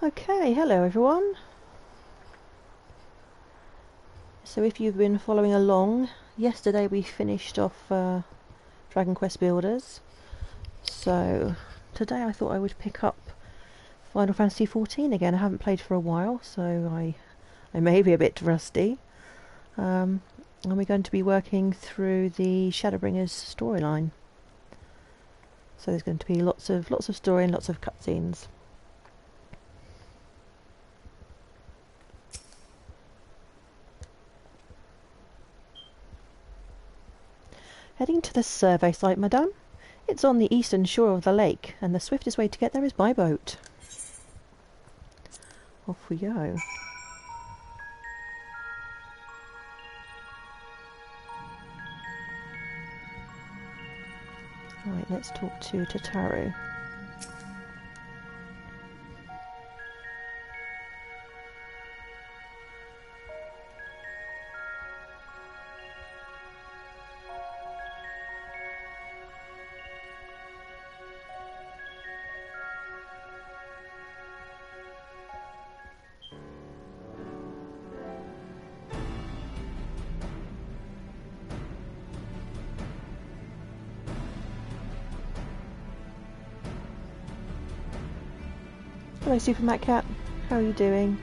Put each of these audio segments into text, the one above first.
Okay, hello everyone. So if you've been following along, yesterday we finished off Dragon Quest Builders. So today I thought I would pick up Final Fantasy XIV again. I haven't played for a while, so I may be a bit rusty. And we're going to be working through the Shadowbringers storyline. So there's going to be lots of story and lots of cutscenes. Heading to the survey site, madame. It's on the eastern shore of the lake, and the swiftest way to get there is by boat. Off we go. Right, let's talk to Tataru. Hello, Super Matt Cat. How are you doing?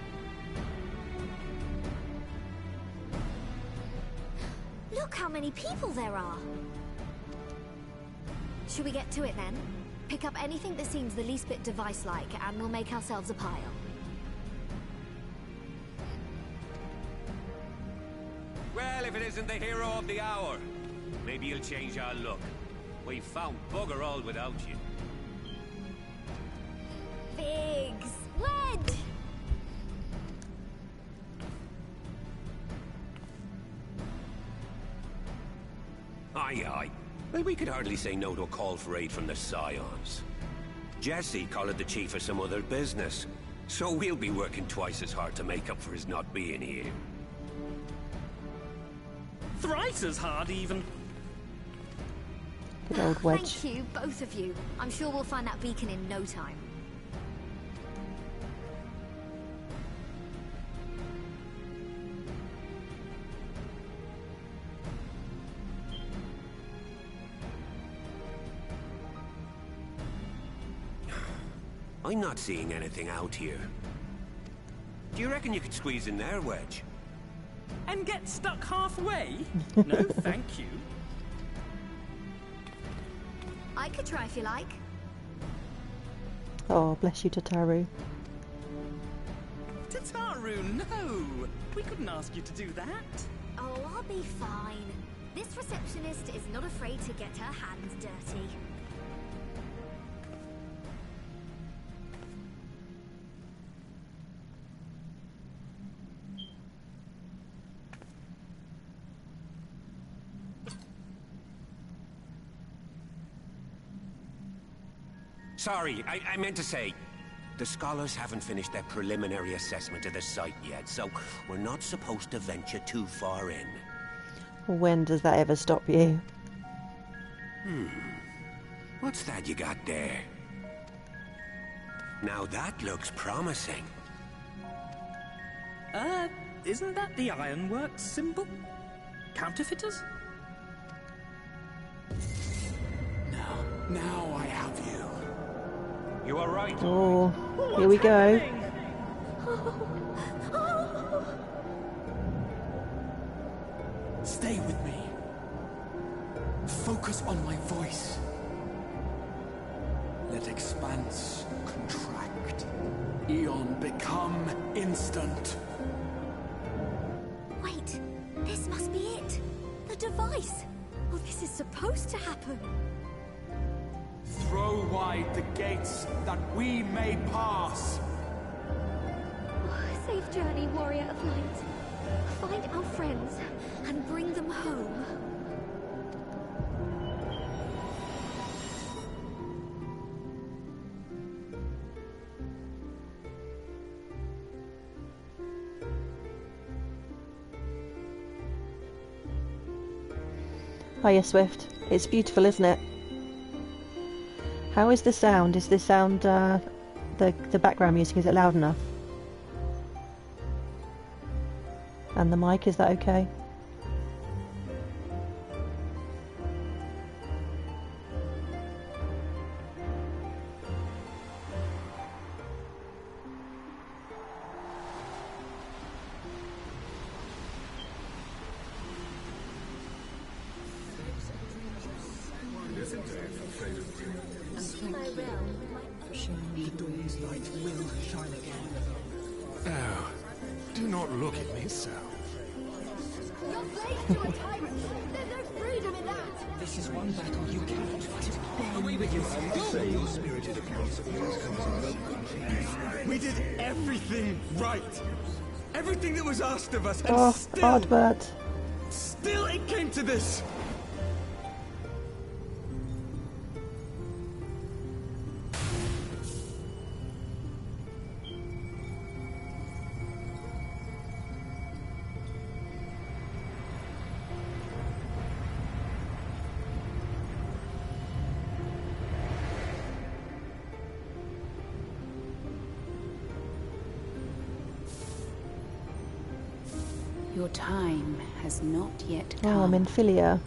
Look how many people there are! Should we get to it then? Pick up anything that seems the least bit device-like, and we'll make ourselves a pile. Well, if it isn't the hero of the hour, maybe you'll change our look. We've found bugger all without you. Figs! Wedge! Aye, aye. Well, we could hardly say no to a call for aid from the Scions. Jesse called the chief for some other business, so we'll be working twice as hard to make up for his not being here. Thrice as hard, even. Good old Wedge. Thank you, both of you. I'm sure we'll find that beacon in no time. I'm not seeing anything out here. Do you reckon you could squeeze in there, Wedge? And get stuck halfway? No, thank you. I could try if you like. Oh, bless you, Tataru. Tataru, no! We couldn't ask you to do that. Oh, I'll be fine. This receptionist is not afraid to get her hands dirty. Sorry, I meant to say, the scholars haven't finished their preliminary assessment of the site yet, so we're not supposed to venture too far in. When does that ever stop you? What's that you got there? Now that looks promising. Isn't that the Ironworks symbol? Counterfeiters? Now I have you. You are right. Oh, here we go. Stay with me. Focus on my voice. Let expanse contract. Eon become instant. Wait, this must be it. The device. Well, this is supposed to happen. Throw wide the gates that we may pass. Safe journey, warrior of light. Find our friends and bring them home. Hiya, Swift. It's beautiful, isn't it? How is the sound? Is the sound the background music, is it loud enough? And the mic, is that okay? Oh, do not look at me so. You're slaves to a tyrant. There's no freedom in that. This is one battle you cannot fight. Away with you. Go! Spirited accounts of we did everything right. Everything that was asked of us, and Oh, still Ardbert. it came to this. Your time has not yet Oh, I'm come. in Philia.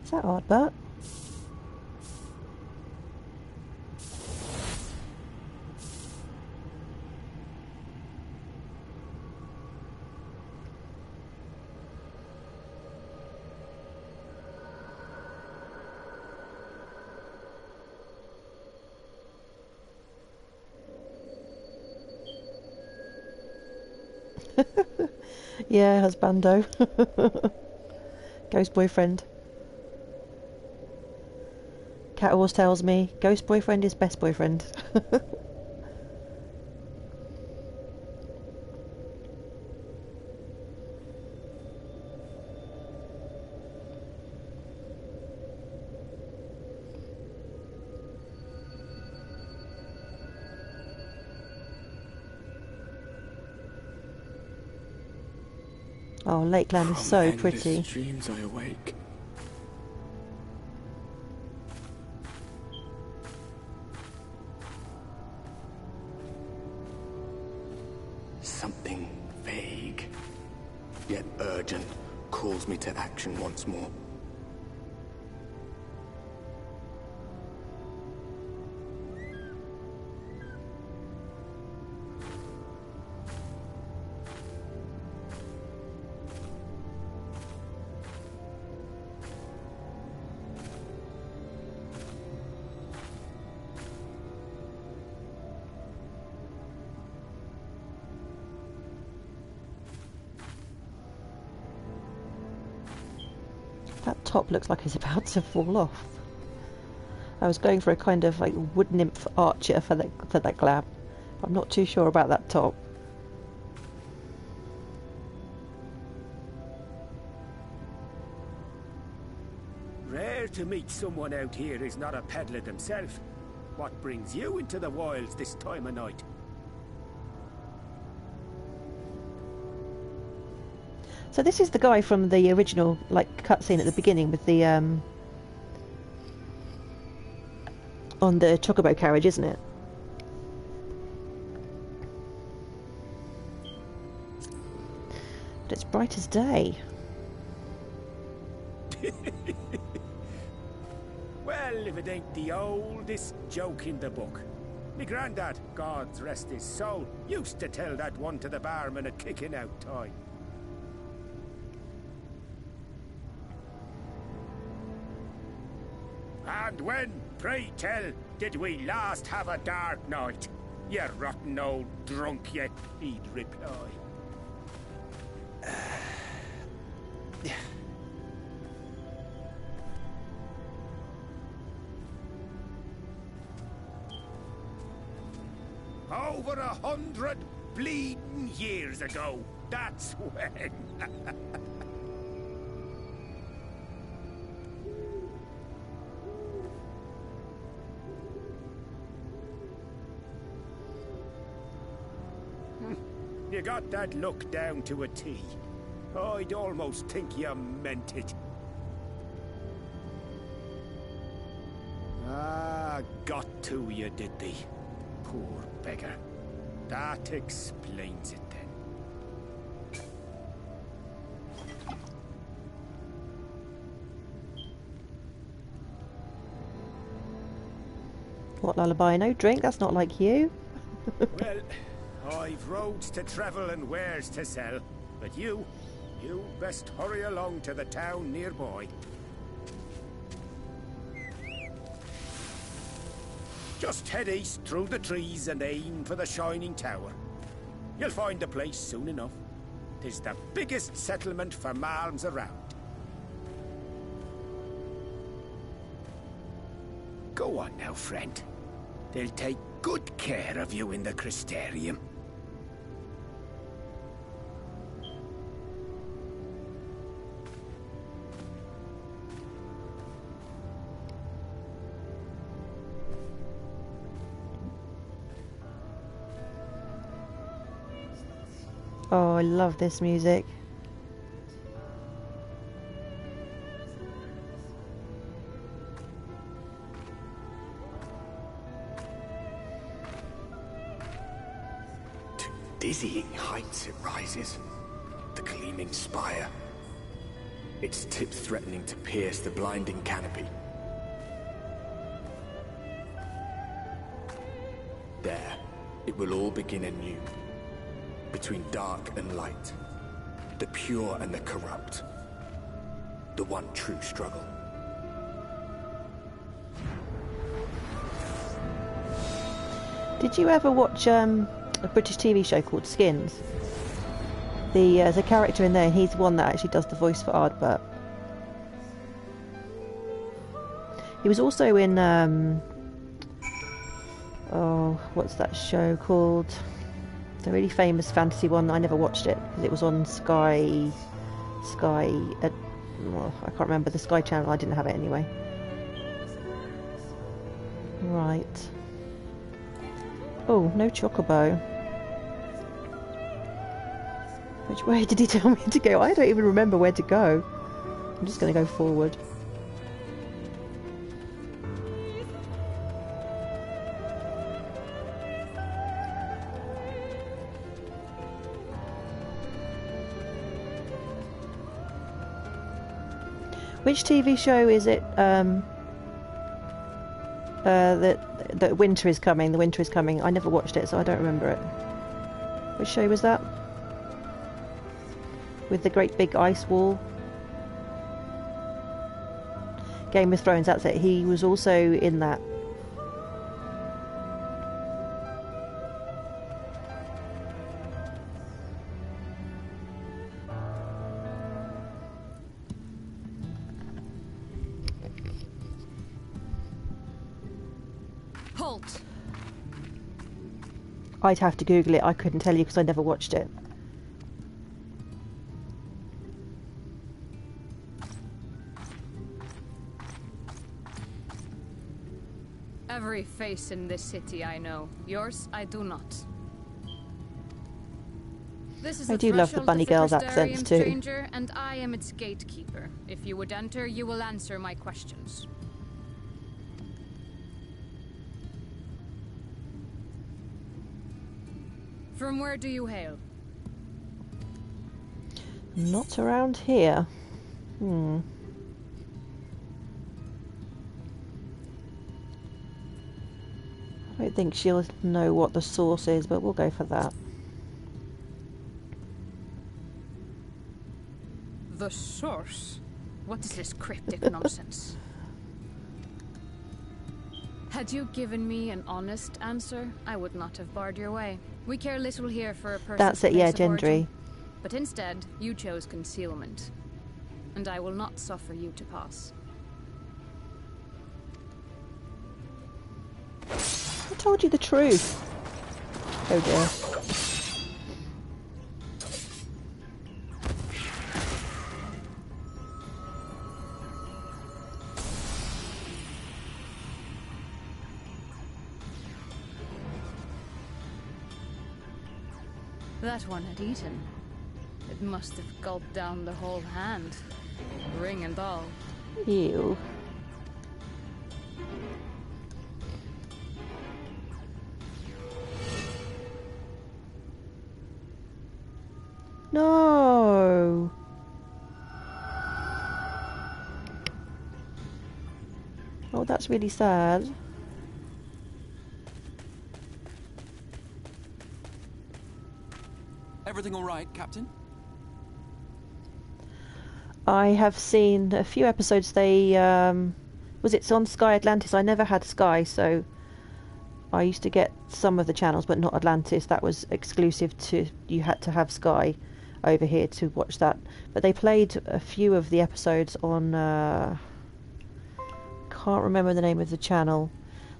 Is that Ardbert? Yeah, husbando. Ghost boyfriend. Cat always tells me, ghost boyfriend is best boyfriend. Oh, Lakeland is so pretty. Dreams I awake. Something vague, yet urgent, calls me to action once more. That top looks like it's about to fall off. I was going for a kind of like wood nymph archer for that glam. I'm not too sure about that top. Rare to meet someone out here who's not a peddler themselves. What brings you into the wilds this time of night? So this is the guy from the original like cutscene at the beginning with the on the chocobo carriage, isn't it? But it's bright as day. Well, if it ain't the oldest joke in the book. Me granddad, God rest his soul, used to tell that one to the barman at kicking out time. And when, pray tell, did we last have a dark night? You rotten old drunk, yet he'd reply. Over 100 bleeding years ago. That's when. You got that look down to a T. I'd almost think you meant it. Ah, got to you, did they? Poor beggar. That explains it then. What lullaby? No drink? That's not like you. Well, I've roads to travel and wares to sell, but you best hurry along to the town nearby. Just head east through the trees and aim for the Shining Tower. You'll find the place soon enough. 'Tis the biggest settlement for malms around. Go on now, friend. They'll take good care of you in the Crystarium. Oh, I love this music. To dizzying heights it rises. The gleaming spire. Its tips threatening to pierce the blinding canopy. There, it will all begin anew. Between dark and light, the pure and the corrupt, the one true struggle. Did you ever watch a British TV show called Skins? There's a character in there, and he's the one that actually does the voice for Ardbert. He was also in oh, what's that show called? A really famous fantasy one. I never watched it because it was on Sky. Well, I can't remember the Sky channel. I didn't have it anyway. Right. Oh, no chocobo. Which way did he tell me to go? I don't even remember where to go. I'm just going to go forward. Which TV show is it? That winter is coming. The winter is coming. I never watched it, so I don't remember it. Which show was that? With the great big ice wall. Game of Thrones. That's it. He was also in that. Halt! I'd have to Google it. I couldn't tell you because I never watched it. Every face in this city I know. Yours, I do not. This is I do love the bunny girls' accents too. Stranger, and I am its gatekeeper. If you would enter, you will answer my questions. From where do you hail? Not around here. I don't think she'll know what the source is, but we'll go for that. The source? What is this cryptic nonsense? Had you given me an honest answer, I would not have barred your way. We care little here for a person's That's it, yeah, place of origin. Gendry. But instead, you chose concealment. And I will not suffer you to pass. I told you the truth. Oh dear. That one had eaten. It must have gulped down the whole hand, ring and all. Ew. No. Oh, that's really sad. Everything all right, Captain? I have seen a few episodes. They was it's on Sky Atlantis. I never had Sky, so I used to get some of the channels, but not Atlantis. That was exclusive to, you had to have Sky over here to watch that. But they played a few of the episodes on can't remember the name of the channel.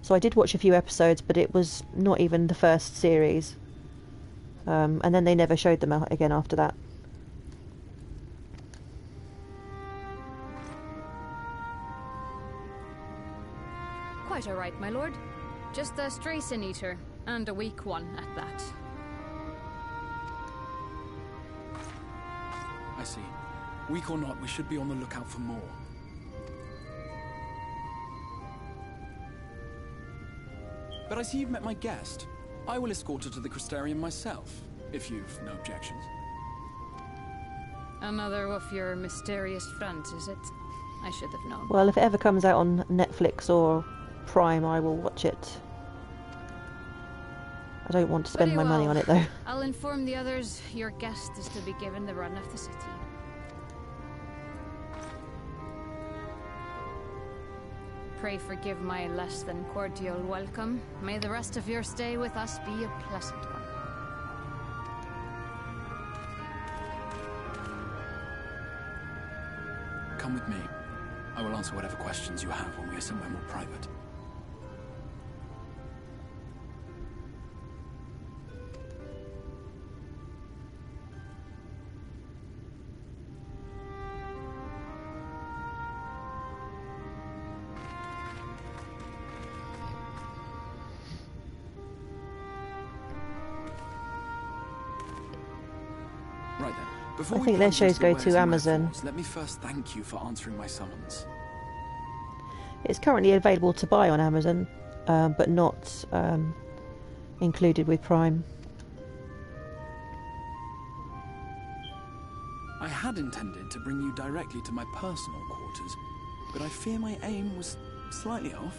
So I did watch a few episodes, but it was not even the first series. And then they never showed them again after that. Quite all right, my lord. Just a stray sin eater, and a weak one at that. I see. Weak or not, we should be on the lookout for more. But I see you've met my guest. I will escort her to the Crystarium myself, if you've no objections. Another of your mysterious friends, is it? I should have known. Well, if it ever comes out on Netflix or Prime, I will watch it. I don't want to spend my money on it, though. I'll inform the others your guest is to be given the run of the city. Pray forgive my less than cordial welcome. May the rest of your stay with us be a pleasant one. Come with me. I will answer whatever questions you have when we are somewhere more private. Right then. Before I we think their plunge shows into the go wares to and Amazon. metaphors, let me first thank you for answering my summons. It's currently available to buy on Amazon, but not included with Prime. I had intended to bring you directly to my personal quarters, but I fear my aim was slightly off.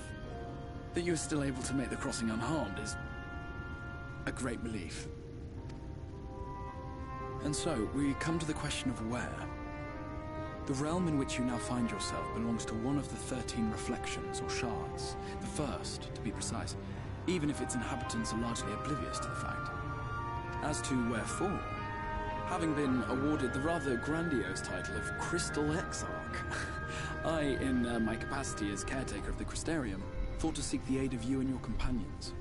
That you are still able to make the crossing unharmed is a great relief. And so, we come to the question of where. The realm in which you now find yourself belongs to one of the 13 reflections, or shards. The first, to be precise, even if its inhabitants are largely oblivious to the fact. As to wherefore, having been awarded the rather grandiose title of Crystal Exarch, I, in my capacity as caretaker of the Crystarium, thought to seek the aid of you and your companions.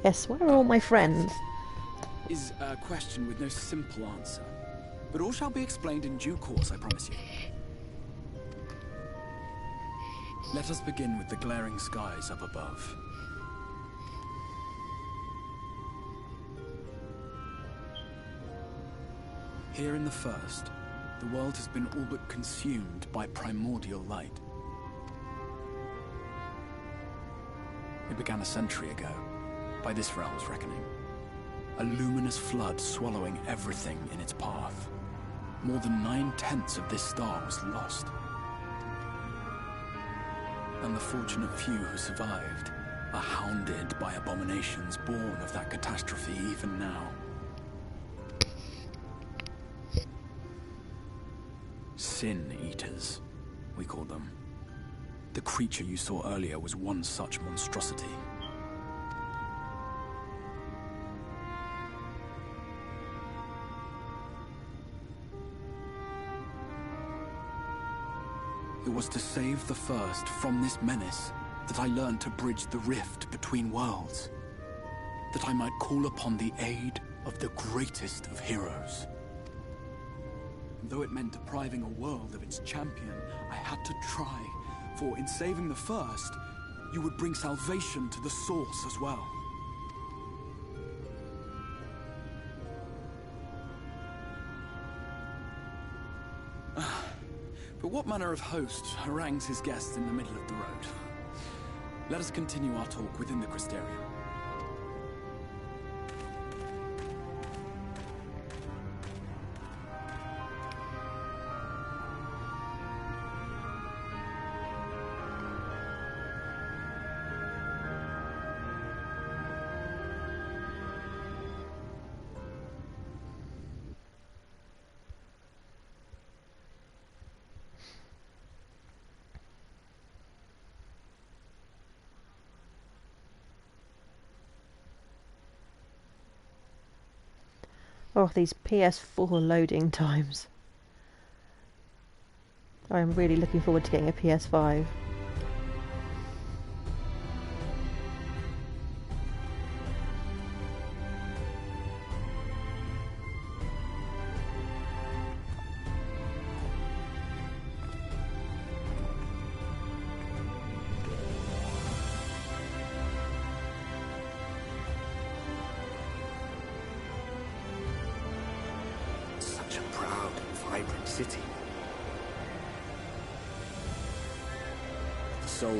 Yes, where are all my friends? Is a question with no simple answer. But all shall be explained in due course, I promise you. Let us begin with the glaring skies up above. Here in the first, the world has been all but consumed by primordial light. It began a century ago, by this realm's reckoning. A luminous flood swallowing everything in its path. More than 9/10 of this star was lost. And the fortunate few who survived are hounded by abominations born of that catastrophe even now. Sin Eaters. we called them. The creature you saw earlier was one such monstrosity. It was to save the First from this menace that I learned to bridge the rift between worlds. That I might call upon the aid of the greatest of heroes. And though it meant depriving a world of its champion, I had to try. For in saving the First, you would bring salvation to the Source as well. But what manner of host harangues his guests in the middle of the road? Let us continue our talk within the Crystarium. Oh, these PS4 loading times. I'm really looking forward to getting a PS5. City.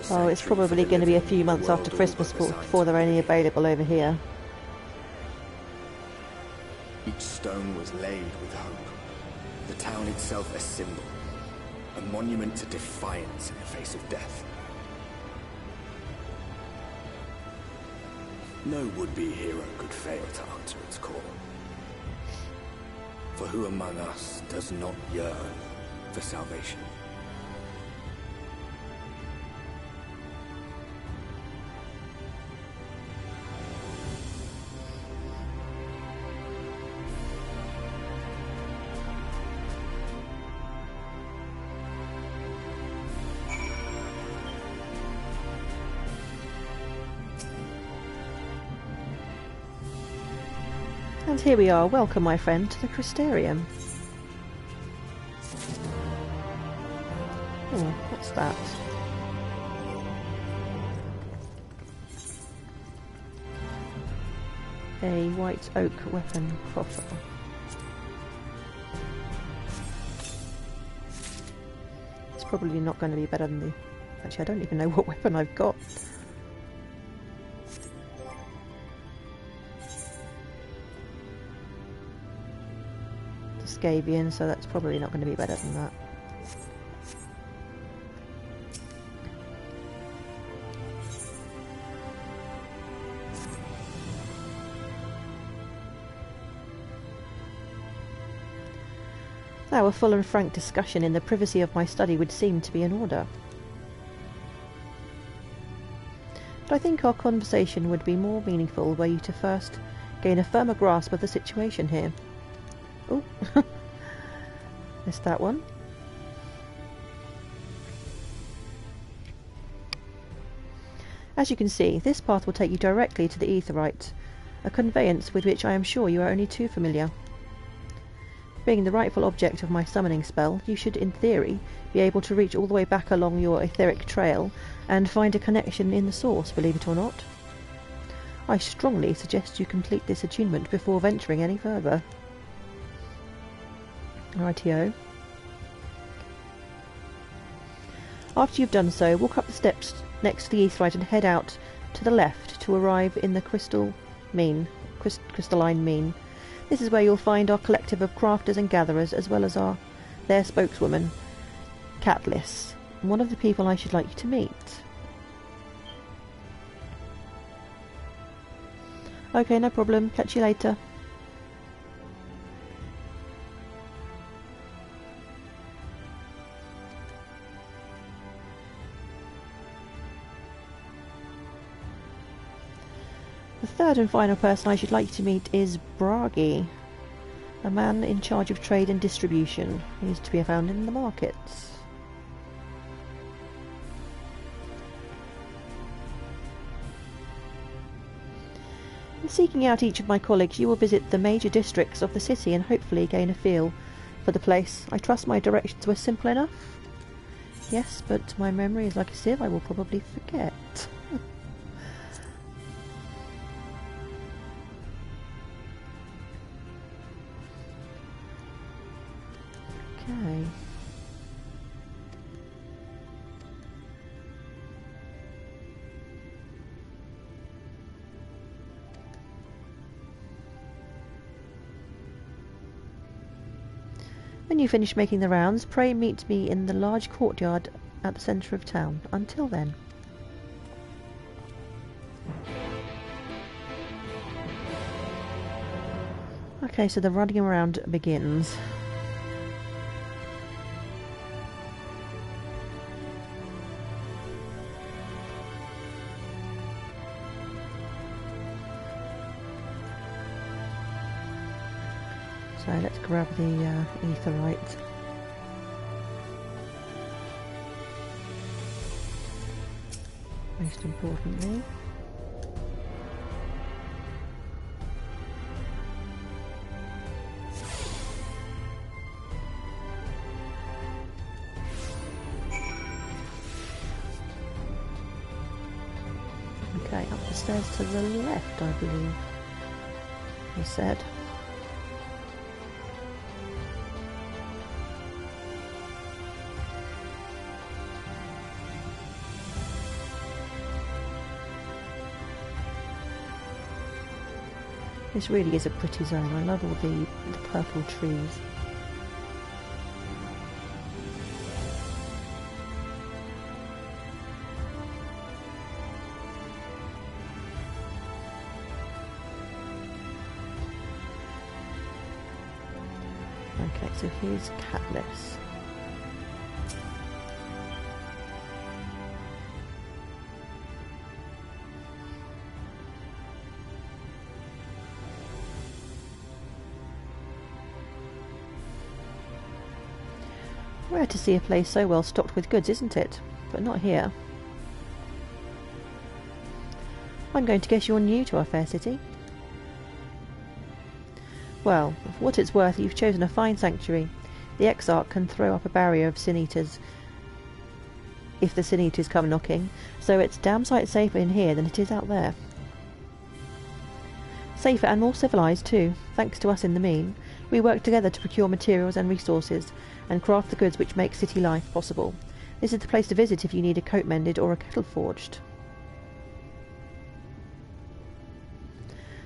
Oh, it's probably going to be a few months after Christmas before they're only available over here. Each stone was laid with hope. The town itself a symbol, a monument to defiance in the face of death. No would-be hero could fail to answer its call. For who among us does not yearn for salvation? And here we are. Welcome, my friend, to the Crystarium. Oh, what's that? A white oak weapon coffer. It's probably not going to be better than the... Actually, I don't even know what weapon I've got. Scabian, so that's probably not going to be better than that. Now, a full and frank discussion in the privacy of my study would seem to be in order. But I think our conversation would be more meaningful were you to first gain a firmer grasp of the situation here. Oh, missed that one. As you can see, this path will take you directly to the Aetheryte, a conveyance with which I am sure you are only too familiar. Being the rightful object of my summoning spell, you should, in theory, be able to reach all the way back along your etheric trail and find a connection in the source, believe it or not. I strongly suggest you complete this attunement before venturing any further. Rightio. After you've done so, walk up the steps next to the Aetheryte and head out to the left to arrive in the crystalline mean. This is where you'll find our collective of crafters and gatherers, as well as their spokeswoman, Catliss, one of the people I should like you to meet. Okay, no problem. Catch you later. The third and final person I should like you to meet is Bragi, a man in charge of trade and distribution. He is to be found in the markets. In seeking out each of my colleagues, you will visit the major districts of the city and hopefully gain a feel for the place. I trust my directions were simple enough. Yes, but my memory is like a sieve. I will probably forget. Okay. When you finish making the rounds, pray meet me in the large courtyard at the centre of town. Until then. Okay, so the running around begins. So let's grab the etherite. Most importantly. Okay, up the stairs to the left, I believe he said. This really is a pretty zone. I love all the purple trees. Okay, so here's Catalyst. Rare to see a place so well stocked with goods, isn't it? But not here. I'm going to guess you're new to our fair city. Well, for what it's worth, you've chosen a fine sanctuary. The Exarch can throw up a barrier of Sin Eaters if the Sin Eaters come knocking, so it's damn sight safer in here than it is out there. Safer and more civilised too, thanks to us in the mean. We work together to procure materials and resources, and craft the goods which make city life possible. This is the place to visit if you need a coat mended or a kettle forged.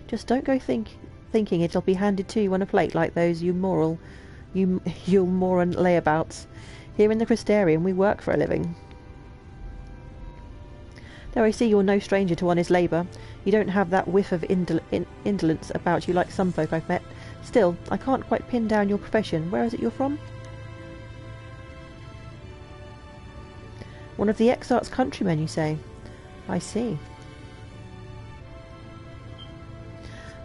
Just don't go thinking it'll be handed to you on a plate like those Yulmoran layabouts. Here in the Crystarium we work for a living. Though I see you're no stranger to honest labour, you don't have that whiff of indolence about you like some folk I've met. Still, I can't quite pin down your profession. Where is it you're from? One of the Exarch's countrymen, you say? I see.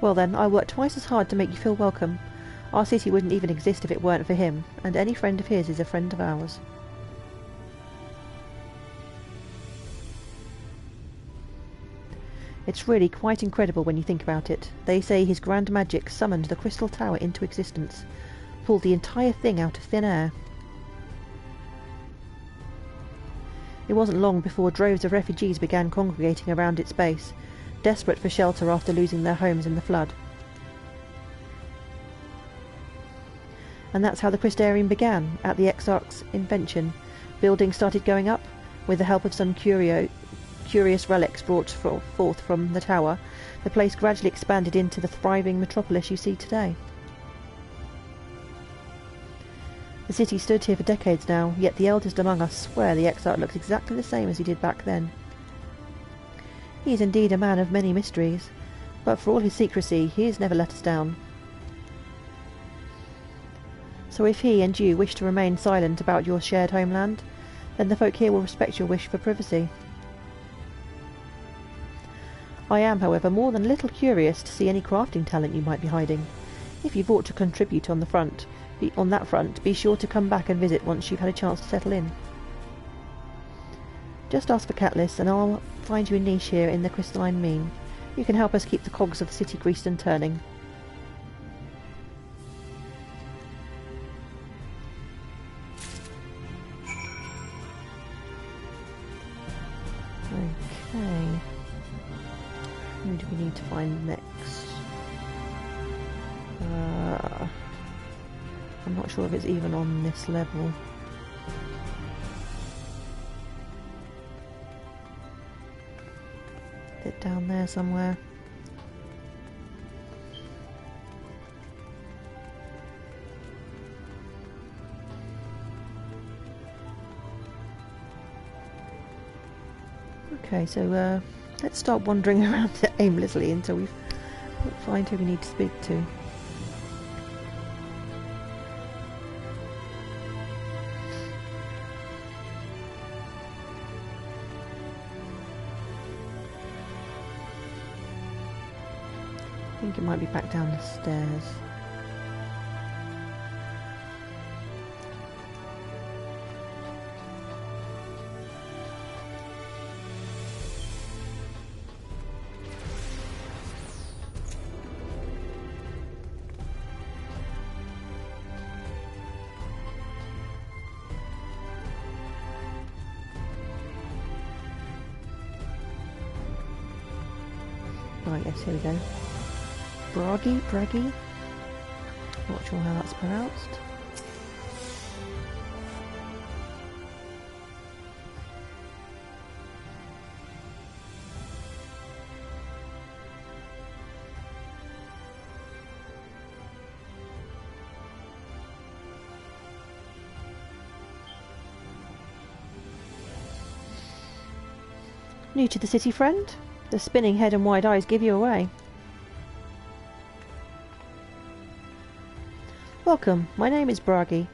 Well then, I'll work twice as hard to make you feel welcome. Our city wouldn't even exist if it weren't for him, and any friend of his is a friend of ours. It's really quite incredible when you think about it. They say his grand magic summoned the Crystal Tower into existence, pulled the entire thing out of thin air. It wasn't long before droves of refugees began congregating around its base, desperate for shelter after losing their homes in the flood. And that's how the Crystarium began, at the Exarch's invention. Buildings started going up, with the help of some curious relics brought forth from the tower. The place gradually expanded into the thriving metropolis you see today. The city stood here for decades now, yet the eldest among us swear the Exarch looks exactly the same as he did back then. He is indeed a man of many mysteries, but for all his secrecy, he has never let us down. So if he and you wish to remain silent about your shared homeland, then the folk here will respect your wish for privacy. I am, however, more than a little curious to see any crafting talent you might be hiding. If you've aught to contribute on that front, be sure to come back and visit once you've had a chance to settle in. Just ask for Catalyst, and I'll find you a niche here in the crystalline mean. You can help us keep the cogs of the city greased and turning. Okay. Who do we need to find next? I'm not sure if it's even on this level. Is it down there somewhere? Okay, so let's start wandering around aimlessly until we find who we need to speak to. I think it might be back down the stairs. Right, yes, here we go. Braggy. Not sure how that's pronounced. New to the city, friend? The spinning head and wide eyes give you away. Welcome, my name is Bragi,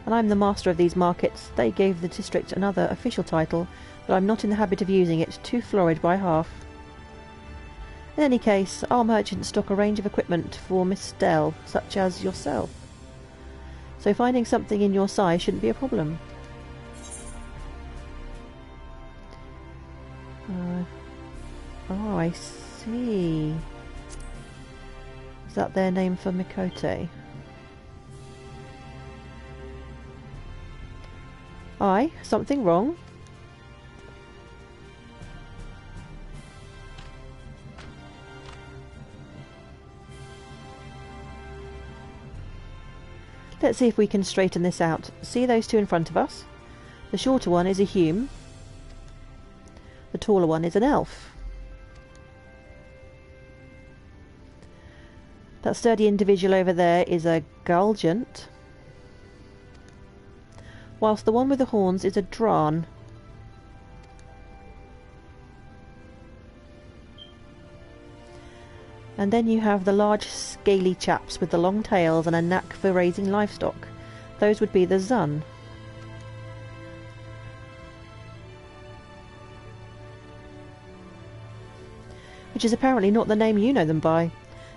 and I'm the master of these markets. They gave the district another official title, but I'm not in the habit of using it, too florid by half. In any case, our merchants stock a range of equipment for Miss Dell, such as yourself. So finding something in your size shouldn't be a problem. Oh, I see. Is that their name for Mikote? Aye, something wrong? Let's see if we can straighten this out. See those two in front of us? The shorter one is a hume. The taller one is an elf. That sturdy individual over there is a Gulgent, whilst the one with the horns is a Dran. And then you have the large scaly chaps with the long tails and a knack for raising livestock. Those would be the Zun. Which is apparently not the name you know them by.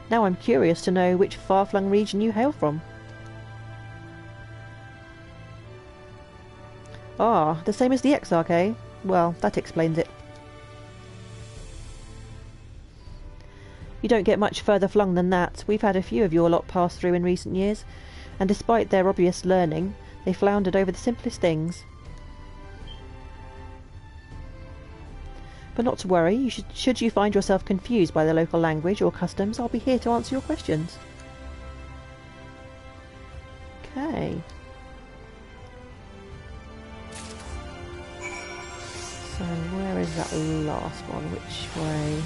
Now I'm curious to know which far-flung region you hail from. Ah, the same as the Exarch, eh? Well, that explains it. You don't get much further flung than that. We've had a few of your lot pass through in recent years, and despite their obvious learning, they floundered over the simplest things. But not to worry, should you find yourself confused by the local language or customs, I'll be here to answer your questions. Okay. So where is that last one? Which way?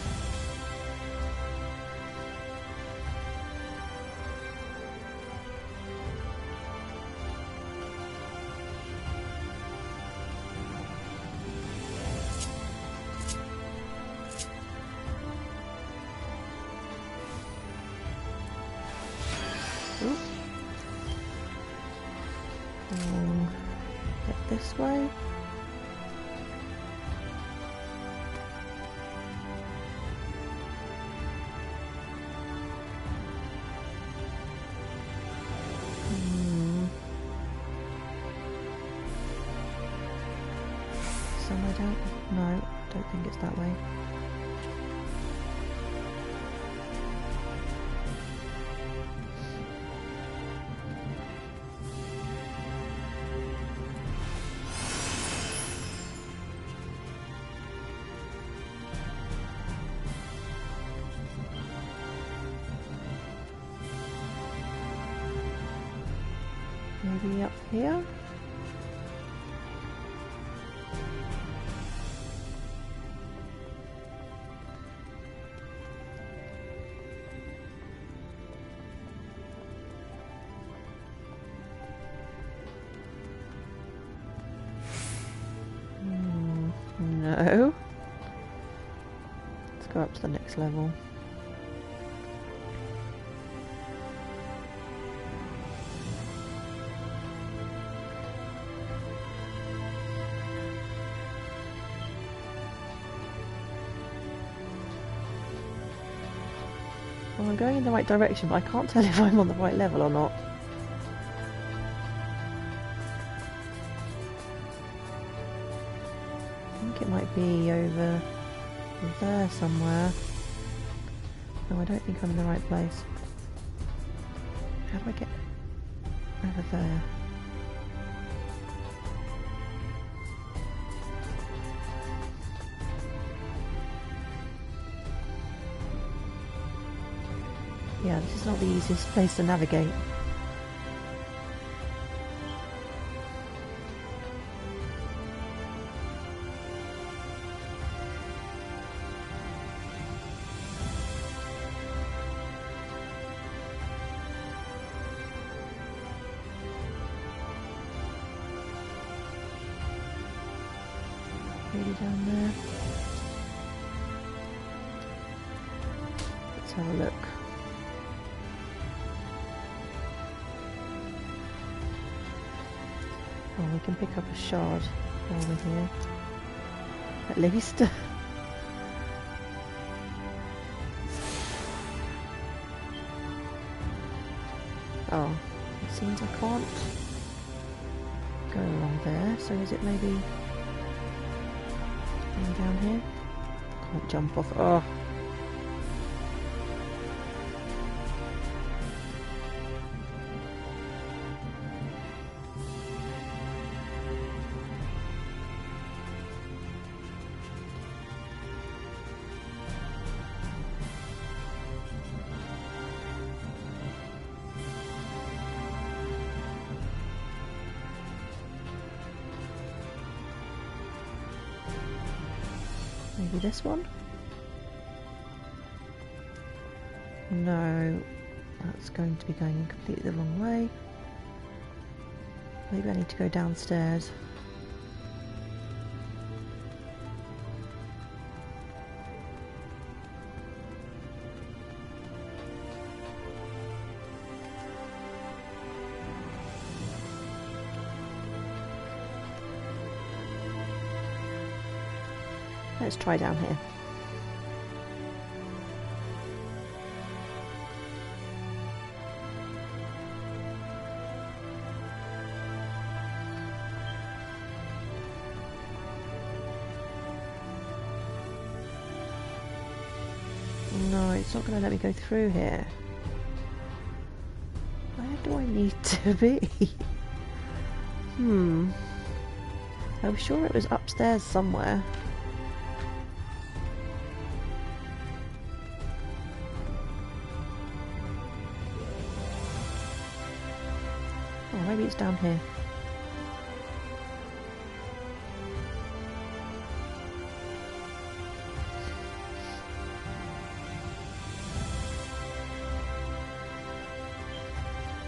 This way. somewhere down? No, don't think it's that way. Maybe up here? No. Let's go up to the next level. Well, I'm going in the right direction, but I can't tell if I'm on the right level or not. I think it might be over there somewhere. No, I don't think I'm in the right place. How do I get over there? Yeah, this is not the easiest place to navigate. Really down there. Let's have a look. Oh, we can pick up a shard while we're here. At least. Oh, it seems I can't go along there, so is it maybe down here? Can't jump off. Oh. Maybe this one? No, that's going to be going completely the wrong way. Maybe I need to go downstairs. Let's try down here. No, it's not going to let me go through here. Where do I need to be? I was sure it was upstairs somewhere. Oh, maybe it's down here.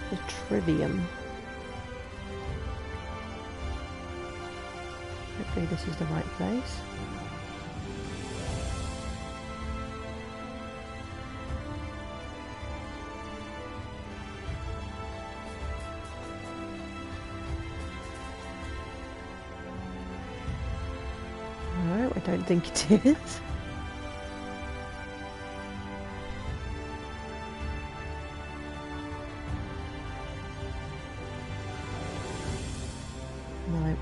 The Trivium. Hopefully this is the right place. No, I don't think it is. No.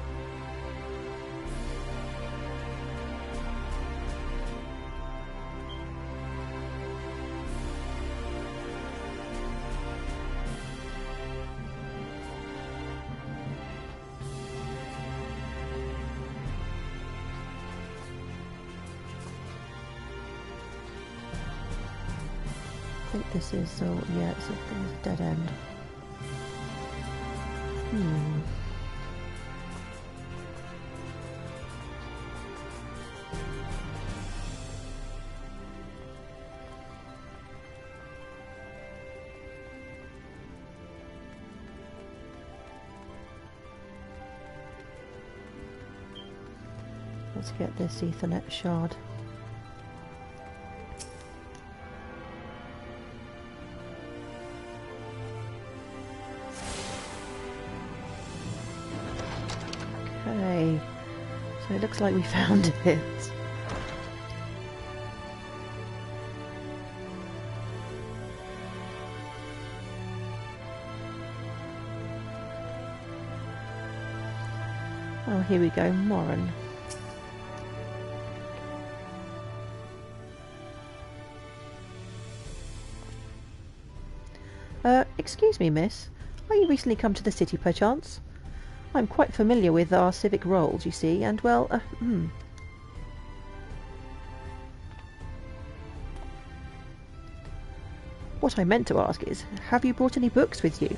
think this is, so yeah, it's a dead end. Let's get this Ethernet shard. Okay, so it looks like we found it. Oh, here we go, Moran. Excuse me, miss. Are you recently come to the city, perchance? I'm quite familiar with our civic roles, you see, and, well, What I meant to ask is, have you brought any books with you?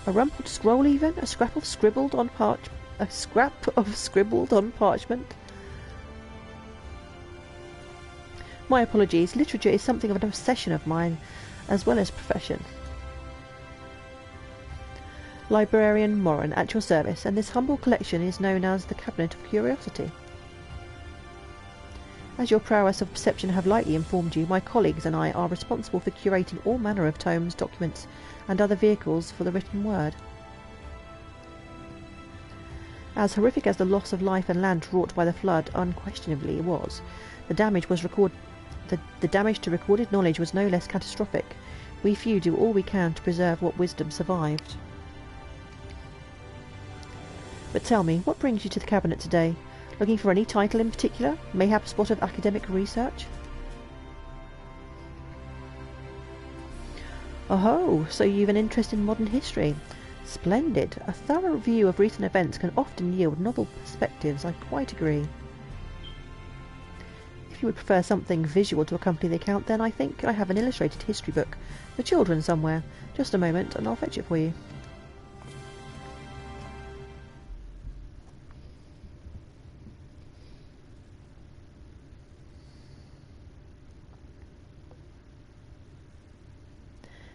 A rumpled scroll, even? A scrap of scribbled on parchment? My apologies. Literature is something of an obsession of mine, as well as profession. Librarian Moran, at your service, and this humble collection is known as the Cabinet of Curiosity. As your prowess of perception have lightly informed you, my colleagues and I are responsible for curating all manner of tomes, documents, and other vehicles for the written word. As horrific as the loss of life and land wrought by the flood unquestionably was, the damage to recorded knowledge was no less catastrophic. We few do all we can to preserve what wisdom survived. But tell me, what brings you to the cabinet today? Looking for any title in particular? Mayhap a spot of academic research? Oh, so you've an interest in modern history. Splendid. A thorough review of recent events can often yield novel perspectives, I quite agree. If you would prefer something visual to accompany the account, then I think I have an illustrated history book for children somewhere. Just a moment, and I'll fetch it for you.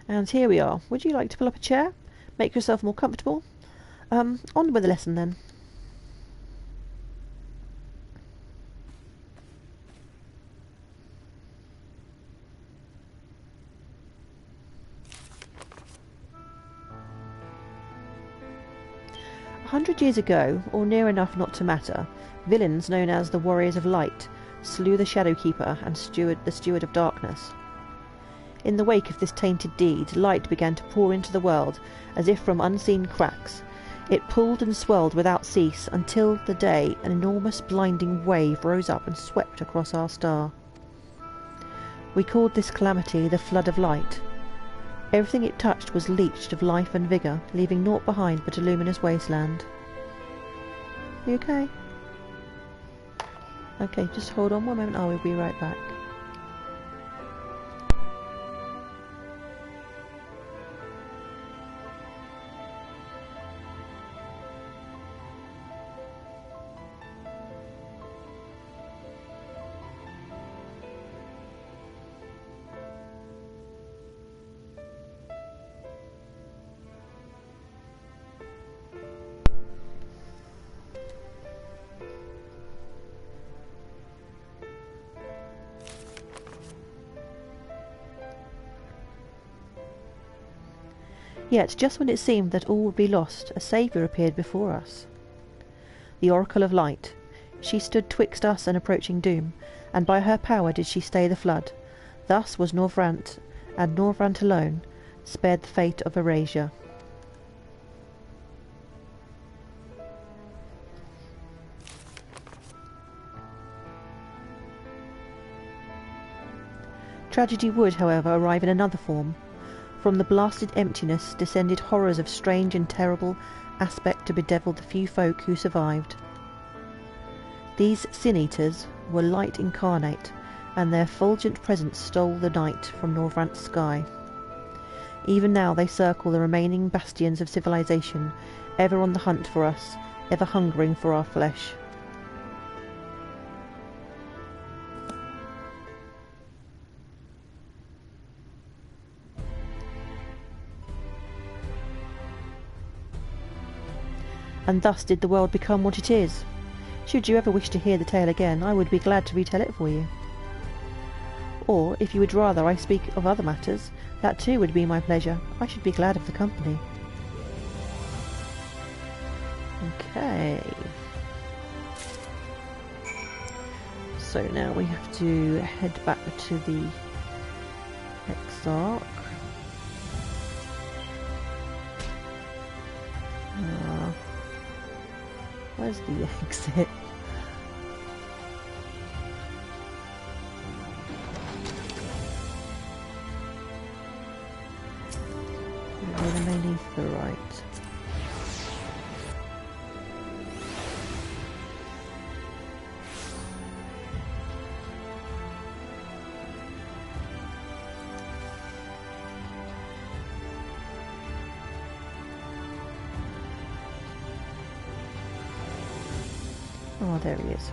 And here we are. Would you like to pull up a chair? Make yourself more comfortable? On with the lesson then. "100 years ago, or near enough not to matter, villains known as the Warriors of Light slew the Shadowkeeper and the Steward of Darkness. In the wake of this tainted deed, light began to pour into the world, as if from unseen cracks. It pulled and swelled without cease, until the day an enormous blinding wave rose up and swept across our star. We called this calamity the Flood of Light. Everything it touched was leached of life and vigour, leaving naught behind but a luminous wasteland." You okay? Okay, just hold on one moment, I will be right back. Yet, just when it seemed that all would be lost, a saviour appeared before us. The Oracle of Light. She stood twixt us and approaching doom, and by her power did she stay the flood. Thus was Norvrant, and Norvrant alone, spared the fate of Erasure. Tragedy would, however, arrive in another form. From the blasted emptiness descended horrors of strange and terrible aspect to bedevil the few folk who survived. These sin-eaters were light incarnate, and their fulgent presence stole the night from Norvrant's sky. Even now they circle the remaining bastions of civilization, ever on the hunt for us, ever hungering for our flesh. And thus did the world become what it is. Should you ever wish to hear the tale again, I would be glad to retell it for you. Or, if you would rather I speak of other matters, that too would be my pleasure. I should be glad of the company. Okay. So now we have to head back to the Exarch. Where's the exit? Then they leave to the right. Oh, there he is.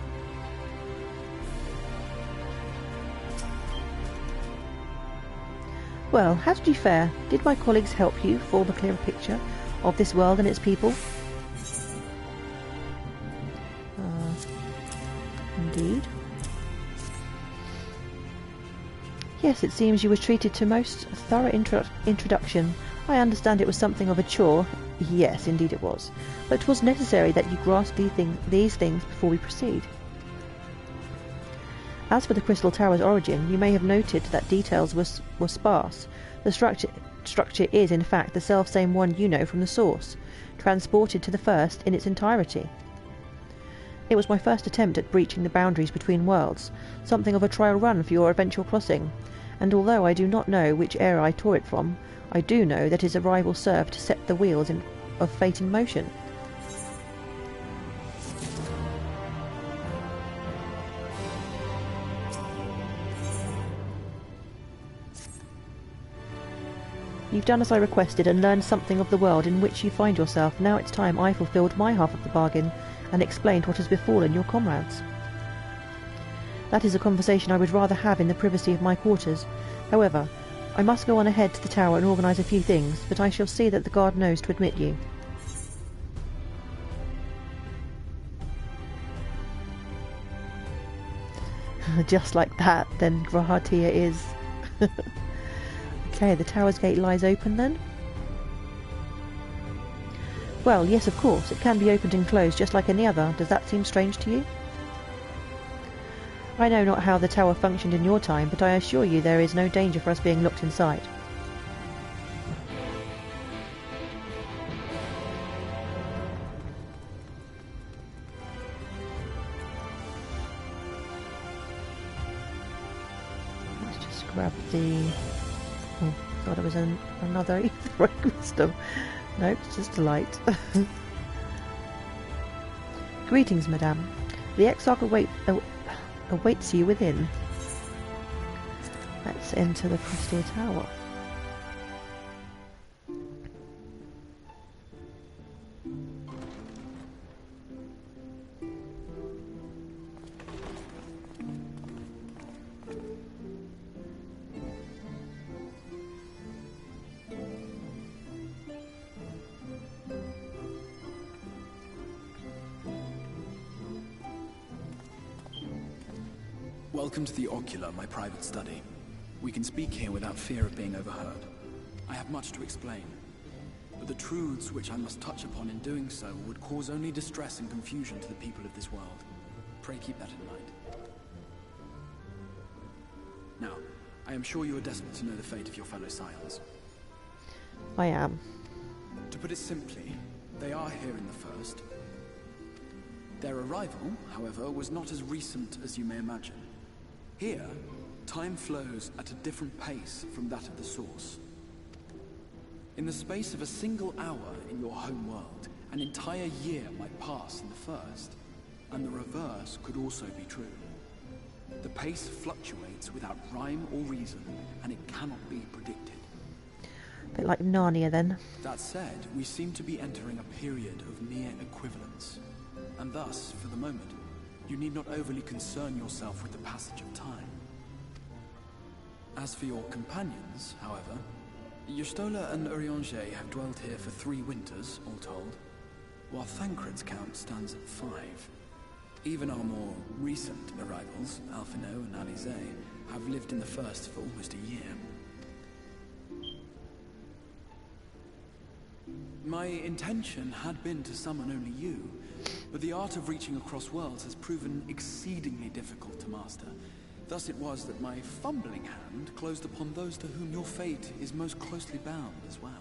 Well, how did you fare? Did my colleagues help you form a clearer picture of this world and its people? Indeed. Yes, it seems you were treated to most thorough introduction. I understand it was something of a chore. Yes, indeed it was. But 'twas necessary that you grasp these things before we proceed. As for the Crystal Tower's origin, you may have noted that details were sparse. The structure is, in fact, the self-same one you know from the source, transported to the first in its entirety. It was my first attempt at breaching the boundaries between worlds, something of a trial run for your eventual crossing, and although I do not know which era I tore it from, I do know that its arrival served to set the wheels of fate in motion. You've done as I requested and learned something of the world in which you find yourself. Now it's time I fulfilled my half of the bargain and explained what has befallen your comrades. That is a conversation I would rather have in the privacy of my quarters. However, I must go on ahead to the tower and organise a few things, but I shall see that the guard knows to admit you. Just like that, then Grahatia is... Okay, the tower's gate lies open then? Well, yes, of course. It can be opened and closed just like any other. Does that seem strange to you? I know not how the tower functioned in your time, but I assure you there is no danger for us being locked inside. Let's just grab the... Oh, thought it was another ether crystal. Nope, it's just a light. Greetings, madame. The Exarch awaits you within. Let's enter the Crystal Tower. Welcome to the Ocular, my private study. We can speak here without fear of being overheard. I have much to explain, but the truths which I must touch upon in doing so would cause only distress and confusion to the people of this world. Pray keep that in mind. Now, I am sure you are desperate to know the fate of your fellow Scions. I am. To put it simply, they are here in the First. Their arrival, however, was not as recent as you may imagine. Here, time flows at a different pace from that of the Source. In the space of a single hour in your home world, an entire year might pass in the First, and the reverse could also be true. The pace fluctuates without rhyme or reason, and it cannot be predicted. A bit like Narnia then. That said, we seem to be entering a period of near equivalence. And thus, for the moment, you need not overly concern yourself with the passage of time. As for your companions, however, Y'shtola and Urianger have dwelled here for 3 winters, all told, while Thancred's count stands at 5. Even our more recent arrivals, Alphino and Alize, have lived in the first for almost a year. My intention had been to summon only you, but the art of reaching across worlds has proven exceedingly difficult to master. Thus it was that my fumbling hand closed upon those to whom your fate is most closely bound as well.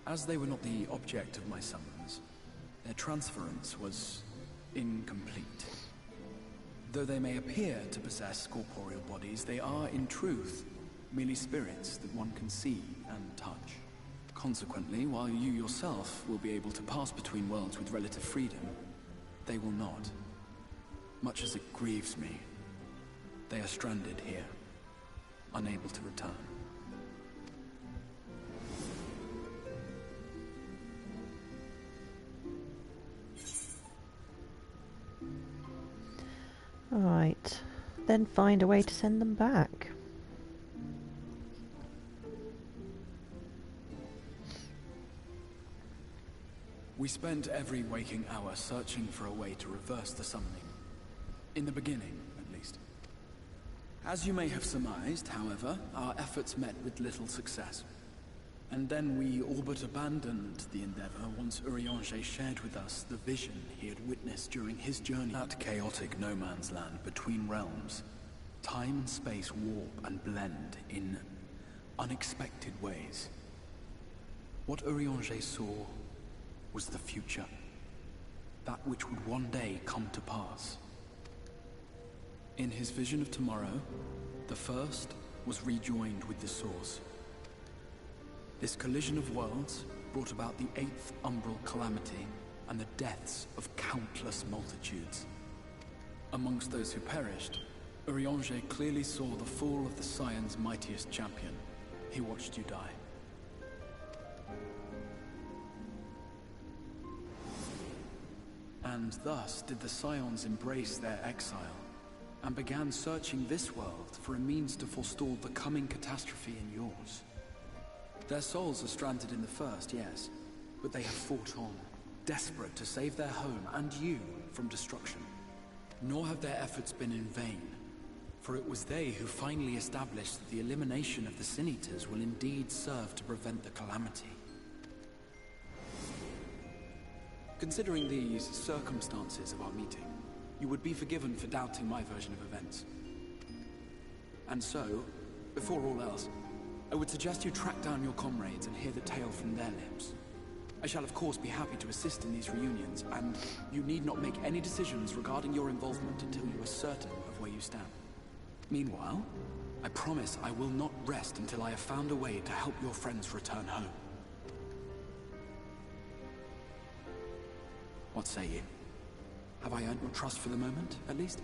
As they were not the object of my summons, their transference was incomplete. Though they may appear to possess corporeal bodies, they are, in truth, merely spirits that one can see and touch. Consequently, while you yourself will be able to pass between worlds with relative freedom, they will not. Much as it grieves me, they are stranded here, unable to return. Right, then find a way to send them back. We spent every waking hour searching for a way to reverse the summoning. In the beginning, at least. As you may have surmised, however, our efforts met with little success. And then we all but abandoned the endeavor once Urianger shared with us the vision he had witnessed during his journey. That chaotic no-man's land between realms, time and space warp and blend in unexpected ways. What Urianger saw was the future. That which would one day come to pass. In his vision of tomorrow, the first was rejoined with the source. This collision of worlds brought about the 8th umbral calamity and the deaths of countless multitudes. Amongst those who perished, Urianger clearly saw the fall of the Scion's mightiest champion. He watched you die. And thus did the Scions embrace their exile, and began searching this world for a means to forestall the coming catastrophe in yours. Their souls are stranded in the first, yes, but they have fought on, desperate to save their home and you from destruction. Nor have their efforts been in vain, for it was they who finally established that the elimination of the Sin Eaters will indeed serve to prevent the calamity. Considering these circumstances of our meeting, you would be forgiven for doubting my version of events. And so, before all else, I would suggest you track down your comrades and hear the tale from their lips. I shall of course be happy to assist in these reunions, and you need not make any decisions regarding your involvement until you are certain of where you stand. Meanwhile, I promise I will not rest until I have found a way to help your friends return home. What say you? Have I earned your trust for the moment, at least?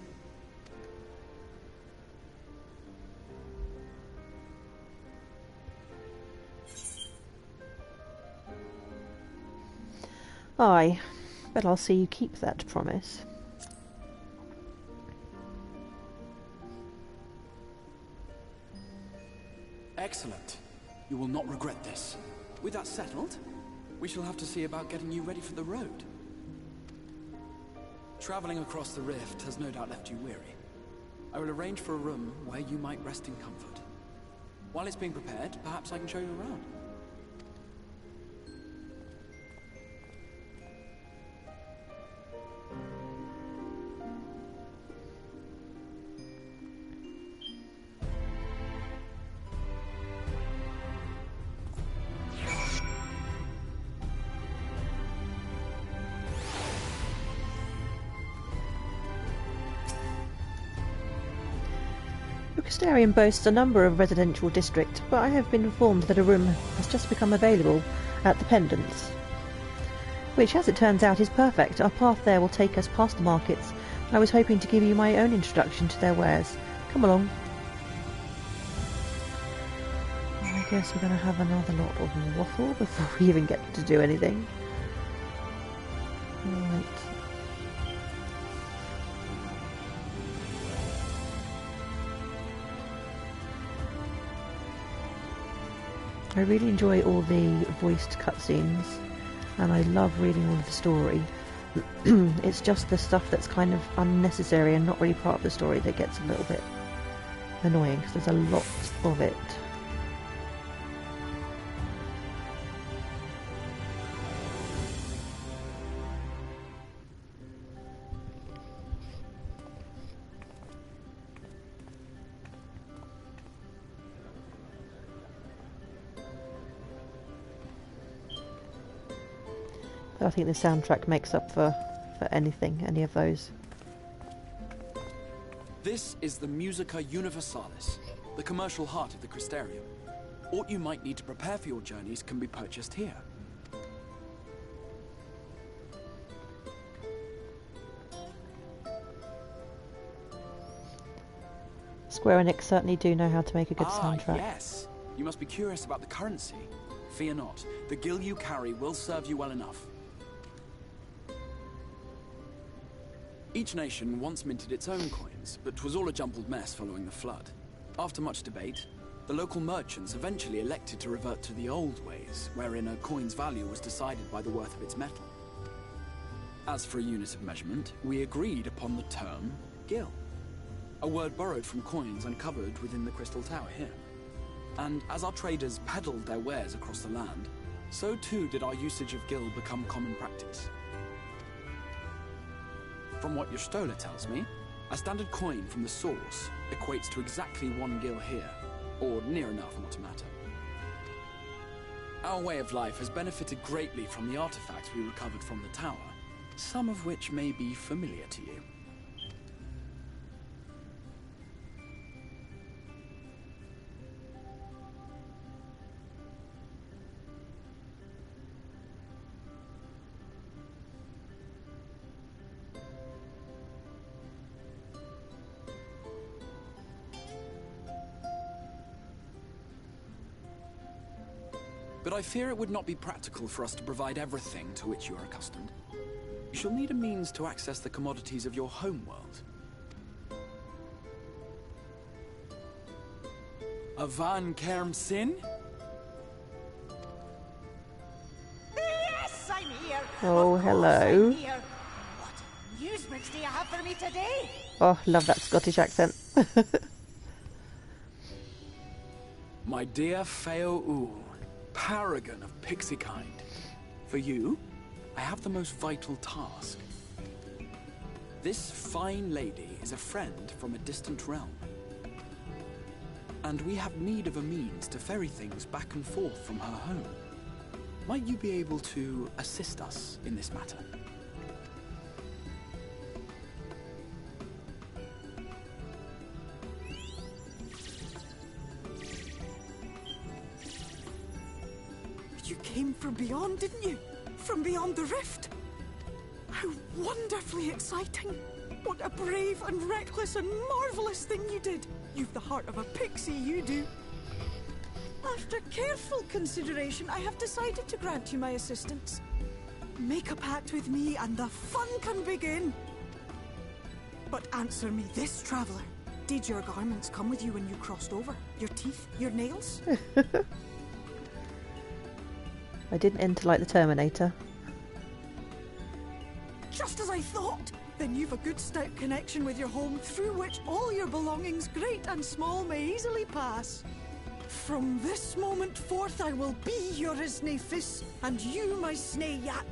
Aye, but I'll see you keep that promise. Excellent. You will not regret this. With that settled, we shall have to see about getting you ready for the road. Traveling across the rift has no doubt left you weary. I will arrange for a room where you might rest in comfort. While it's being prepared, perhaps I can show you around. Lucasterium boasts a number of residential districts, but I have been informed that a room has just become available at the Pendants, which, as it turns out, is perfect. Our path there will take us past the markets, I was hoping to give you my own introduction to their wares. Come along. I guess we're going to have another lot of waffle before we even get to do anything. Right. I really enjoy all the voiced cutscenes, and I love reading all of the story. It's just the stuff that's kind of unnecessary and not really part of the story that gets a little bit annoying, because there's a lot of it. I think the soundtrack makes up for anything, any of those. This is the Musica Universalis, the commercial heart of the Crystarium. What you might need to prepare for your journeys can be purchased here. Square Enix certainly do know how to make a good soundtrack. Yes. You must be curious about the currency. Fear not. The gil you carry will serve you well enough. Each nation once minted its own coins, but 'twas all a jumbled mess following the flood. After much debate, the local merchants eventually elected to revert to the old ways, wherein a coin's value was decided by the worth of its metal. As for a unit of measurement, we agreed upon the term gil, a word borrowed from coins uncovered within the Crystal Tower here. And as our traders peddled their wares across the land, so too did our usage of gil become common practice. From what your stola tells me, a standard coin from the source equates to exactly 1 gil here, or near enough not to matter. Our way of life has benefited greatly from the artifacts we recovered from the tower, some of which may be familiar to you. But I fear it would not be practical for us to provide everything to which you are accustomed. You shall need a means to access the commodities of your homeworld. A Van Kerm Sin? Yes, I'm here. Oh, Of course hello. I'm here. What amusements do you have for me today? Oh, love that Scottish accent. My dear Feo U, paragon of pixie kind. For you, I have the most vital task. This fine lady is a friend from a distant realm. And we have need of a means to ferry things back and forth from her home. Might you be able to assist us in this matter? You came from beyond, didn't you? From beyond the rift? How wonderfully exciting! What a brave and reckless and marvellous thing you did! You've the heart of a pixie, you do. After careful consideration, I have decided to grant you my assistance. Make a pact with me and the fun can begin. But answer me this, traveller. Did your garments come with you when you crossed over? Your teeth? Your nails? I didn't enter like the Terminator. Just as I thought! Then you've a good stout connection with your home through which all your belongings, great and small, may easily pass. From this moment forth I will be your Isne Fis, and you my Snay Yak.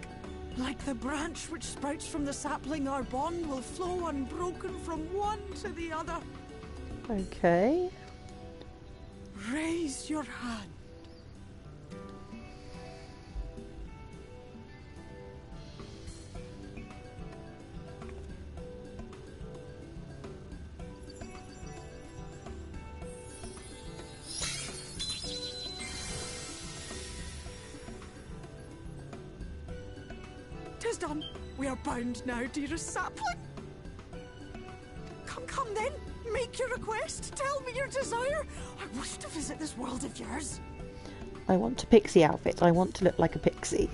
Like the branch which sprouts from the sapling, our bond will flow unbroken from one to the other. Okay. Raise your hand. Tis done. We are bound now, dearest sapling. Come then. Make your request. Tell me your desire. I wish to visit this world of yours. I want a pixie outfit. I want to look like a pixie.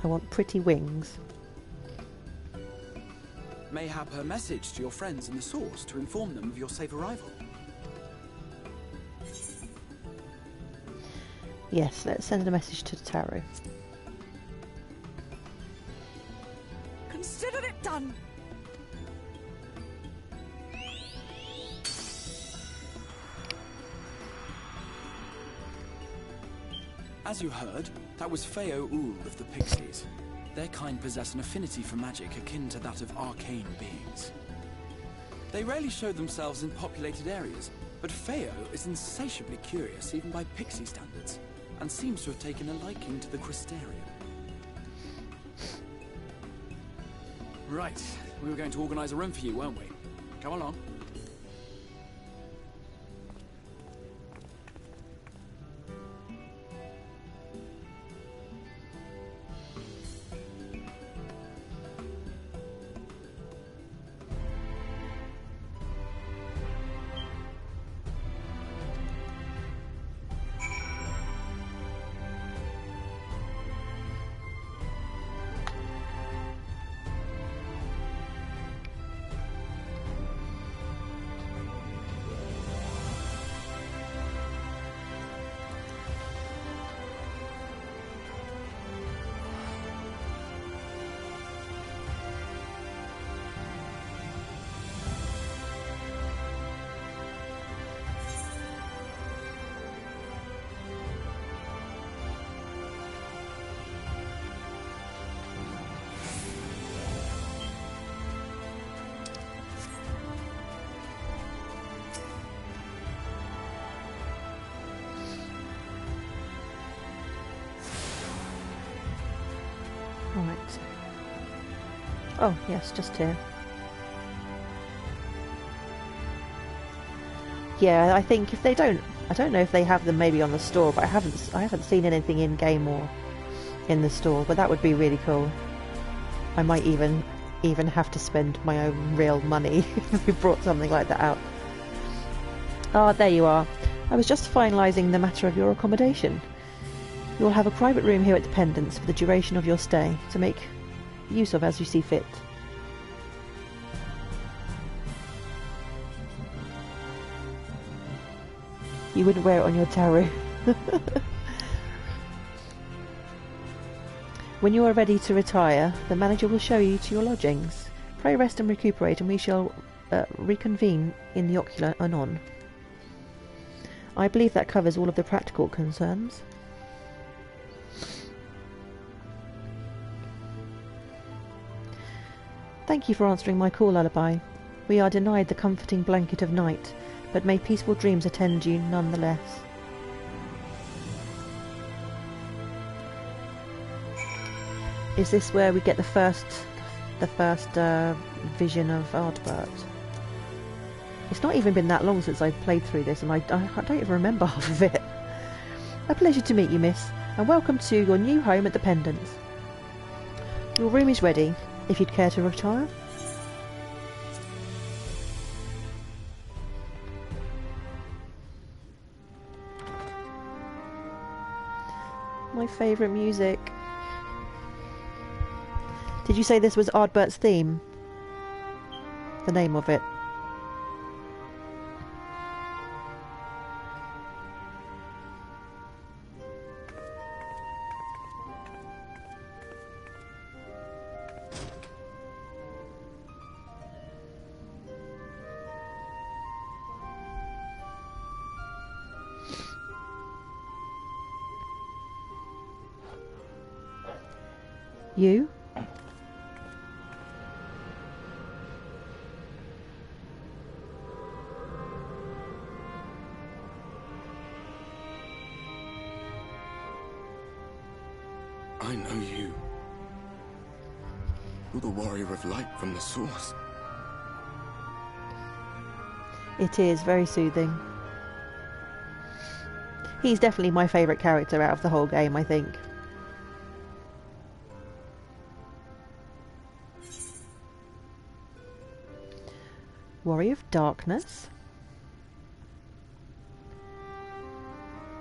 I want pretty wings. Mayhap a message to your friends in the Source to inform them of your safe arrival. Yes, let's send a message to Taro. Consider it done. As you heard, that was Feo Ul of the Pixies. Their kind possess an affinity for magic akin to that of arcane beings. They rarely show themselves in populated areas, but Feo is insatiably curious even by Pixie standards, and seems to have taken a liking to the Crystarium. Right, we were going to organize a room for you, weren't we? Come along. Right. Oh, yes, just here. Yeah, I think if they don't, I don't know if they have them maybe on the store, but I haven't seen anything in game or in the store, but that would be really cool. I might even have to spend my own real money if we brought something like that out. Ah, there you are. I was just finalising the matter of your accommodation. You'll have a private room here at Dependence for the duration of your stay, to make use of as you see fit. You wouldn't wear it on your tarot. When you are ready to retire, the manager will show you to your lodgings. Pray rest and recuperate, and we shall reconvene in the ocular anon. I believe that covers all of the practical concerns. Thank you for answering my call, Lullaby. We are denied the comforting blanket of night, but may peaceful dreams attend you nonetheless. Is this where we get the first vision of Ardbert? It's not even been that long since I've played through this, and I don't even remember half of it. A pleasure to meet you, miss, and welcome to your new home at the Pendants. Your room is ready, if you'd care to retire. My favourite music. Did you say this was Ardbert's theme? The name of it. You? I know you. You're the warrior of light from the Source. It is very soothing. He's definitely my favourite character out of the whole game, I think. Warrior of Darkness?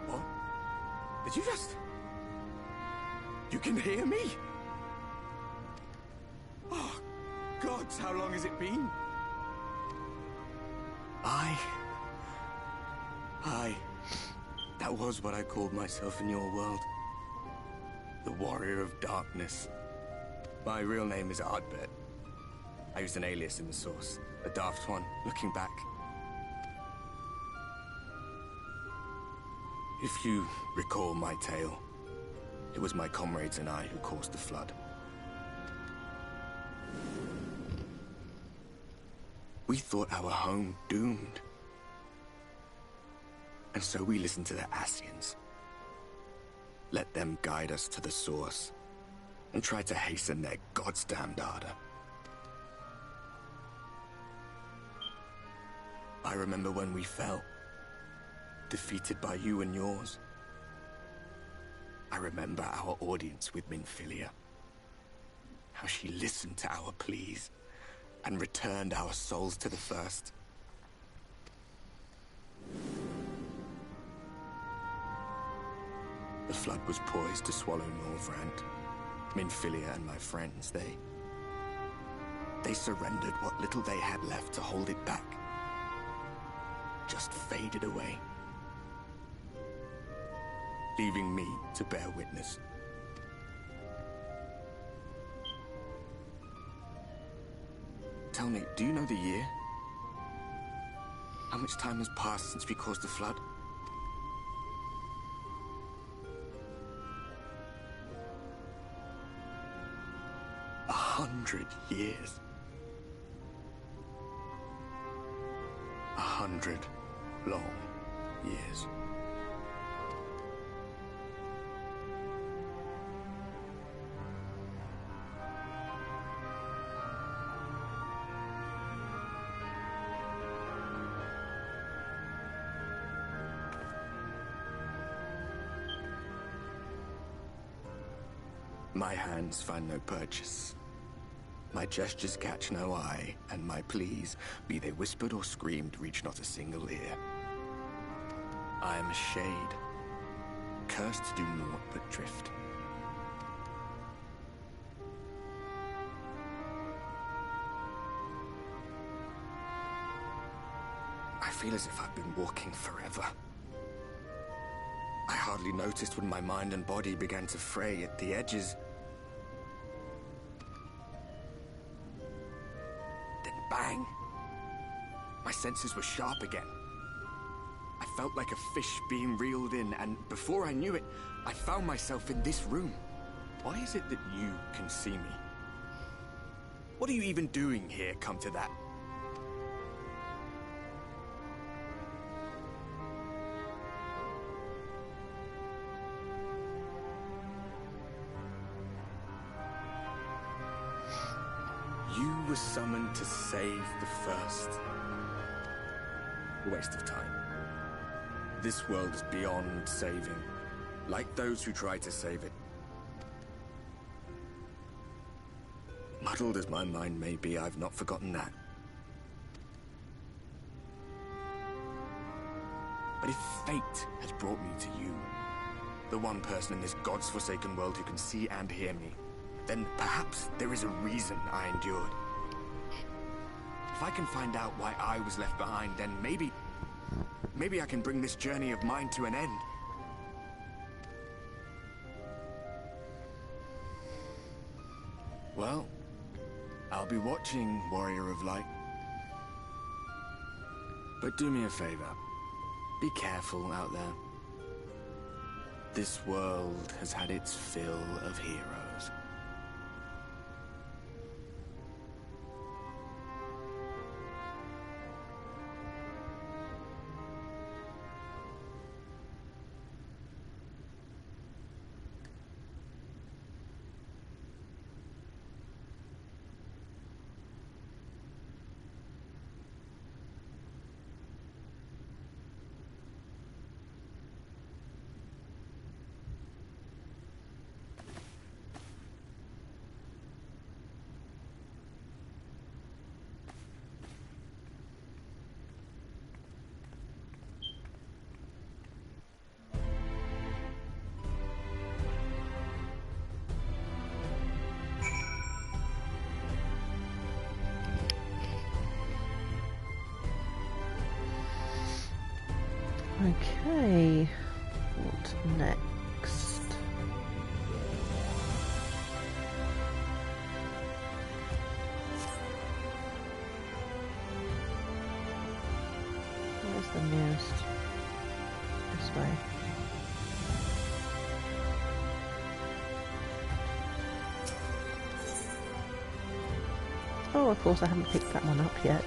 What? Did you just... You can hear me? Oh, gods, how long has it been? That was what I called myself in your world. The Warrior of Darkness. My real name is Ardbert. I used an alias in the source, a daft one, looking back. If you recall my tale, it was my comrades and I who caused the flood. We thought our home doomed. And so we listened to the Ascians. Let them guide us to the source, and tried to hasten their goddamned ardor. I remember when we fell, defeated by you and yours. I remember our audience with Minfilia. How she listened to our pleas, and returned our souls to the first. The flood was poised to swallow Norvrand. Minfilia and my friends, they surrendered what little they had left to hold it back. Just faded away. Leaving me to bear witness. Tell me, do you know the year? How much time has passed since we caused the flood? 100 years. 100 long years. My hands find no purchase. My gestures catch no eye, and my pleas, be they whispered or screamed, reach not a single ear. I am a shade, cursed to do naught but drift. I feel as if I've been walking forever. I hardly noticed when my mind and body began to fray at the edges. Then bang! My senses were sharp again. I felt like a fish being reeled in, and before I knew it, I found myself in this room. Why is it that you can see me? What are you even doing here, come to that? You were summoned to save the first. A waste of time. This world is beyond saving, like those who try to save it. Muddled as my mind may be, I've not forgotten that. But if fate has brought me to you, the one person in this god's-forsaken world who can see and hear me, then perhaps there is a reason I endured. If I can find out why I was left behind, then maybe I can bring this journey of mine to an end. Well, I'll be watching, Warrior of Light. But do me a favor. Be careful out there. This world has had its fill of heroes. Okay, what next? Where's the nearest? This way. Oh, of course I haven't picked that one up yet.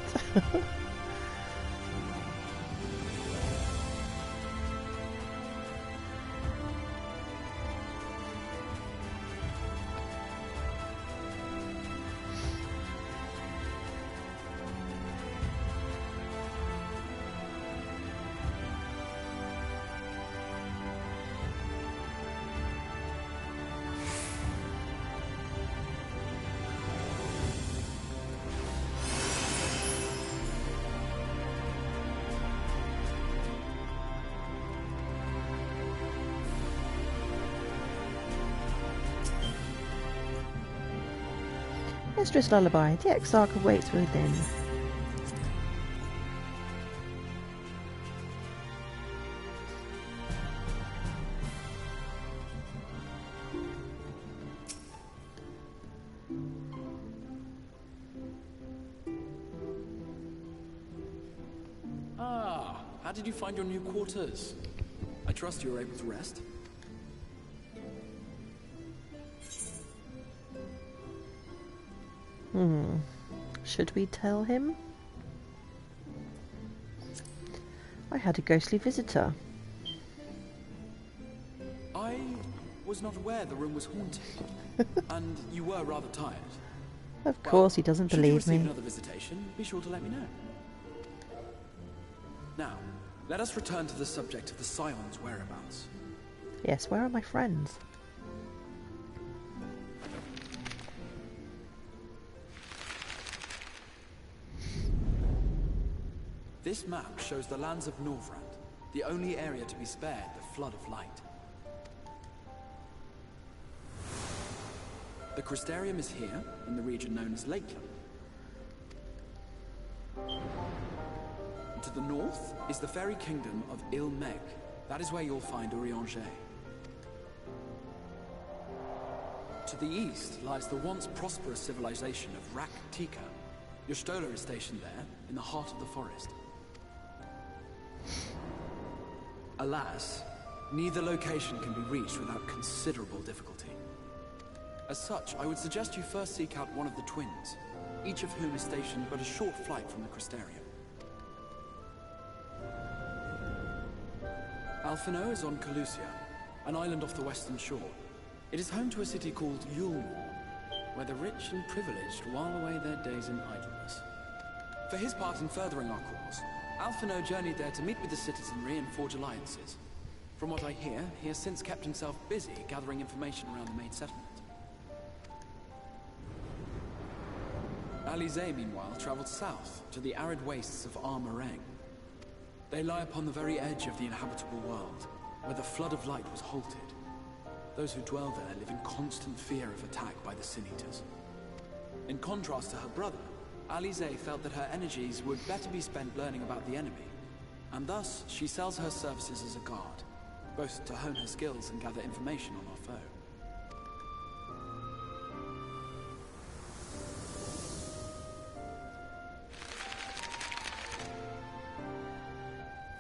Mistress Lullaby, the Exarch awaits within. Ah, how did you find your new quarters? I trust you were able to rest. Should we tell him? I had a ghostly visitor. I was not aware the room was haunted. And you were rather tired. Of course he doesn't should you believe receive me. another visitation, be sure to let me know. Now, let us return to the subject of the Scion's whereabouts. Yes, where are my friends? This map shows the lands of Norvrand, the only area to be spared the flood of light. The Crystarium is here, in the region known as Lakeland. To the north is the fairy kingdom of Il-Meg. That is where you'll find Urianger. To the east lies the once prosperous civilization of Rak-Tika. Your Stola is stationed there, in the heart of the forest. Alas, neither location can be reached without considerable difficulty. As such, I would suggest you first seek out one of the twins, each of whom is stationed but a short flight from the Crystarium. Alphino is on Calusia, an island off the western shore. It is home to a city called Yulm, where the rich and privileged while away their days in idleness. For his part in furthering our cause, Alphino journeyed there to meet with the citizenry and forge alliances. From what I hear, he has since kept himself busy gathering information around the main settlement. Alize, meanwhile, traveled south to the arid wastes of Armareng. They lie upon the very edge of the inhabitable world, where the flood of light was halted. Those who dwell there live in constant fear of attack by the Sin Eaters. In contrast to her brother, Alize felt that her energies would better be spent learning about the enemy, and thus she sells her services as a guard, both to hone her skills and gather information on our foe.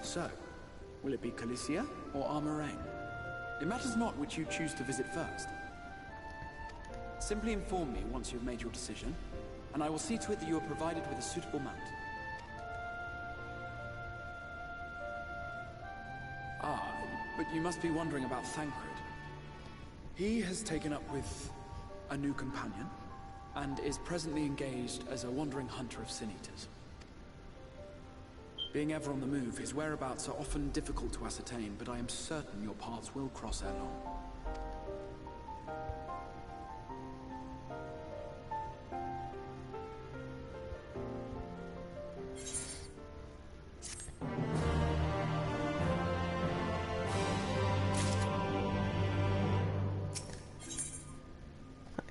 So, will it be Calicia or Armareng? It matters not which you choose to visit first. Simply inform me once you've made your decision, and I will see to it that you are provided with a suitable mount. Ah, but you must be wondering about Thancred. He has taken up with a new companion, and is presently engaged as a wandering hunter of Sin Eaters. Being ever on the move, his whereabouts are often difficult to ascertain, but I am certain your paths will cross ere long.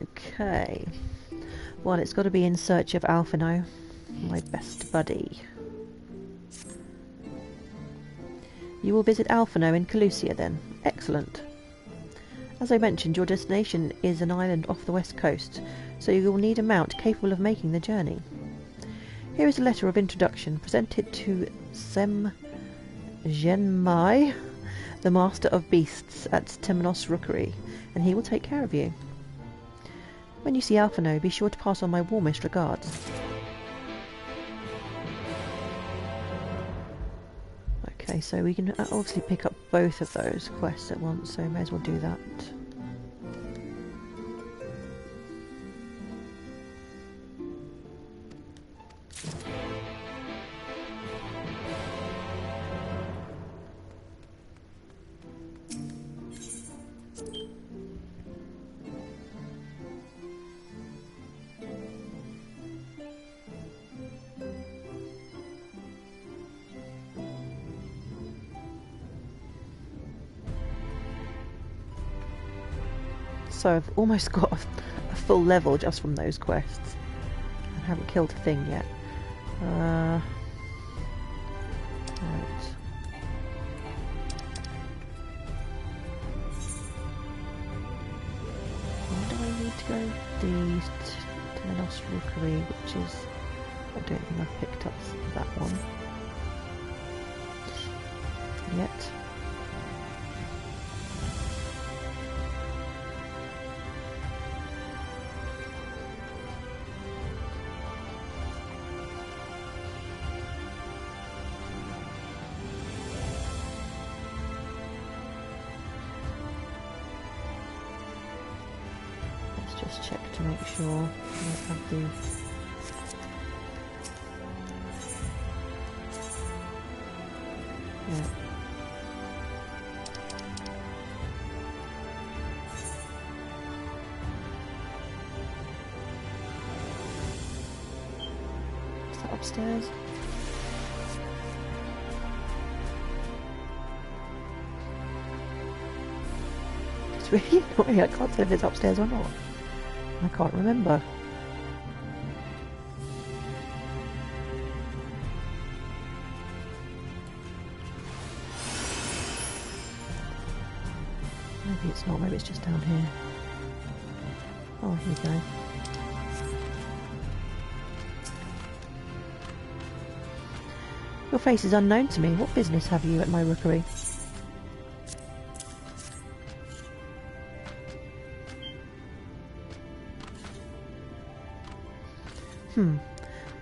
Okay. Well, it's got to be in search of Alphino, my best buddy. You will visit Alphino in Calusia then. Excellent. As I mentioned, your destination is an island off the west coast, so you will need a mount capable of making the journey. Here is a letter of introduction. Present it to Sem Genmai, the Master of Beasts at Temenos Rookery, and he will take care of you. When you see Alphino, be sure to pass on my warmest regards. Okay, so we can obviously pick up both of those quests at once, so may as well do that. So I've almost got a full level just from those quests. I haven't killed a thing yet. Right. Where do I need to go? The Temenos Rookery, which is... I don't think I've picked up that one yet. Just check to make sure I have the... Yeah. Is that upstairs? It's really annoying. I can't tell if it's upstairs or not. I can't remember. Maybe it's not, maybe it's just down here. Oh, here we go. Your face is unknown to me. What business have you at my rookery?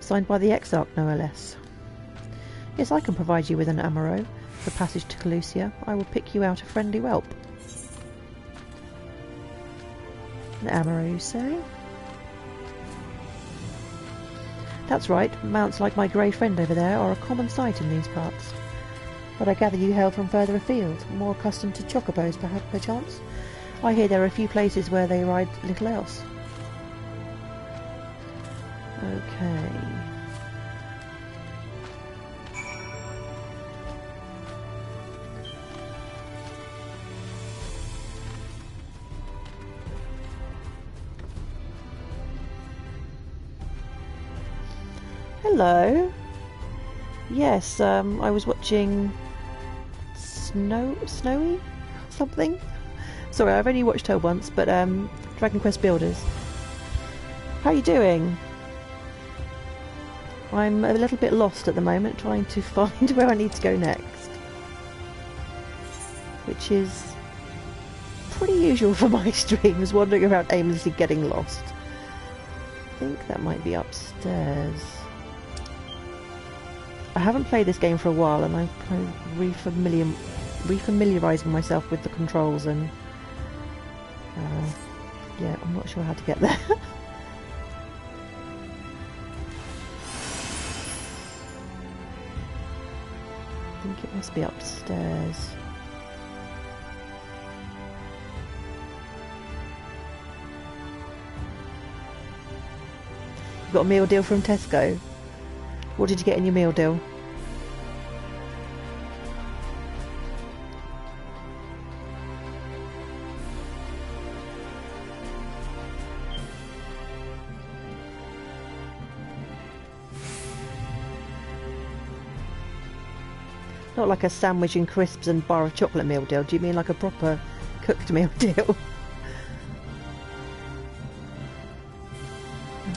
Signed by the Exarch, no less. Yes, I can provide you with an amaro for passage to Calusia. I will pick you out a friendly whelp. An amaro, you say? That's right. Mounts like my grey friend over there are a common sight in these parts. But I gather you hail from further afield, more accustomed to chocobos, perchance? I hear there are a few places where they ride little else. Okay. Hello. Yes, I was watching Snowy? Something? Sorry, I've only watched her once, but Dragon Quest Builders. How are you doing? I'm a little bit lost at the moment, trying to find where I need to go next. Which is pretty usual for my streams, wandering around aimlessly getting lost. I think that might be upstairs. I haven't played this game for a while, and I'm kind of refamiliarising myself with the controls, and yeah, I'm not sure how to get there. I think it must be upstairs. You got a meal deal from Tesco? What did you get in your meal deal? Not like a sandwich and crisps and bar of chocolate meal deal. Do you mean like a proper cooked meal deal?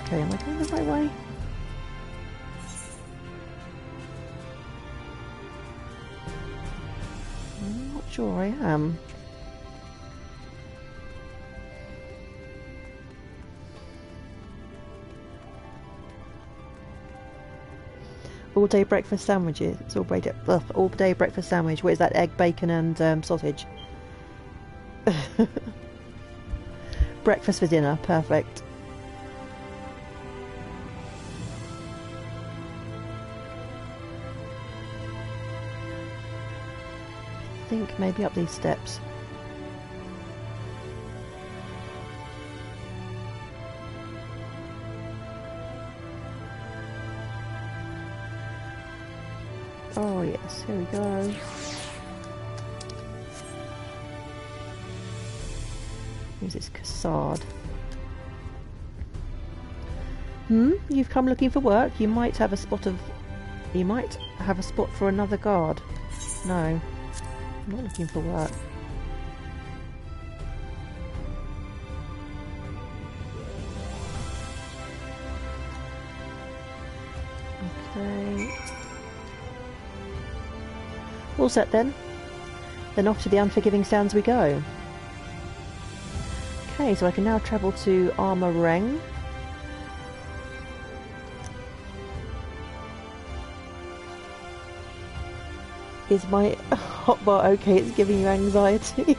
Okay, am I going the right way? I'm not sure I am. All day breakfast sandwiches. It's all day breakfast sandwich. What is that? Egg, bacon, and sausage. Breakfast for dinner. Perfect. I think maybe up these steps. Oh yes, here we go. Who's this Cassard? You've come looking for work. You might have a spot for another guard. No, I'm not looking for work. Okay. All set then. Then off to the Unforgiving Sands we go. Okay, so I can now travel to Armoreng. Is my hotbar okay? It's giving you anxiety.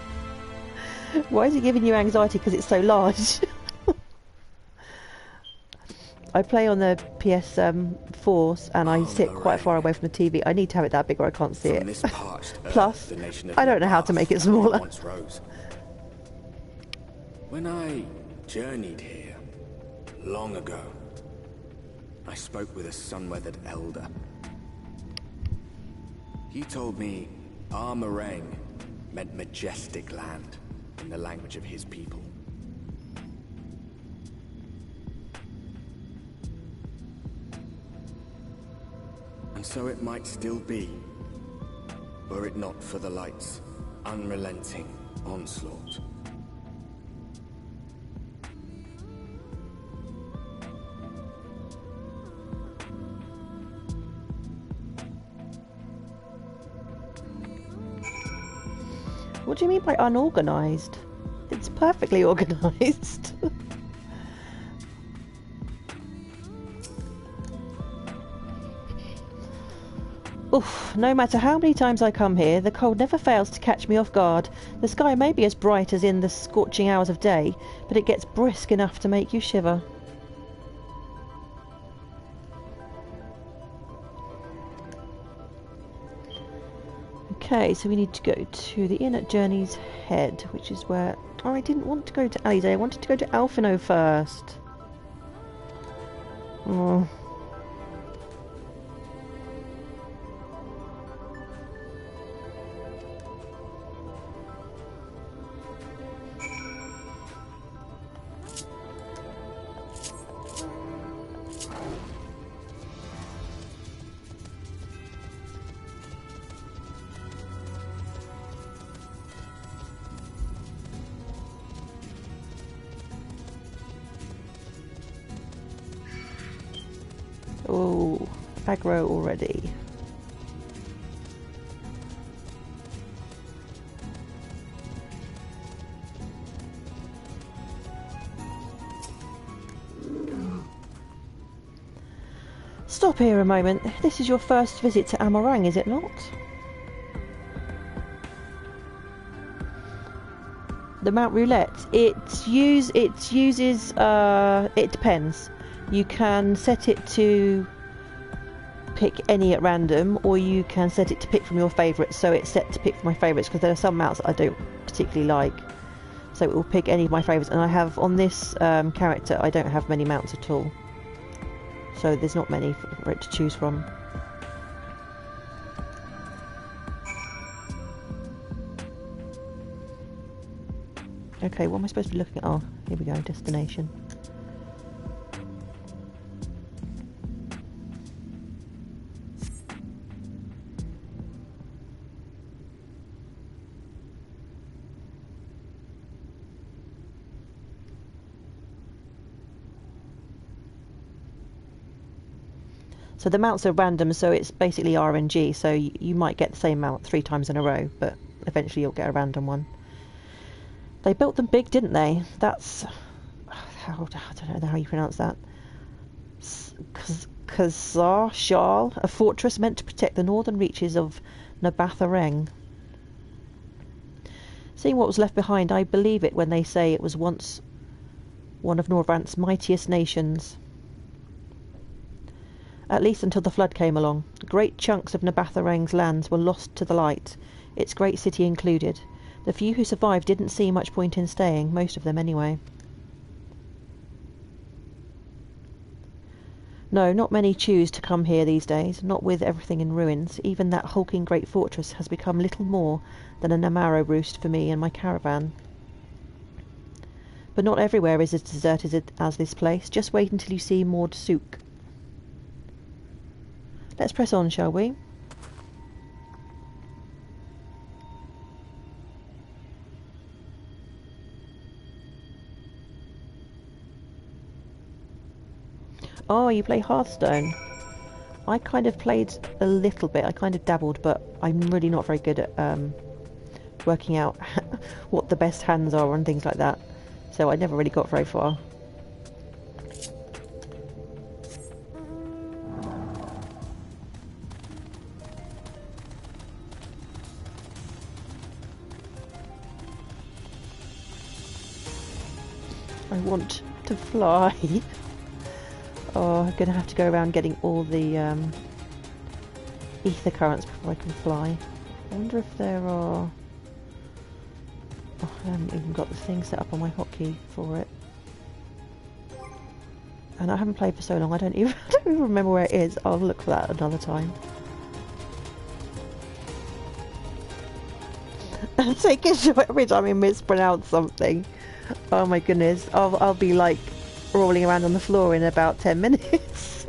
Why is it giving you anxiety? Because it's so large. I play on the PS4 and I sit quite far away from the TV. I need to have it that big or I can't see it. Plus, I don't know how to make it smaller. When I journeyed here, long ago, I spoke with a sun-weathered elder. He told me Armoreng meant majestic land in the language of his people. And so it might still be, were it not for the light's unrelenting onslaught. What do you mean by unorganised? It's perfectly organised. Oof, no matter how many times I come here, the cold never fails to catch me off guard. The sky may be as bright as in the scorching hours of day, but it gets brisk enough to make you shiver. Okay, so we need to go to the inn at Journey's Head, which is where... Oh, I didn't want to go to Alleyday, I wanted to go to Alphino first. Oh... Oh, aggro already. Stop here a moment. This is your first visit to Armoreng, is it not? The Mount Roulette. It depends. You can set it to pick any at random, or you can set it to pick from your favourites. So it's set to pick from my favourites because there are some mounts that I don't particularly like. So it will pick any of my favourites. And I have, on this character, I don't have many mounts at all. So there's not many for it to choose from. Okay, what am I supposed to be looking at? Oh, here we go, destination. So the mounts are random, so it's basically RNG, so you might get the same mount 3 times in a row, but eventually you'll get a random one. They built them big, didn't they? That's... I don't know how you pronounce that. Khazar Shal, a fortress meant to protect the northern reaches of Nabatha-Reng. Seeing what was left behind, I believe it when they say it was once one of Norvrant's mightiest nations. At least until the flood came along. Great chunks of Nabatha-Reng's lands were lost to the light, its great city included. The few who survived didn't see much point in staying, most of them anyway. No, not many choose to come here these days, not with everything in ruins. Even that hulking great fortress has become little more than a Namaro roost for me and my caravan. But not everywhere is as deserted as this place. Just wait until you see Mord Sook. Let's press on, shall we? Oh, you play Hearthstone. I kind of played a little bit. I kind of dabbled, but I'm really not very good at working out what the best hands are and things like that. So I never really got very far. I want to fly. Oh, I'm going to have to go around getting all the ether currents before I can fly. I wonder if there are... Oh, I haven't even got the thing set up on my hotkey for it. And I haven't played for so long, I don't even remember where it is. I'll look for that another time. Take a shot every time I mispronounce something. Oh my goodness, I'll be like rolling around on the floor in about 10 minutes.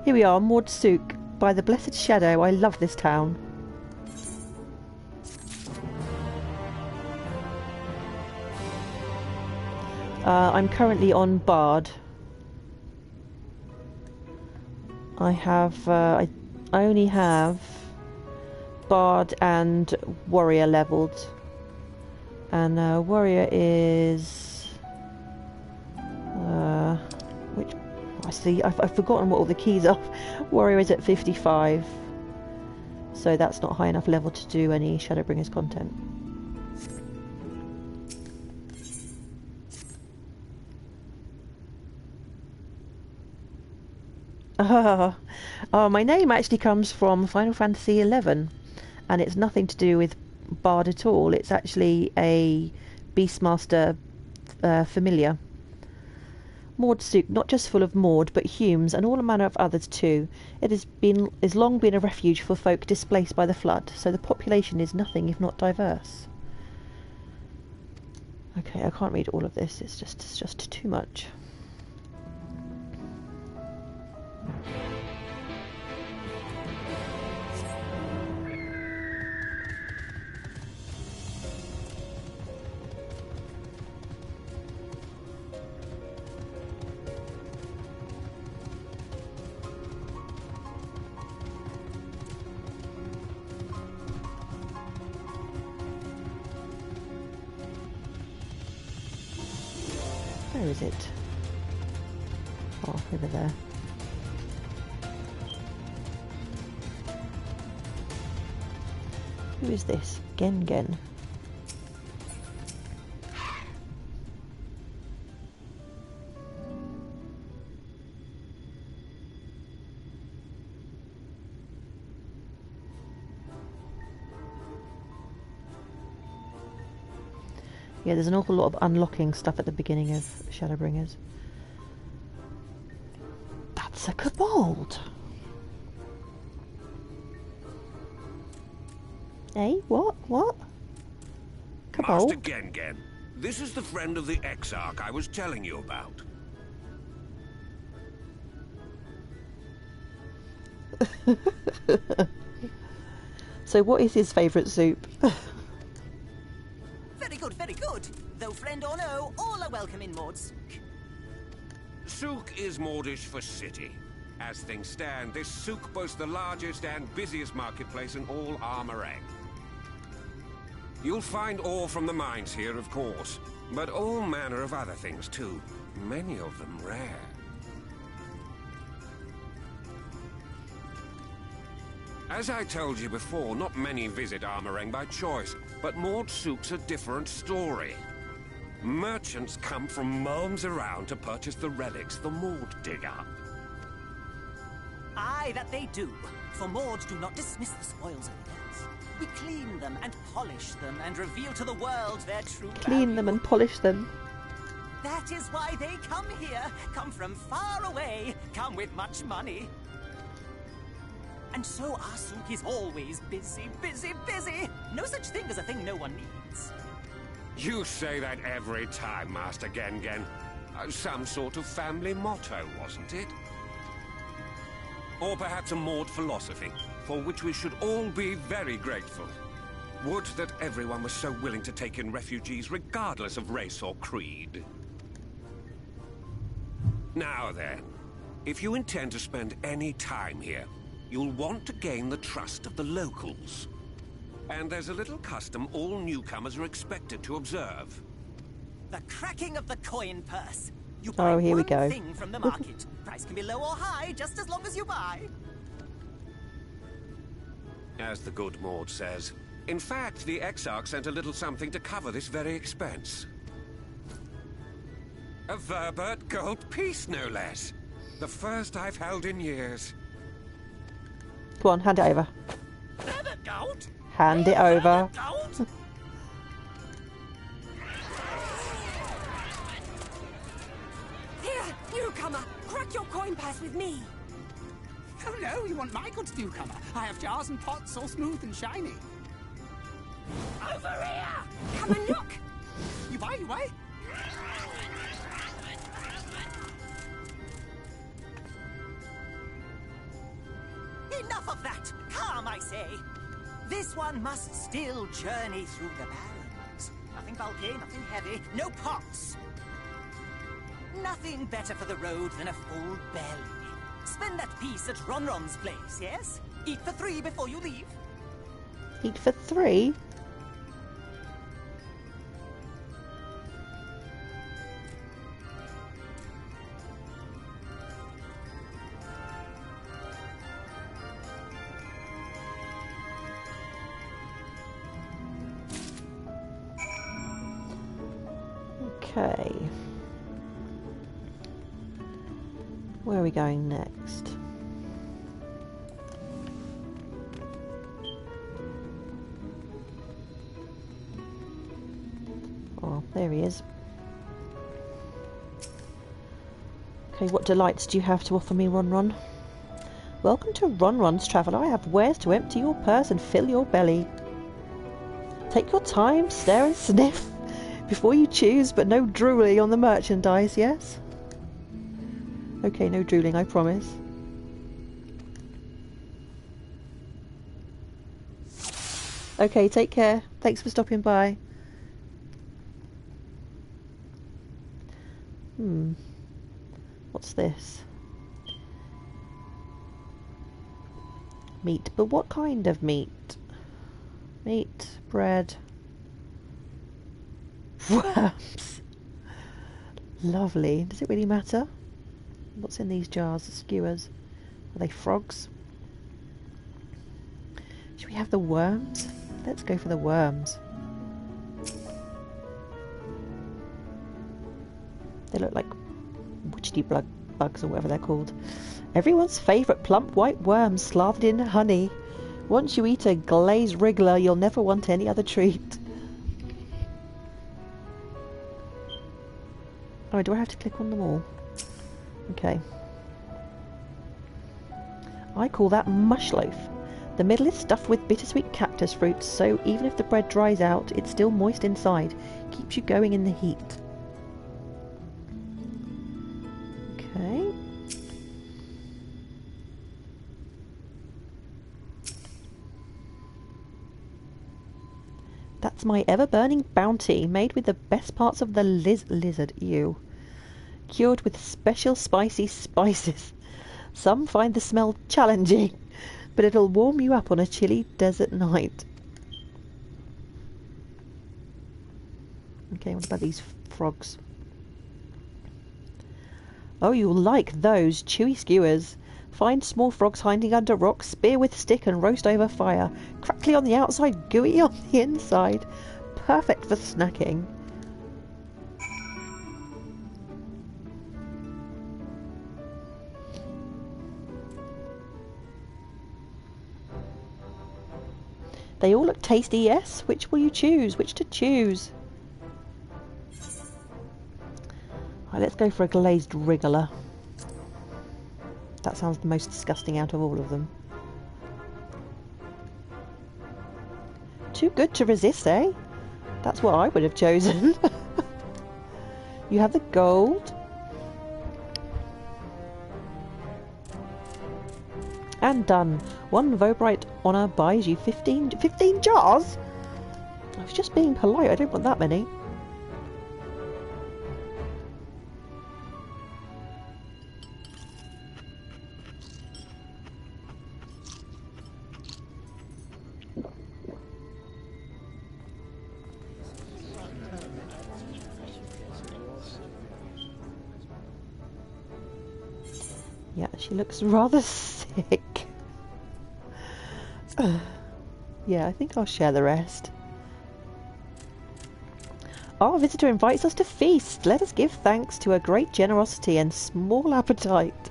Here we are, Mord Sook, by the Blessed Shadow. I love this town. I'm currently on Bard. I only have Bard and Warrior leveled, and Warrior is which I see. I've forgotten what all the keys are. Warrior is at 55, so that's not high enough level to do any Shadowbringers content. Oh, my name actually comes from Final Fantasy XI, and it's nothing to do with Bard at all. It's actually a Beastmaster familiar. Mord Sook, not just full of Mord, but Humes and all manner of others too. It has long been a refuge for folk displaced by the flood, so the population is nothing if not diverse. Okay, I can't read all of this. It's just too much. Where is it? Oh, over there. Who is this? Gen. Yeah, there's an awful lot of unlocking stuff at the beginning of Shadowbringers. That's a kobold! Eh? What? Kobold? Master Gen, this is the friend of the Exarch I was telling you about. So what is his favourite soup? Very good, very good. Though friend or no, all are welcome in Maud's. Souk is Mordish for city. As things stand, this souk boasts the largest and busiest marketplace in all Armorang. You'll find ore from the mines here, of course, but all manner of other things too. Many of them rare. As I told you before, not many visit Armorang by choice, but Maud Souk's a different story. Merchants come from miles around to purchase the relics the Maud dig up. Aye, that they do. For Mauds do not dismiss the spoils of earth. We clean them and polish them and reveal to the world their true Clean them and polish them. That is why they come here, come from far away, come with much money. And so our souk is always busy, busy, busy. No such thing as a thing no one needs. You say that every time, Master Gengen. Some sort of family motto, wasn't it? Or perhaps a Maud philosophy, for which we should all be very grateful. Would that everyone was so willing to take in refugees regardless of race or creed. Now then, if you intend to spend any time here, you'll want to gain the trust of the locals. And there's a little custom all newcomers are expected to observe. The cracking of the coin purse. You buy here we one go. thing from the market. Price can be low or high, just as long as you buy. As the good Maud says. In fact, the Exarch sent a little something to cover this very expense. A Verbert gold piece, no less. The first I've held in years. Go on, hand it over. Verbert gold? Hand it over. Gold? Here, newcomer, crack your coin purse with me. Oh no, you want my goods, newcomer? I have jars and pots all smooth and shiny. Over here! Come and look! You buy, you buy. Enough of that! Calm, I say! This one must still journey through the barrens. Nothing bulky, nothing heavy, no pots. Nothing better for the road than a full belly. Spend that piece at Ronron's place, yes? Eat for 3 before you leave. Eat for 3? Okay. Where are we going next? Oh, there he is. Okay, what delights do you have to offer me, Ronron? Welcome to Ronron's Traveller. I have wares to empty your purse and fill your belly. Take your time, stare and sniff before you choose, but no drooling on the merchandise, yes? Okay, no drooling, I promise. Okay, take care. Thanks for stopping by. What's this? Meat, but what kind of meat? Meat, bread, worms. Lovely. Does it really matter? What's in these jars? Skewers. Are they frogs? Should we have the worms? Let's go for the worms. They look like witchetty bugs or whatever they're called. Everyone's favourite plump white worms slathered in honey. Once you eat a glazed wriggler, you'll never want any other treat. Oh, do I have to click on them all? Okay. I call that mush loaf. The middle is stuffed with bittersweet cactus fruits, so even if the bread dries out, it's still moist inside. Keeps you going in the heat. Okay. That's my ever-burning bounty, made with the best parts of the lizard, ew. Cured with special spicy spices. Some find the smell challenging, but it'll warm you up on a chilly desert night. Okay, what about these frogs? Oh, you'll like those chewy skewers. Find small frogs hiding under rocks, spear with stick and roast over fire. Crackly on the outside, gooey on the inside. Perfect for snacking. They all look tasty, yes? Which will you choose? Which to choose? Right, let's go for a glazed wriggler. That sounds the most disgusting out of all of them. Too good to resist, eh? That's what I would have chosen. You have the gold. And done. One Vobrite honour buys you 15 jars? I was just being polite, I don't want that many. Yeah, she looks rather sick. Yeah, I think I'll share the rest. Our visitor invites us to feast. Let us give thanks to her great generosity and small appetite.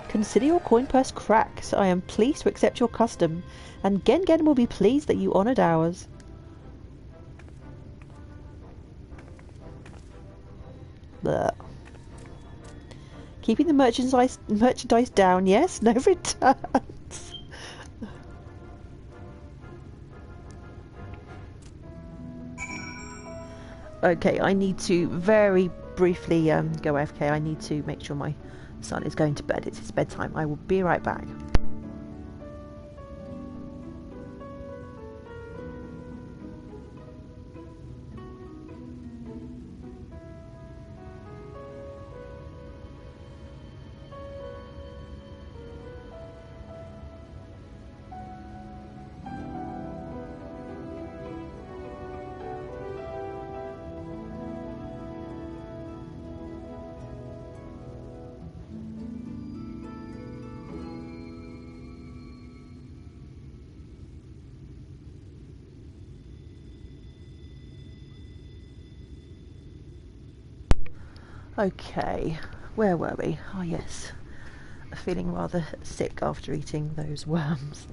Consider your coin purse cracked. I am pleased to accept your custom, and Gengen will be pleased that you honoured ours. Blech. Keeping the merchandise down, yes? No returns. Okay, I need to very briefly go AFK. I need to make sure my son is going to bed. It's his bedtime. I will be right back. Okay, where were we? Oh yes, feeling rather sick after eating those worms.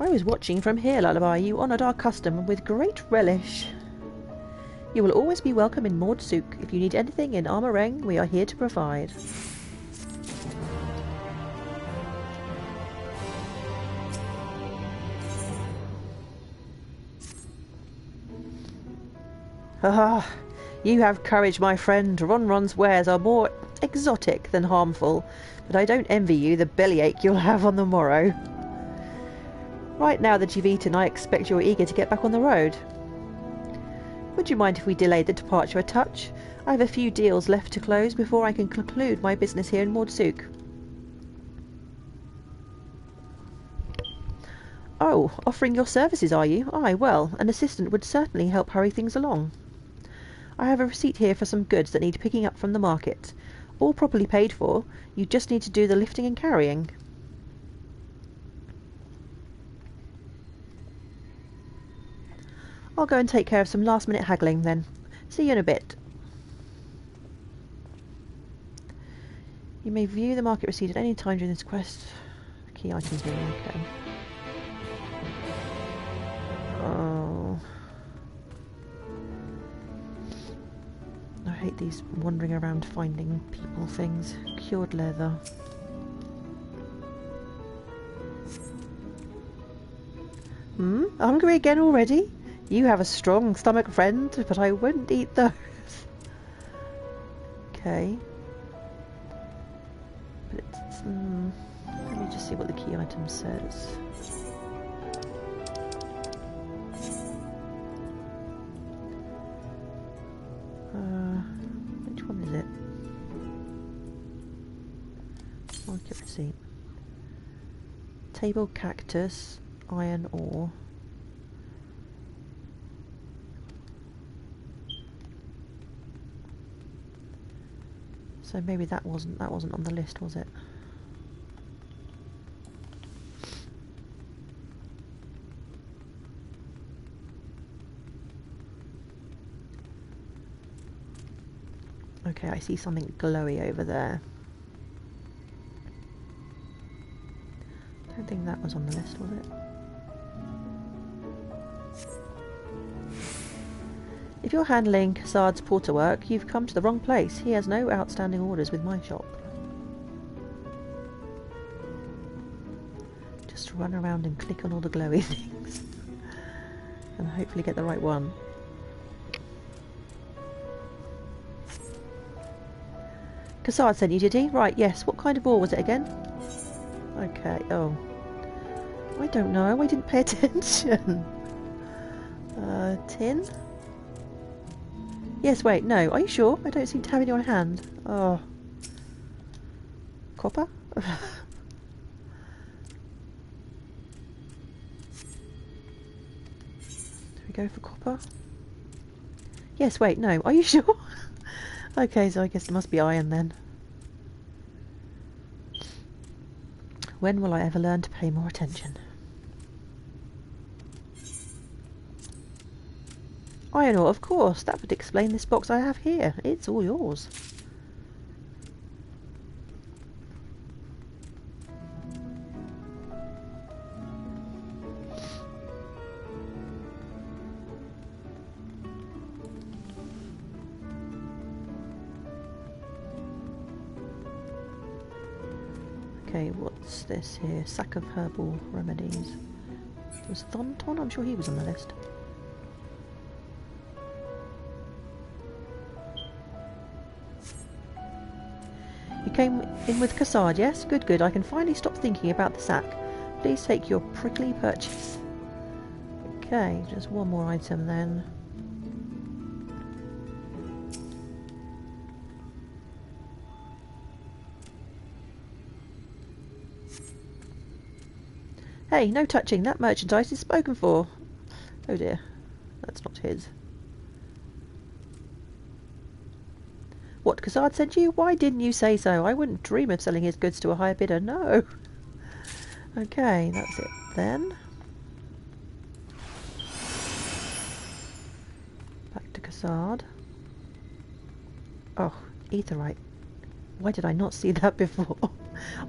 I was watching from here, Lullaby. You honoured our custom with great relish. You will always be welcome in Mordsuk. If you need anything in Armoreng, we are here to provide. Ah, you have courage, my friend. Ronron's wares are more exotic than harmful, but I don't envy you the bellyache you'll have on the morrow. Right now that you've eaten, I expect you're eager to get back on the road. Would you mind if we delayed the departure a touch? I have a few deals left to close before I can conclude my business here in Mordsuk. Oh, offering your services, are you? Aye, well, an assistant would certainly help hurry things along. I have a receipt here for some goods that need picking up from the market. All properly paid for. You just need to do the lifting and carrying. I'll go and take care of some last-minute haggling then. See you in a bit. You may view the market receipt at any time during this quest. Key items here, okay. Oh. I hate these wandering around finding people things. Cured leather. Hungry again already? You have a strong stomach, friend, but I wouldn't eat those. Okay. But it's... let me just see what the key item says. Which one is it? Market receipt. Table cactus, iron ore. So maybe that wasn't on the list, was it? Okay, I see something glowy over there. I don't think that was on the list, was it? If you're handling Cassad's porter work, you've come to the wrong place. He has no outstanding orders with my shop. Just run around and click on all the glowy things. And hopefully get the right one. Cassard sent you, did he? Right, yes. What kind of ore was it again? Okay, oh. I don't know. I didn't pay attention. Tin? Yes, wait, no. Are you sure? I don't seem to have any on hand. Oh. Copper? Do we go for copper? Yes, wait, no. Are you sure? Okay, so I guess it must be iron then. When will I ever learn to pay more attention? Iron ore, of course. That would explain this box I have here. It's all yours. Okay, what's this here? Sack of herbal remedies. Was Thonton? I'm sure he was on the list. You came in with Cassard, yes? Good, good. I can finally stop thinking about the sack. Please take your prickly purchase. Okay, just one more item then. Hey, no touching. That merchandise is spoken for. Oh dear. That's not his. What, Cassard sent you? Why didn't you say so? I wouldn't dream of selling his goods to a higher bidder, no. Okay, that's it then. Back to Cassard. Oh, etherite. Why did I not see that before?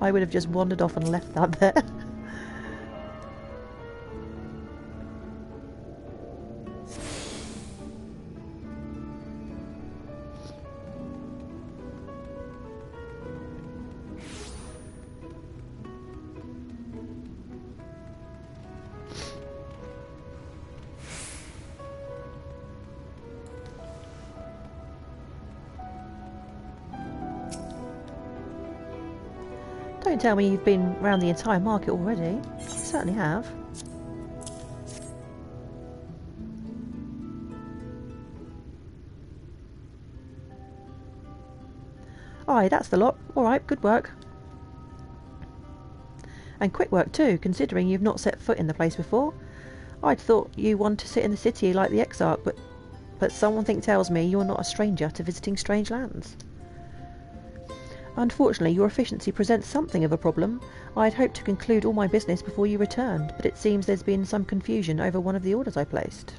I would have just wandered off and left that there. Don't tell me you've been round the entire market already. I certainly have. Aye, that's the lot. Alright, good work. And quick work too, considering you've not set foot in the place before. I'd thought you wanted to sit in the city like the Exarch, but something tells me you're not a stranger to visiting strange lands. Unfortunately, your efficiency presents something of a problem. I'd hoped to conclude all my business before you returned, but it seems there's been some confusion over one of the orders I placed.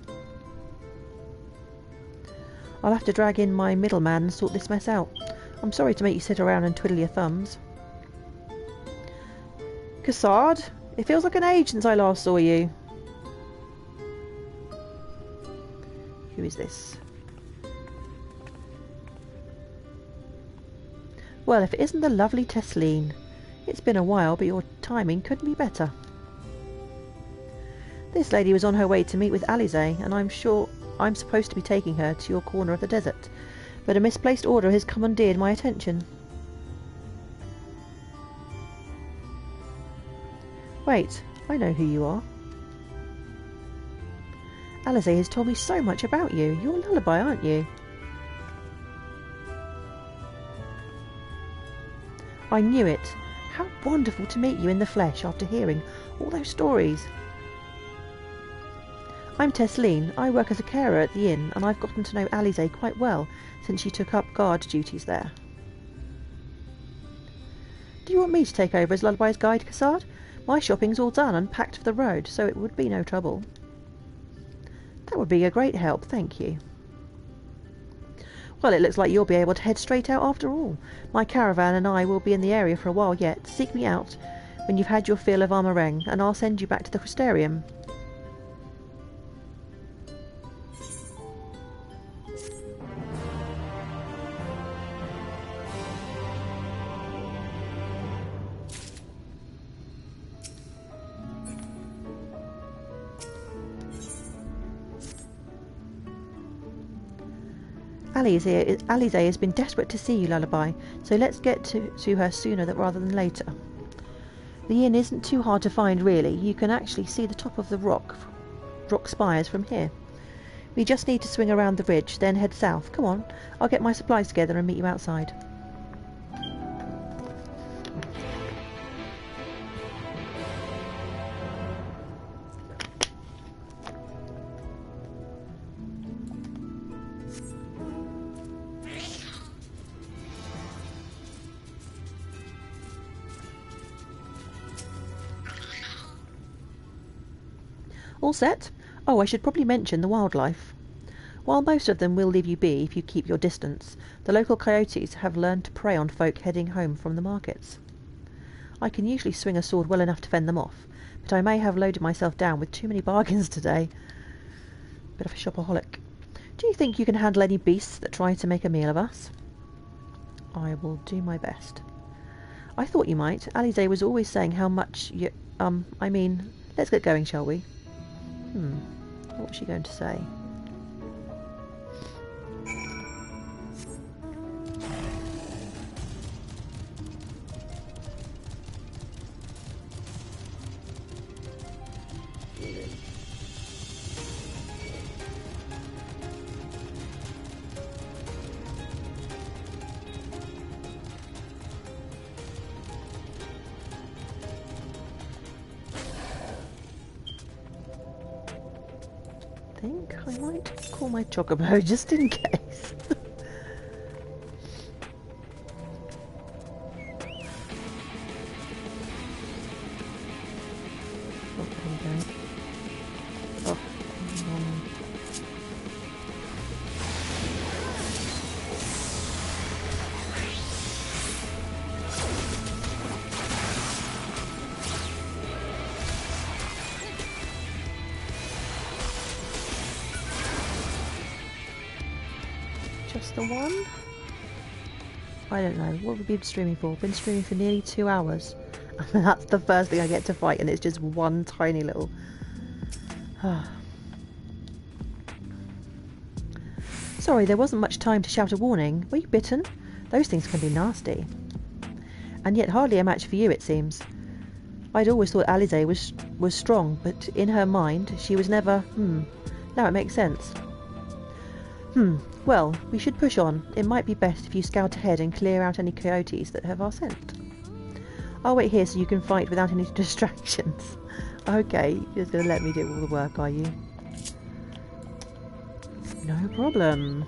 I'll have to drag in my middleman and sort this mess out. I'm sorry to make you sit around and twiddle your thumbs. Cassard, it feels like an age since I last saw you. Who is this? Well, if it isn't the lovely Tesleen. It's been a while, but your timing couldn't be better. This lady was on her way to meet with Alize, and I'm sure I'm supposed to be taking her to your corner of the desert. But a misplaced order has commandeered my attention. Wait, I know who you are. Alize has told me so much about you. You're Lullaby, aren't you? I knew it. How wonderful to meet you in the flesh after hearing all those stories. I'm Tesleen. I work as a carer at the inn, and I've gotten to know Alize quite well since she took up guard duties there. Do you want me to take over as Lullaby's guide, Cassard? My shopping's all done and packed for the road, so it would be no trouble. That would be a great help, thank you. Well, it looks like you'll be able to head straight out after all. My caravan and I will be in the area for a while yet. Seek me out when you've had your fill of Armoreng, and I'll send you back to the Crystarium. Alize has been desperate to see you, Lullaby, so let's get to her sooner rather than later. The inn isn't too hard to find, really. You can actually see the top of the rock spires from here. We just need to swing around the ridge, then head south. Come on, I'll get my supplies together and meet you outside. All set? Oh, I should probably mention the wildlife. While most of them will leave you be if you keep your distance, the local coyotes have learned to prey on folk heading home from the markets. I can usually swing a sword well enough to fend them off, but I may have loaded myself down with too many bargains today. Bit of a shopaholic. Do you think you can handle any beasts that try to make a meal of us? I will do my best. I thought you might. Alize was always saying how much you... let's get going, shall we? What was she going to say? I think I might call my chocobo just in case. Oh, there we go. Oh, just the one? I don't know. What have we been streaming for? Been streaming for nearly 2 hours. And that's the first thing I get to fight, and it's just one tiny little... Sorry, there wasn't much time to shout a warning. Were you bitten? Those things can be nasty. And yet hardly a match for you, it seems. I'd always thought Alize was strong, but in her mind, she was never... Now it makes sense. Well, we should push on. It might be best if you scout ahead and clear out any coyotes that have our scent. I'll wait here so you can fight without any distractions. Okay, you're just going to let me do all the work, are you? No problem.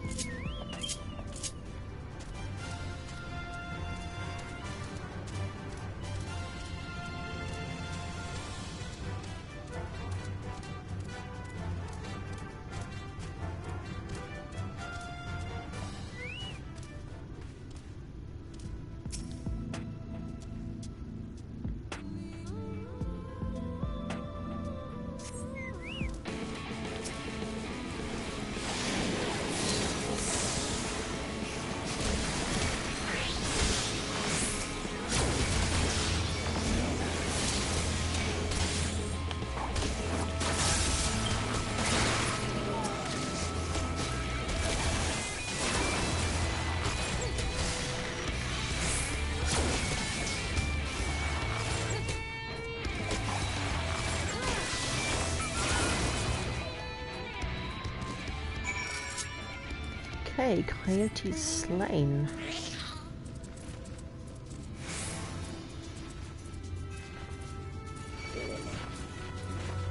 Okay, coyotes slain.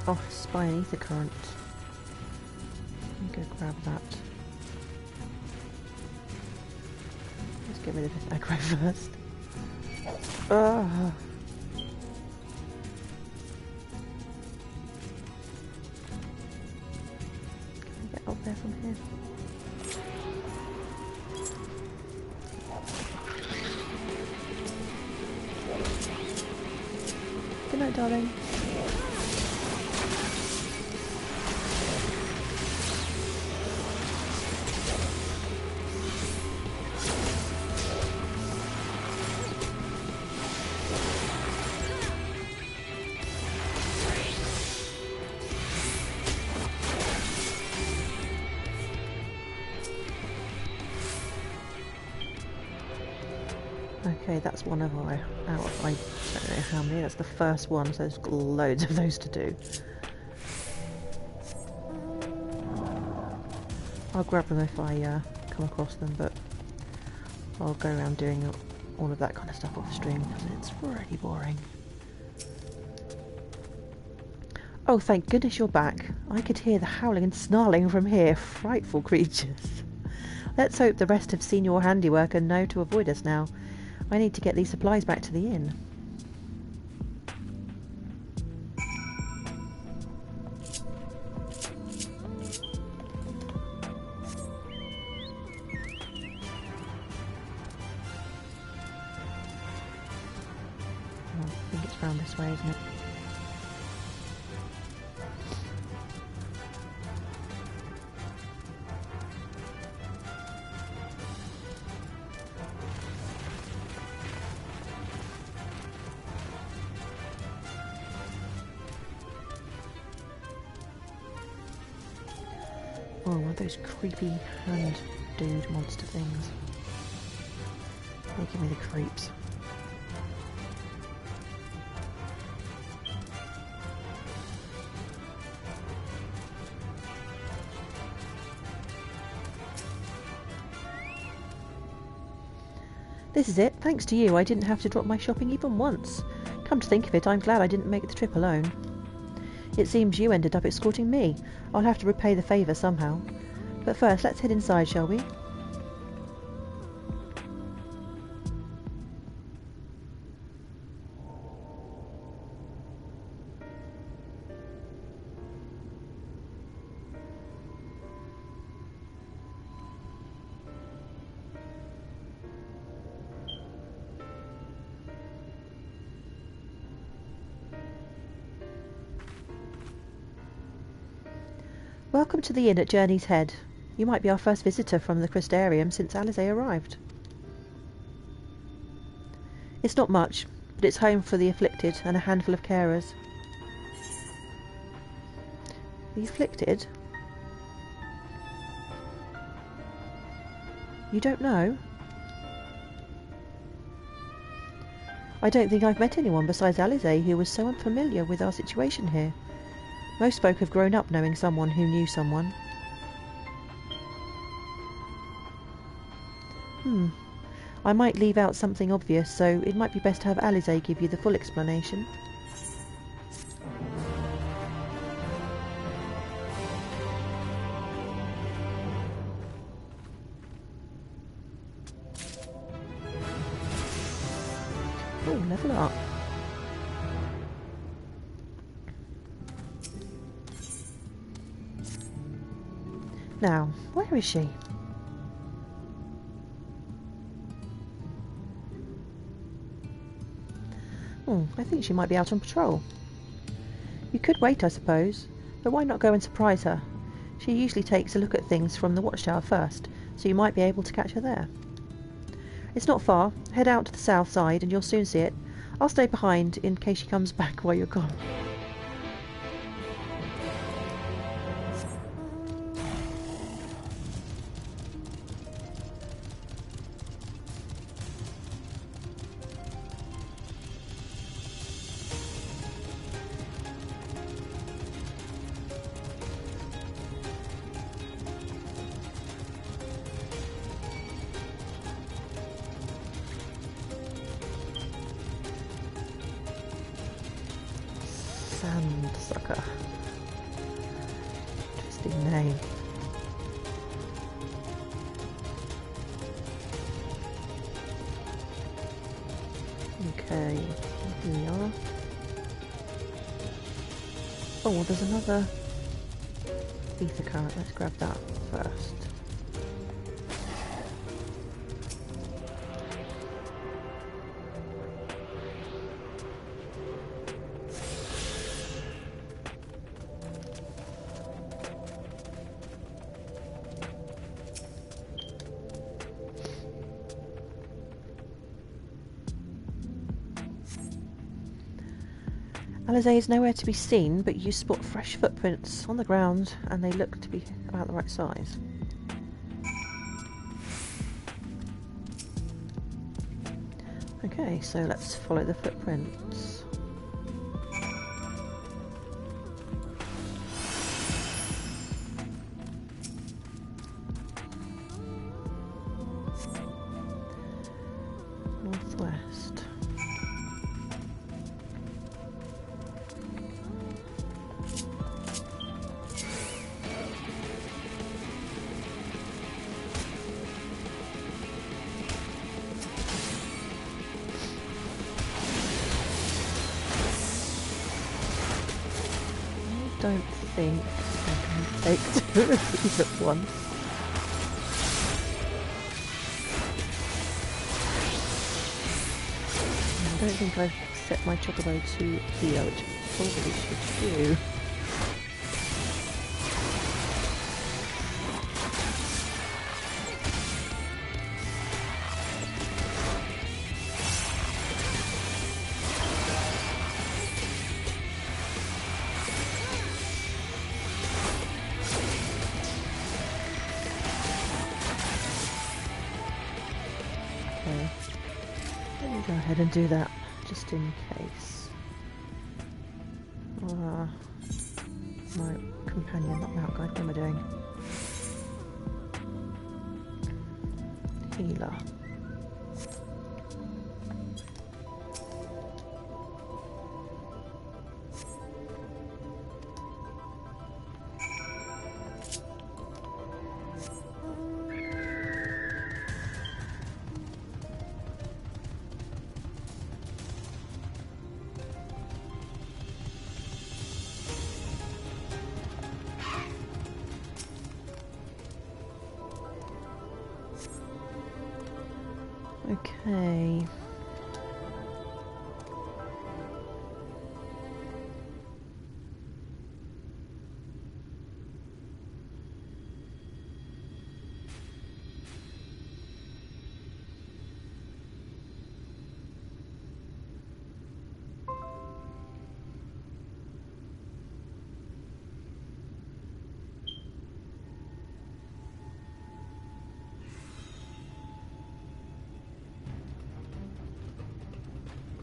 Oh, spy an ether current. Let me go grab that. Let's get rid of this aggro first. Ugh. Can I get up there from here? Good night, darling. Okay, that's one of our out of, I don't know how many, that's the first one, so there's loads of those to do. I'll grab them if I come across them, but I'll go around doing all of that kind of stuff off stream because it's really boring. Oh, thank goodness you're back. I could hear the howling and snarling from here. Frightful creatures. Let's hope the rest have seen your handiwork and know to avoid us now. I need to get these supplies back to the inn. Oh, I think it's round this way, isn't it? Oh, one of those creepy hand dude monster things. They give me the creeps. This is it. Thanks to you, I didn't have to drop my shopping even once. Come to think of it, I'm glad I didn't make the trip alone. It seems you ended up escorting me. I'll have to repay the favour somehow. But first, let's head inside, shall we? Welcome to the inn at Journey's Head. You might be our first visitor from the Crystarium since Alizé arrived. It's not much, but it's home for the afflicted and a handful of carers. The afflicted? You don't know? I don't think I've met anyone besides Alizé who was so unfamiliar with our situation here. Most folk have grown up knowing someone who knew someone. I might leave out something obvious, so it might be best to have Alizé give you the full explanation. Oh, level up. Now, where is she? I think she might be out on patrol. You could wait, I suppose, but why not go and surprise her? She usually takes a look at things from the watchtower first, so you might be able to catch her there. It's not far. Head out to the south side and you'll soon see it. I'll stay behind in case she comes back while you're gone. Sandsucker. Interesting name. Okay, here we are. Oh, there's another ether current. Let's grab that first. Alizé is nowhere to be seen, but you spot fresh footprints on the ground, and they look to be about the right size. Okay, so let's follow the footprints. Northwest. I don't think I can take two of these at once. I don't think I've set my chocobo to heal, which I probably should do. Okay, let me go ahead and do that, just in case. My companion, not Mount Guide, what am I doing? Healer. Okay.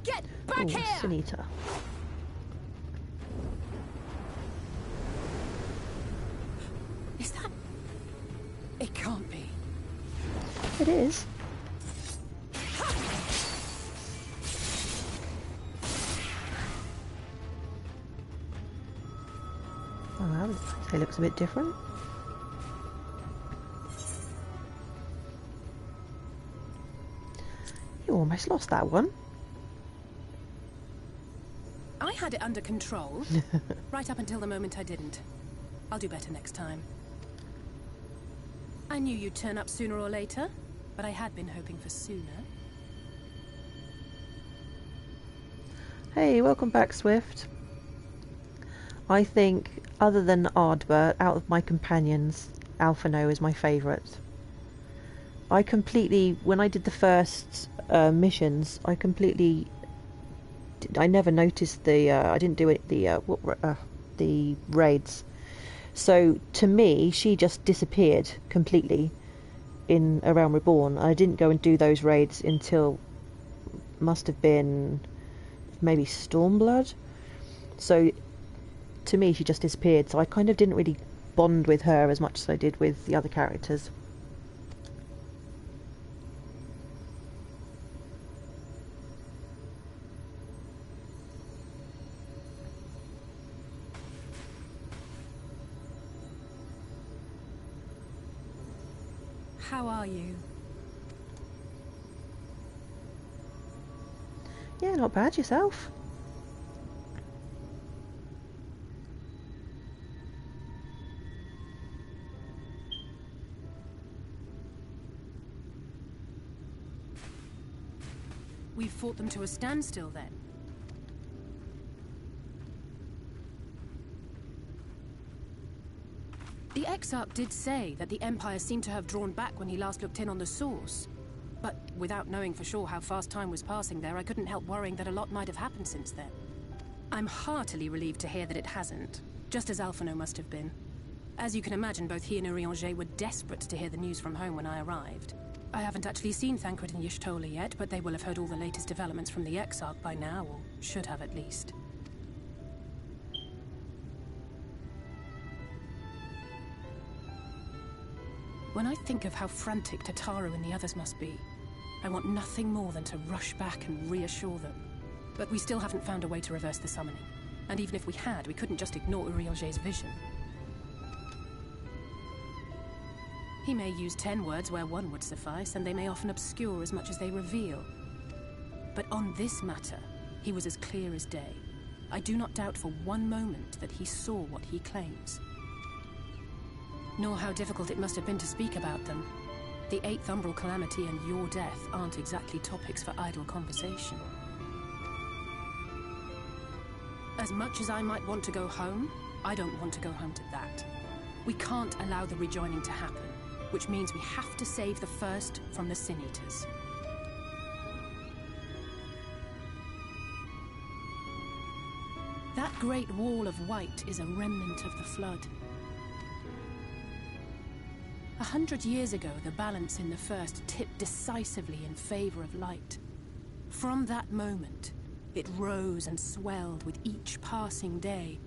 Get back here! Sinita. Is that... It can't be. It is. Oh, well, it looks a bit different. You almost lost that one. I had it under control, right up until the moment I didn't. I'll do better next time. I knew you'd turn up sooner or later, but I had been hoping for sooner. Hey, welcome back, Swift. I think, other than Ardbert, out of my companions, Alphino is my favourite. I completely, when I did the first missions, I never noticed the, I didn't do it, the raids. So, to me, she just disappeared completely in A Realm Reborn. I didn't go and do those raids until, must have been, maybe Stormblood. So, to me, she just disappeared. So I kind of didn't really bond with her as much as I did with the other characters. how are you? Yeah, not bad. Yourself? We've fought them to a standstill, then? The Exarch did say that the Empire seemed to have drawn back when he last looked in on the source. But without knowing for sure how fast time was passing there, I couldn't help worrying that a lot might have happened since then. I'm heartily relieved to hear that it hasn't, just as Alphino must have been. As you can imagine, both he and Urianger were desperate to hear the news from home when I arrived. I haven't actually seen Thancred and Y'shtola yet, but they will have heard all the latest developments from the Exarch by now, or should have at least. When I think of how frantic Tataru and the others must be, I want nothing more than to rush back and reassure them. But we still haven't found a way to reverse the summoning. And even if we had, we couldn't just ignore Urianger's vision. He may use 10 words where one would suffice, and they may often obscure as much as they reveal. But on this matter, he was as clear as day. I do not doubt for one moment that he saw what he claims. Nor how difficult it must have been to speak about them. The 8th Umbral Calamity and your death aren't exactly topics for idle conversation. As much as I might want to go home, I don't want to go home to that. We can't allow the rejoining to happen, which means we have to save the first from the Sin Eaters. That great wall of white is a remnant of the Flood. 100 years ago, the balance in the First tipped decisively in favor of light. From that moment, it rose and swelled with each passing day,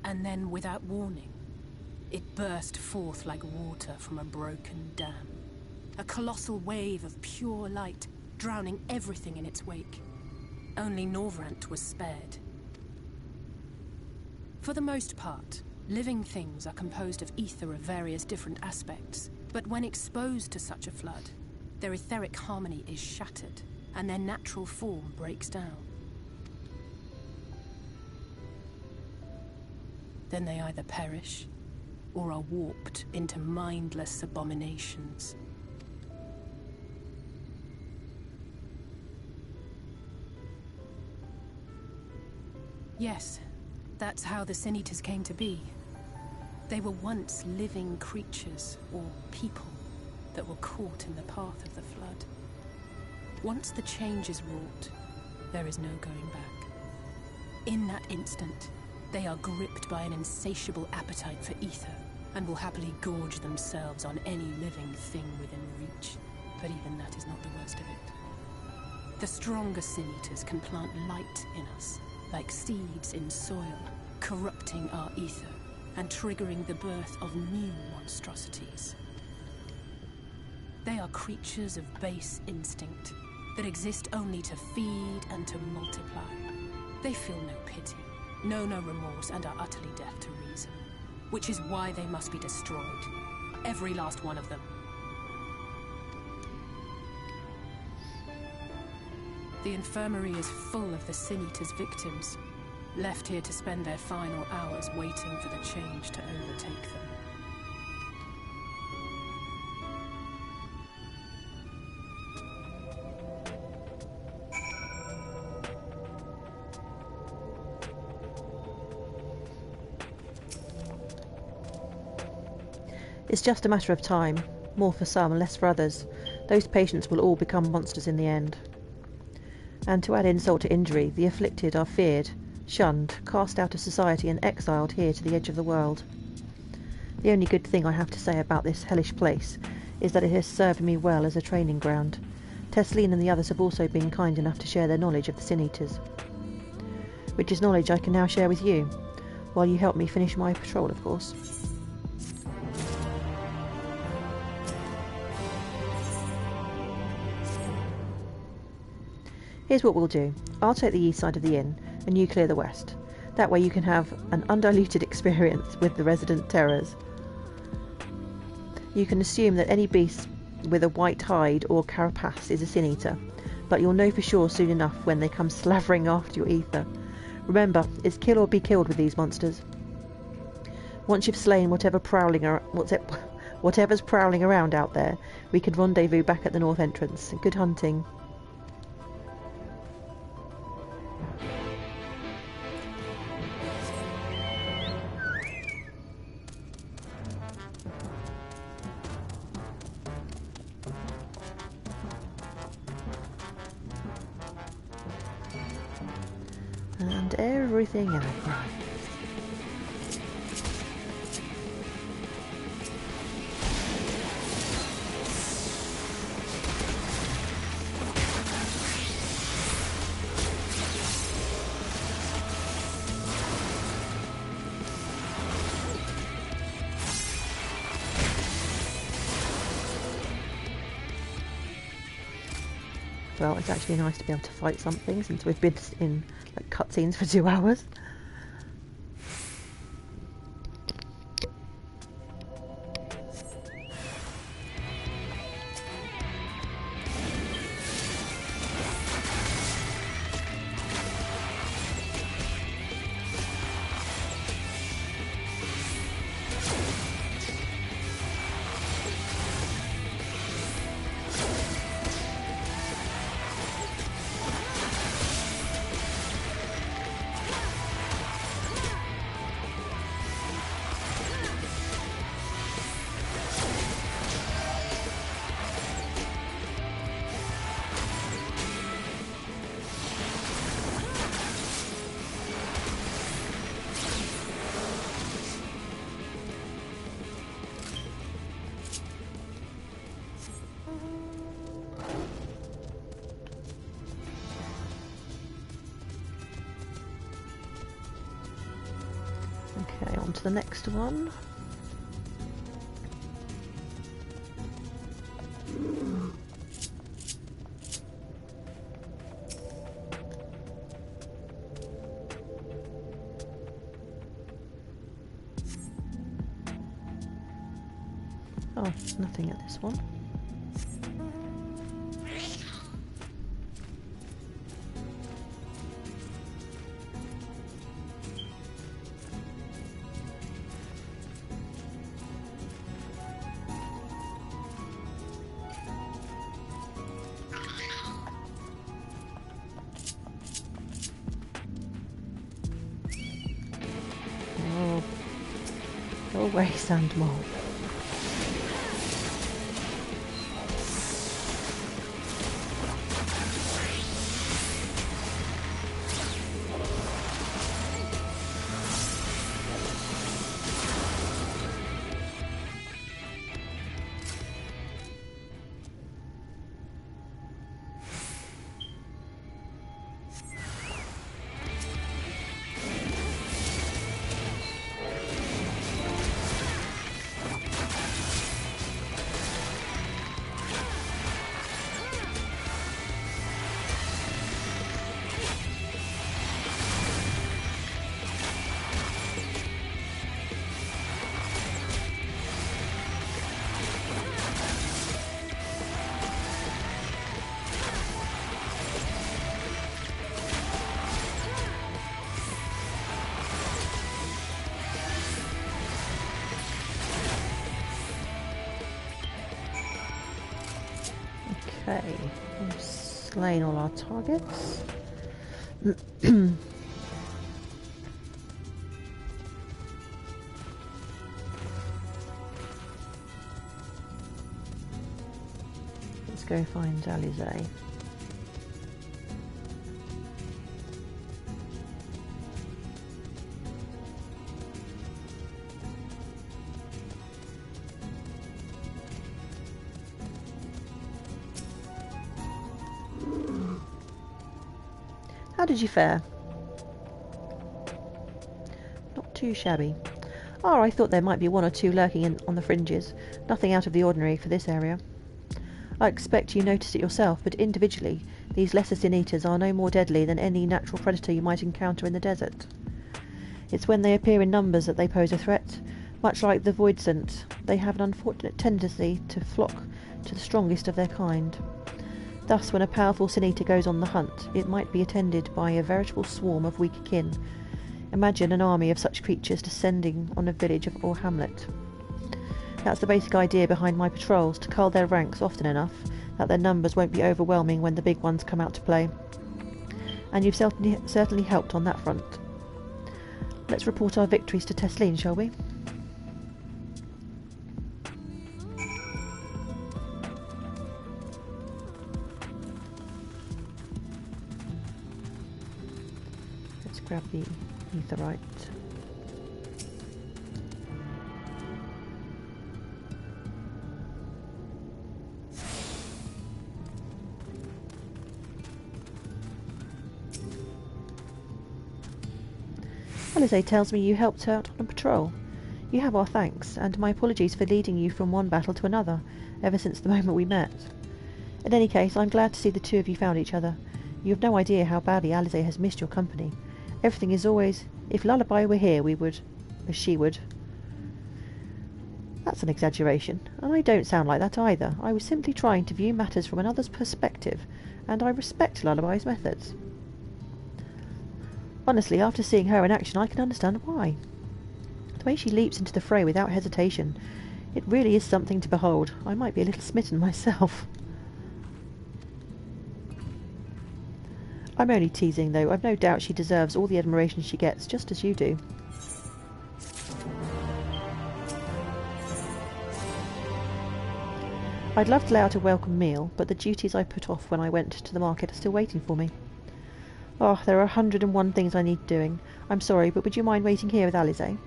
and then, without warning, it burst forth like water from a broken dam. A colossal wave of pure light, drowning everything in its wake. Only Norvrant was spared. For the most part, living things are composed of ether of various different aspects, but when exposed to such a flood, their etheric harmony is shattered, and their natural form breaks down. Then they either perish, or are warped into mindless abominations. Yes, that's how the Sin Eaters came to be. They were once living creatures, or people, that were caught in the path of the Flood. Once the change is wrought, there is no going back. In that instant, they are gripped by an insatiable appetite for ether, and will happily gorge themselves on any living thing within reach. But even that is not the worst of it. The stronger Sin Eaters can plant light in us, like seeds in soil, corrupting our ether, and triggering the birth of new monstrosities. They are creatures of base instinct, that exist only to feed and to multiply. They feel no pity, know no remorse, and are utterly deaf to reason. Which is why they must be destroyed. Every last one of them. The infirmary is full of the Sin Eaters' victims, left here to spend their final hours waiting for the change to overtake them. It's just a matter of time, more for some, less for others. Those patients will all become monsters in the end. And to add insult to injury, the afflicted are feared, shunned, cast out of society and exiled here to the edge of the world. The only good thing I have to say about this hellish place is that it has served me well as a training ground. Tesleen and the others have also been kind enough to share their knowledge of the Sin Eaters. Which is knowledge I can now share with you, while you help me finish my patrol, of course. Here's what we'll do. I'll take the east side of the inn, and you clear the west. That way you can have an undiluted experience with the resident terrors. You can assume that any beasts with a white hide or carapace is a sin eater, but you'll know for sure soon enough when they come slavering after your ether. Remember, it's kill or be killed with these monsters. Once you've slain whatever's prowling around out there, we can rendezvous back at the north entrance. Good hunting. And everything else. Well, it's actually nice to be able to fight something since we've been in like cutscenes for 2 hours. Okay, on to the next one. Oh, nothing at this one. Oh, go away, sand mob. Okay, we've slain all our targets. Let's go find Alize. How did you fare? Not too shabby. Oh, I thought there might be one or two lurking on the fringes. Nothing out of the ordinary for this area. I expect you noticed it yourself, but individually, these lesser sin eaters are no more deadly than any natural predator you might encounter in the desert. It's when they appear in numbers that they pose a threat. Much like the Voidsent, they have an unfortunate tendency to flock to the strongest of their kind. Thus, when a powerful Sin Eater goes on the hunt, it might be attended by a veritable swarm of weaker kin. Imagine an army of such creatures descending on a village or hamlet. That's the basic idea behind my patrols, to cull their ranks often enough that their numbers won't be overwhelming when the big ones come out to play. And you've certainly helped on that front. Let's report our victories to Tesleen, shall we? Let's grab the Aetheryte. Alize tells me you helped out on a patrol. You have our thanks, and my apologies for leading you from one battle to another, ever since the moment we met. In any case, I'm glad to see the two of you found each other. You have no idea how badly Alize has missed your company. Everything is always, if Lullaby were here, we would, as she would. That's an exaggeration, and I don't sound like that either. I was simply trying to view matters from another's perspective, and I respect Lullaby's methods. Honestly, after seeing her in action, I can understand why. The way she leaps into the fray without hesitation, it really is something to behold. I might be a little smitten myself. I'm only teasing, though. I've no doubt she deserves all the admiration she gets, just as you do. I'd love to lay out a welcome meal, but the duties I put off when I went to the market are still waiting for me. Oh, there are 101 things I need doing. I'm sorry, but would you mind waiting here with Alize?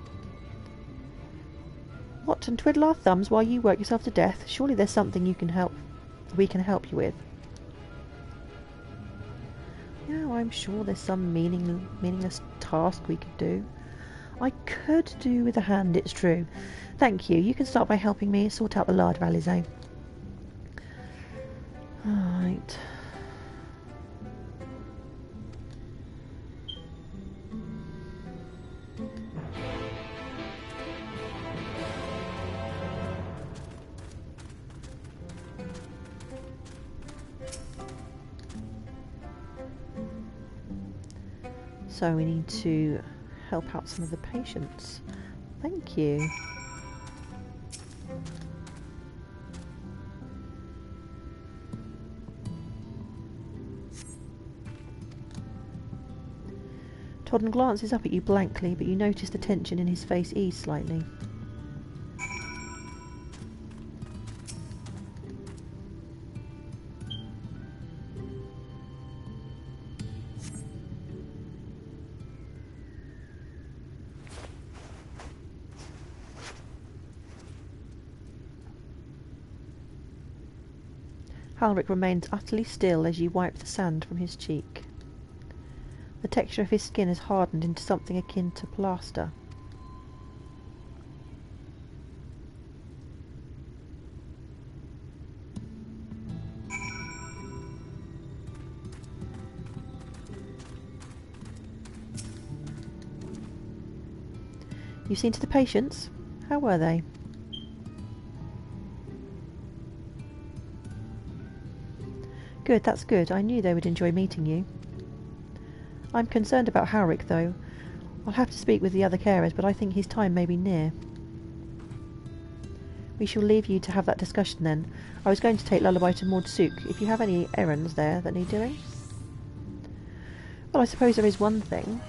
What, and twiddle our thumbs while you work yourself to death? Surely there's something we can help you with. Yeah, I'm sure there's some meaningless task we could do. I could do with a hand, it's true. Thank you. You can start by helping me sort out the larder, Alize. Alright. So we need to help out some of the patients. Thank you. Todden glances up at you blankly, but you notice the tension in his face ease slightly. Halric remains utterly still as you wipe the sand from his cheek. The texture of his skin has hardened into something akin to plaster. You've seen to the patients? How were they? Good, that's good. I knew they would enjoy meeting you. I'm concerned about Halric, though. I'll have to speak with the other carers, but I think his time may be near. We shall leave you to have that discussion then. I was going to take Lullaby to Mordsuk. If you have any errands there that need doing. Well, I suppose there is one thing.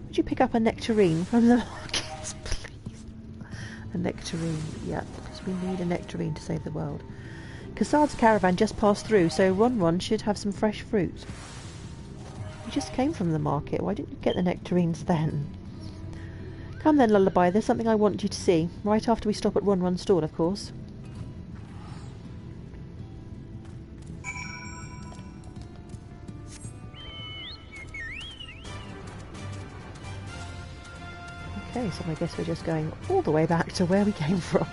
Would you pick up a nectarine from the markets, please? A nectarine, yeah, because we need a nectarine to save the world. Kassad's caravan just passed through, so Ron should have some fresh fruit. You just came from the market. Why didn't you get the nectarines then? Come then, Lullaby. There's something I want you to see. Right after we stop at Ron's stall, of course. Okay, so I guess we're just going all the way back to where we came from.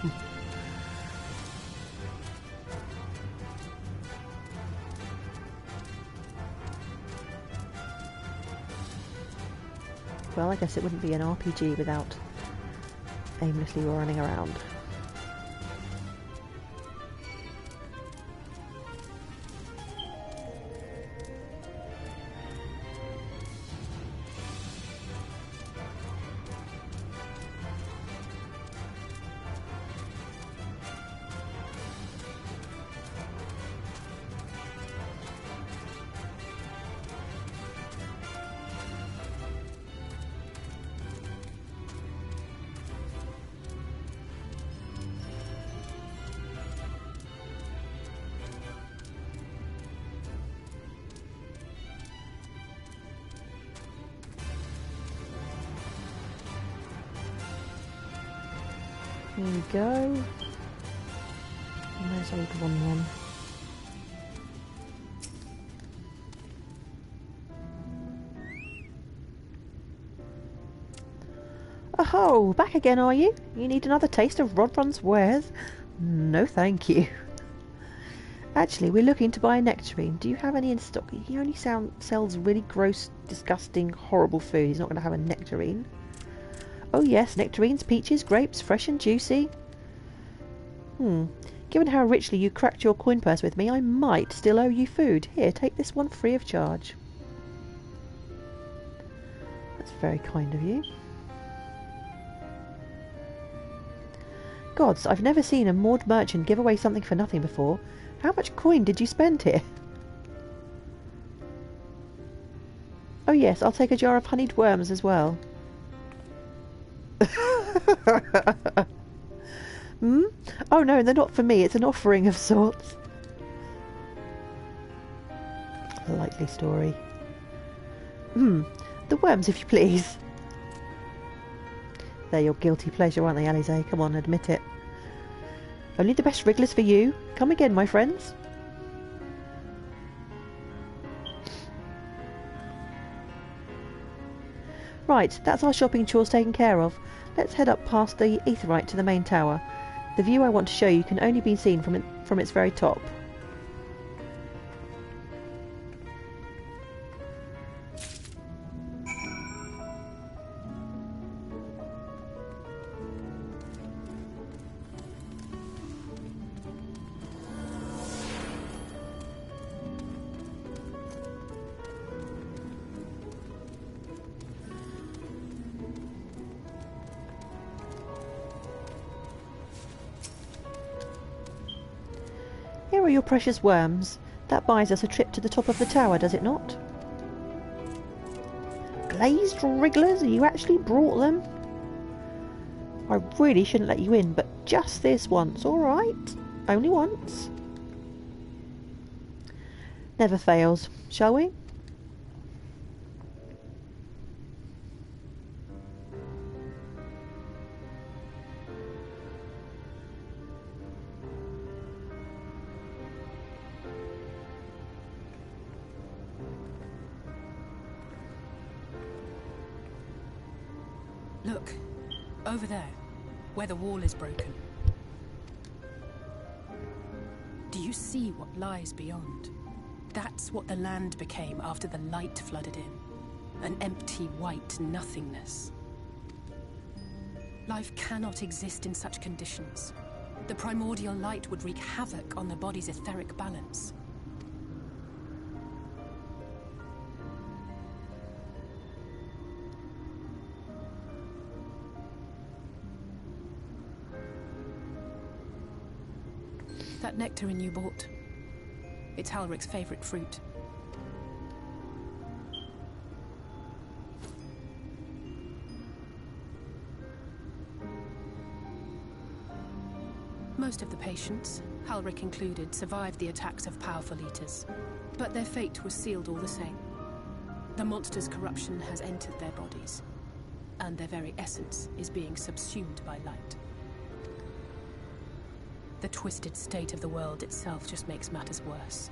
Well, I guess it wouldn't be an RPG without aimlessly running around. Here we go. And there's old one. Oh, back again, are you? You need another taste of Rodron's wares? No, thank you. Actually, we're looking to buy a nectarine. Do you have any in stock? He only sells really gross, disgusting, horrible food. He's not going to have a nectarine. Oh yes, nectarines, peaches, grapes, fresh and juicy. Given how richly you cracked your coin purse with me, I might still owe you food. Here, take this one free of charge. That's very kind of you. Gods, I've never seen a Maud merchant give away something for nothing before. How much coin did you spend here? Oh yes, I'll take a jar of honeyed worms as well. Oh no, they're not for me. It's an offering of sorts. A likely story. The worms, if you please. They're your guilty pleasure, aren't they, Alize? Come on, admit it. Only the best wrigglers for you. Come again, my friends. Right, that's our shopping chores taken care of. Let's head up past the Aetheryte to the main tower. The view I want to show you can only be seen from its very top. Here are your precious worms. That buys us a trip to the top of the tower, does it not? Glazed wrigglers? You actually brought them? I really shouldn't let you in, but just this once, alright? Only once. Never fails, shall we? Look, over there, where the wall is broken. Do you see what lies beyond? That's what the land became after the light flooded in. An empty white nothingness. Life cannot exist in such conditions. The primordial light would wreak havoc on the body's etheric balance. That nectarine you bought. It's Halric's favorite fruit. Most of the patients, Halric included, survived the attacks of powerful eaters. But their fate was sealed all the same. The monster's corruption has entered their bodies, and their very essence is being subsumed by light. The twisted state of the world itself just makes matters worse.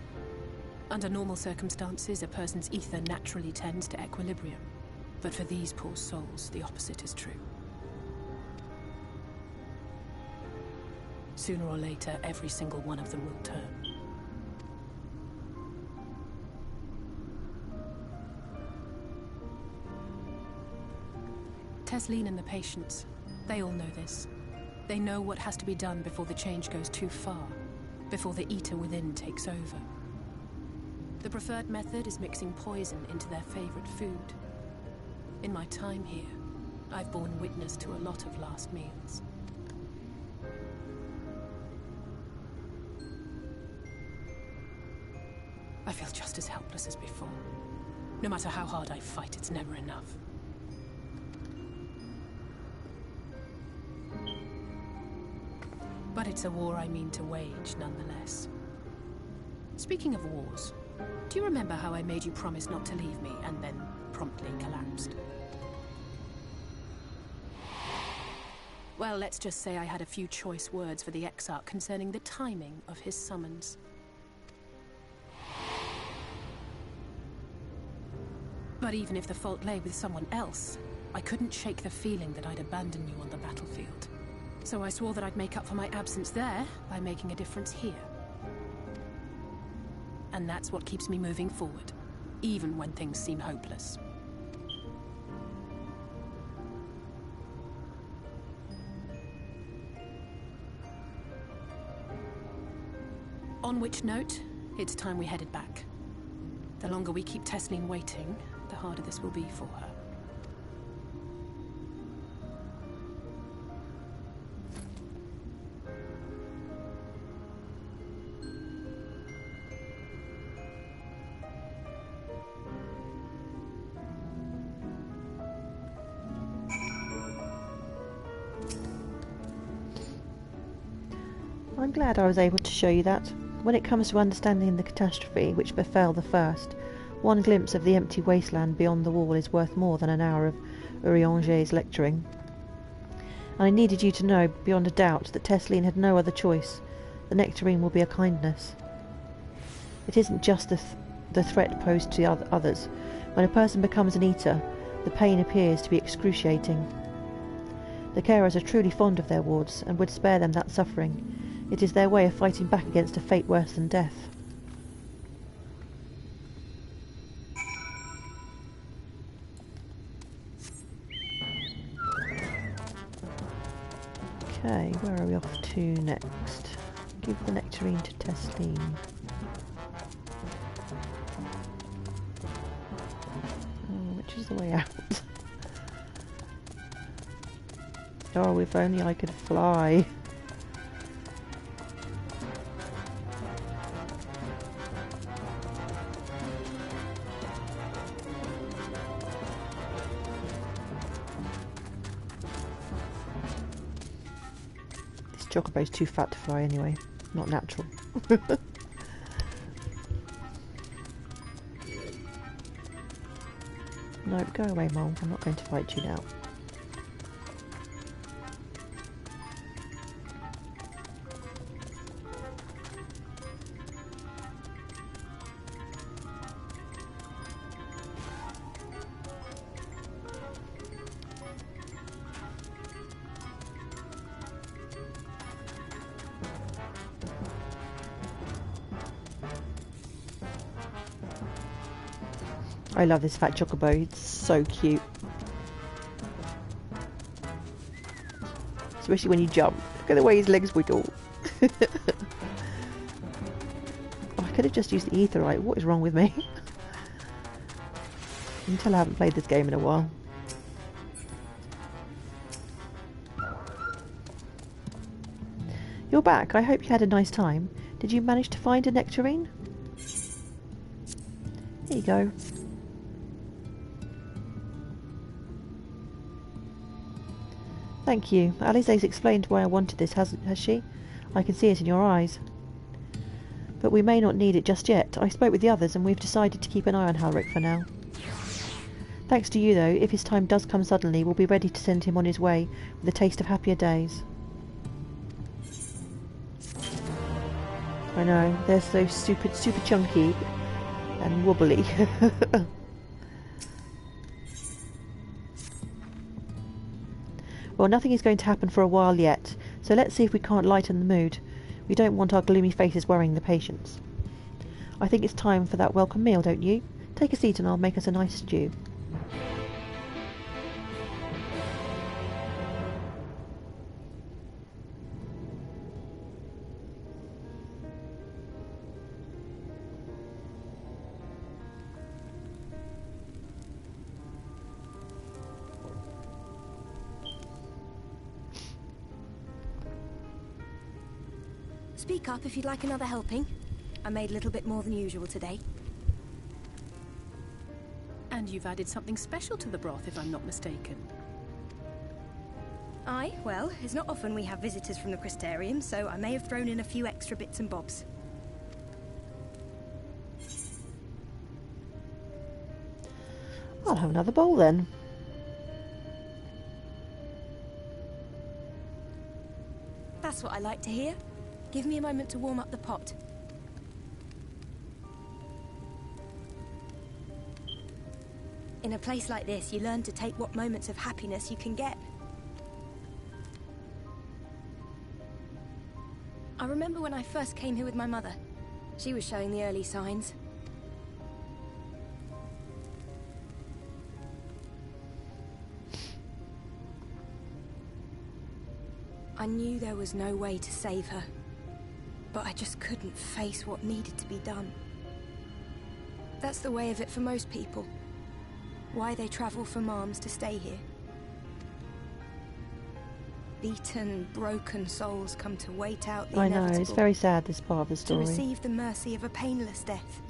Under normal circumstances, a person's ether naturally tends to equilibrium. But for these poor souls, the opposite is true. Sooner or later, every single one of them will turn. Tesleen and the patients, They all know this. They know what has to be done before the change goes too far, before the eater within takes over. The preferred method is mixing poison into their favorite food. In my time here, I've borne witness to a lot of last meals. I feel just as helpless as before. No matter how hard I fight, it's never enough. But it's a war I mean to wage, nonetheless. Speaking of wars, do you remember how I made you promise not to leave me, and then promptly collapsed? Well, let's just say I had a few choice words for the Exarch concerning the timing of his summons. But even if the fault lay with someone else, I couldn't shake the feeling that I'd abandon you on the battlefield. So I swore that I'd make up for my absence there by making a difference here. And that's what keeps me moving forward, even when things seem hopeless. On which note, it's time we headed back. The longer we keep Tesleen waiting, the harder this will be for her. I'm glad I was able to show you that. When it comes to understanding the catastrophe which befell the first, one glimpse of the empty wasteland beyond the wall is worth more than an hour of Urianger's lecturing. And I needed you to know, beyond a doubt, that Tesleen had no other choice. The nectarine will be a kindness. It isn't just the threat posed to the others. When a person becomes an eater, the pain appears to be excruciating. The carers are truly fond of their wards, and would spare them that suffering. It is their way of fighting back against a fate worse than death. Okay, where are we off to next? Give the nectarine to Tesleen. Oh, which is the way out? Oh, if only I could fly. Chocobo's too fat to fly anyway. Not natural. No, go away, Mole. I'm not going to fight you now. I love this fat chocobo, it's so cute. Especially when you jump. Look at the way his legs wiggle. Oh, I could have just used the etherite. What is wrong with me? You can tell I haven't played this game in a while. You're back. I hope you had a nice time. Did you manage to find a nectarine? Here you go. Thank you. Alize's explained why I wanted this, has she? I can see it in your eyes. But we may not need it just yet. I spoke with the others and we've decided to keep an eye on Halric for now. Thanks to you, though, if his time does come suddenly, we'll be ready to send him on his way with a taste of happier days. I know, they're so super chunky and wobbly. Well, nothing is going to happen for a while yet, so let's see if we can't lighten the mood. We don't want our gloomy faces worrying the patients. I think it's time for that welcome meal, don't you? Take a seat and I'll make us a nice stew. Speak up if you'd like another helping. I made a little bit more than usual today. And you've added something special to the broth, if I'm not mistaken. Aye, well, it's not often we have visitors from the Crystarium, so I may have thrown in a few extra bits and bobs. I'll have another bowl then. That's what I like to hear. Give me a moment to warm up the pot. In a place like this, you learn to take what moments of happiness you can get. I remember when I first came here with my mother. She was showing the early signs. I knew there was no way to save her, but I just couldn't face what needed to be done. That's the way of it for most people. Why they travel from arms to stay here. Beaten, broken souls come to wait out the inevitable. I know, it's very sad, this part of the story. To receive the mercy of a painless death.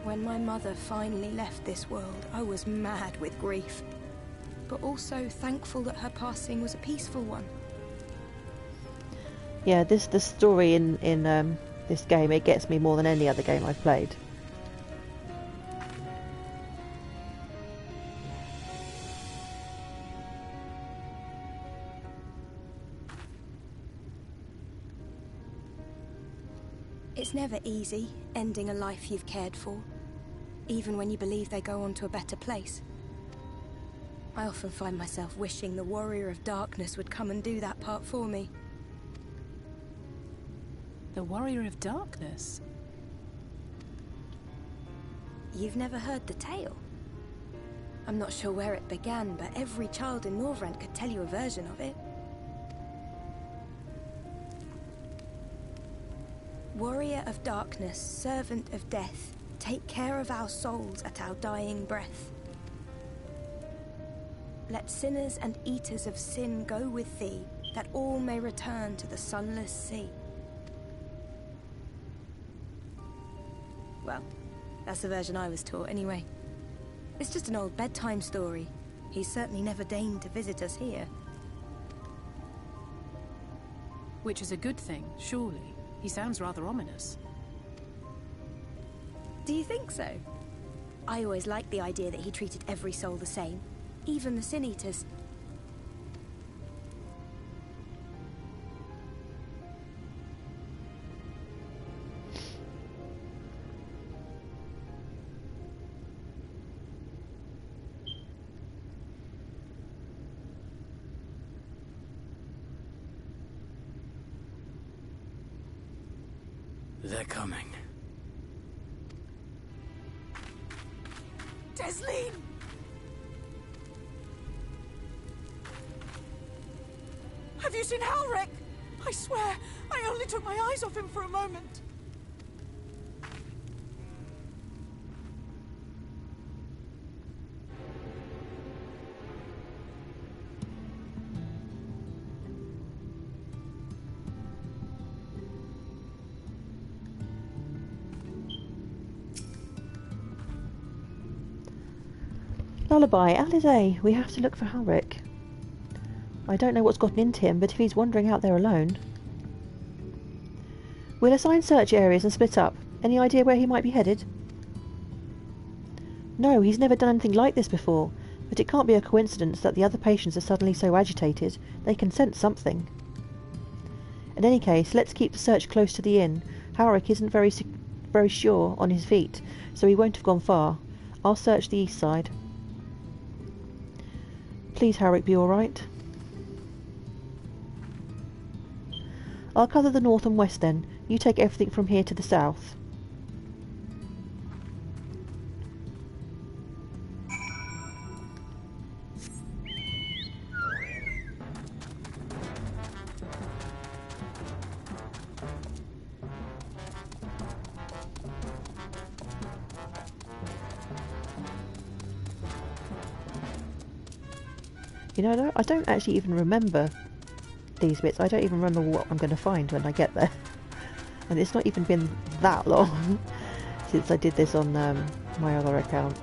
When my mother finally left this world, I was mad with grief. But also thankful that her passing was a peaceful one. Yeah, the story in this game, it gets me more than any other game I've played. It's never easy, ending a life you've cared for, even when you believe they go on to a better place. I often find myself wishing the Warrior of Darkness would come and do that part for me. The Warrior of Darkness? You've never heard the tale? I'm not sure where it began, but every child in Northrend could tell you a version of it. Warrior of Darkness, servant of death, take care of our souls at our dying breath. Let sinners and eaters of sin go with thee, that all may return to the sunless sea. Well, that's the version I was taught anyway. It's just an old bedtime story. He's certainly never deigned to visit us here. Which is a good thing, surely. He sounds rather ominous. Do you think so? I always liked the idea that he treated every soul the same. Even the Sin Eaters. They're coming. Desleen! Have you seen Halric? I swear, I only took my eyes off him for a moment. Lullaby, Alize, we have to look for Halric. I don't know what's gotten into him, but if he's wandering out there alone... We'll assign search areas and split up. Any idea where he might be headed? No, he's never done anything like this before, but it can't be a coincidence that the other patients are suddenly so agitated. They can sense something. In any case, let's keep the search close to the inn. Halric isn't very sure on his feet, so he won't have gone far. I'll search the east side. Please, Halric, be alright. I'll cover the north and west then. You take everything from here to the south. You know, I don't actually even remember these bits. I don't even remember what I'm going to find when I get there. And it's not even been that long since I did this on my other account.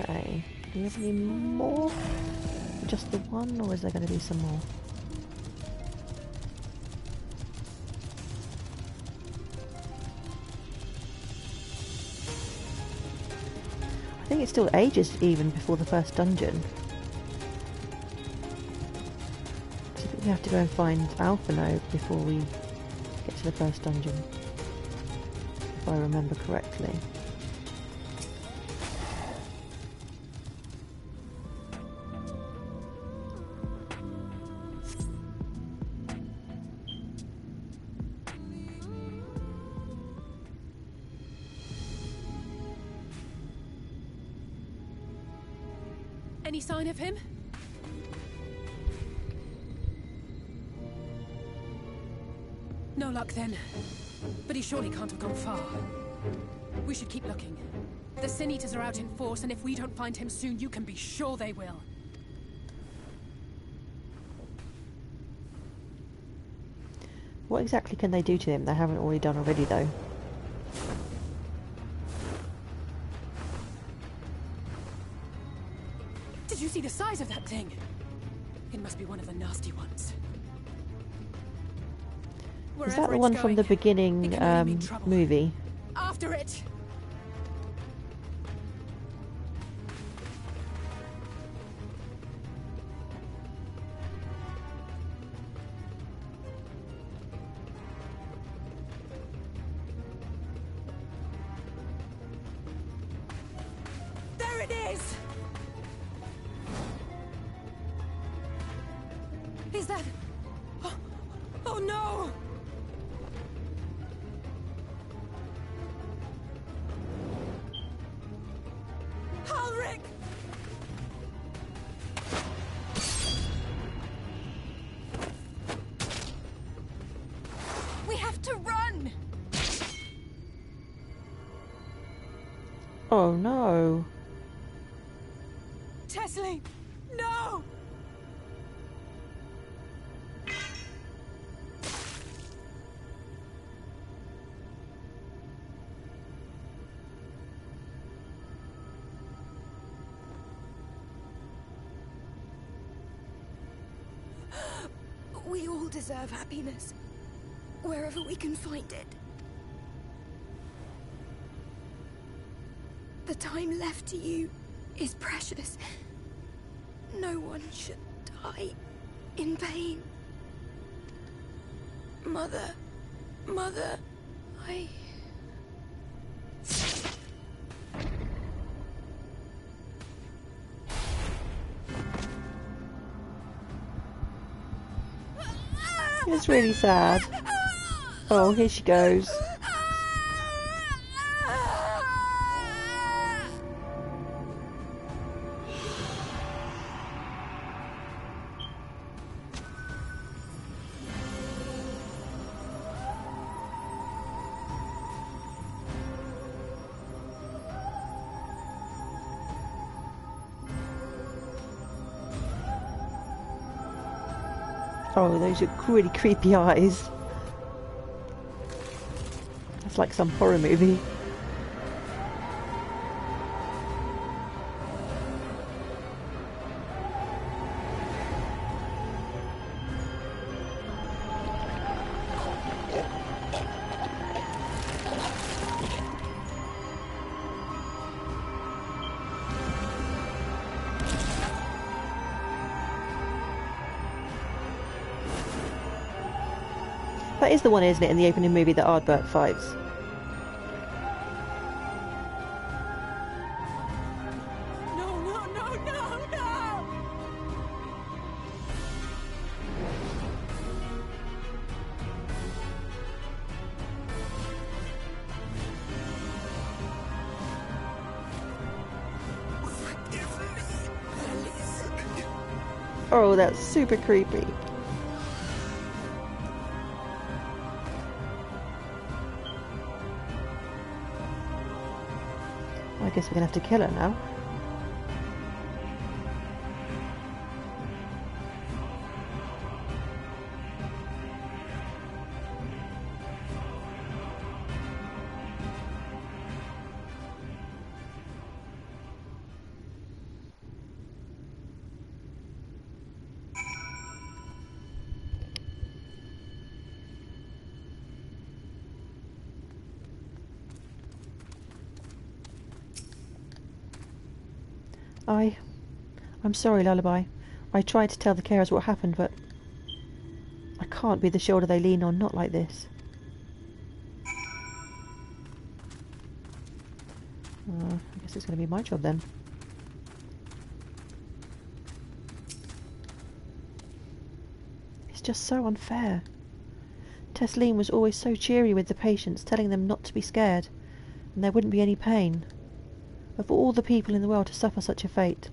Okay, do we have any more? Just the one, or is there going to be some more? I think it's still ages even before the first dungeon. I think we have to go and find Alpha Node before we get to the first dungeon, if I remember correctly. Any sign of him? No luck then. But he surely can't have gone far. We should keep looking. The Sin Eaters are out in force, and if we don't find him soon, you can be sure they will. What exactly can they do to him they haven't already done already, though? Did you see the size of that thing? It must be one of the nasty ones. Is that the one from the beginning movie? After it! There it is! Is that... Oh no! Ulrich! We have to run! Oh no! Tessie! No! We all deserve happiness, wherever we can find it. The time left to you is precious. No one should die in pain. Mother, I... It's really sad. Oh, here she goes. Oh, those are really creepy eyes. That's like some horror movie. That is the one, isn't it, in the opening movie that Ardbert fights? No, no, no, no, no! Oh, that's super creepy. I guess we're gonna have to kill her now. I'm sorry, Lullaby. I tried to tell the carers what happened, but I can't be the shoulder they lean on, not like this. I guess it's going to be my job then. It's just so unfair. Tesleen was always so cheery with the patients, telling them not to be scared, and there wouldn't be any pain. Of all the people in the world to suffer such a fate.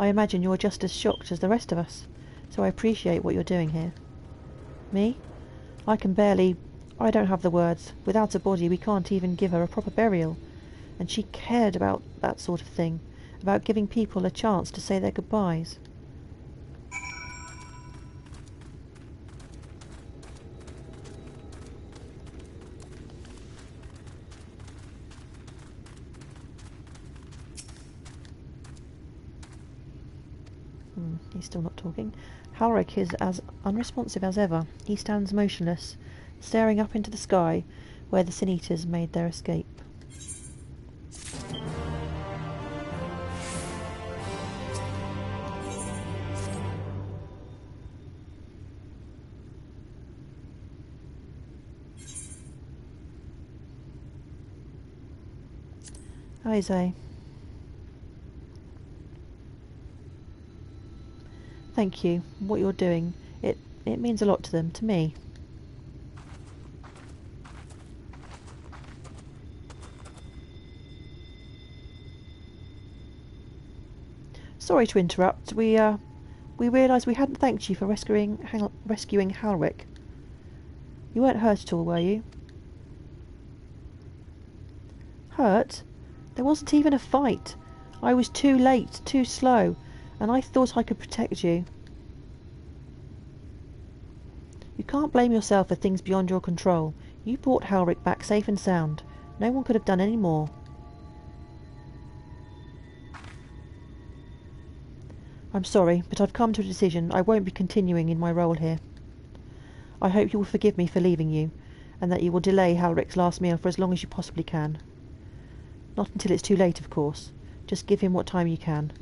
I imagine you're just as shocked as the rest of us, so I appreciate what you're doing here. Me? I don't have the words. Without a body, we can't even give her a proper burial. And she cared about that sort of thing, about giving people a chance to say their goodbyes. He's still not talking. Halric is as unresponsive as ever. He stands motionless, staring up into the sky where the Sin Eaters made their escape. Isay. Thank you. What you're doing, it means a lot to them, to me. Sorry to interrupt. We realised we hadn't thanked you for rescuing Halric. You weren't hurt at all, were you? Hurt? There wasn't even a fight. I was too late, too slow, and I thought I could protect you. You can't blame yourself for things beyond your control. You brought Halric back safe and sound. No one could have done any more. I'm sorry, but I've come to a decision. I won't be continuing in my role here. I hope you will forgive me for leaving you, and that you will delay Halric's last meal for as long as you possibly can. Not until it's too late, of course. Just give him what time you can.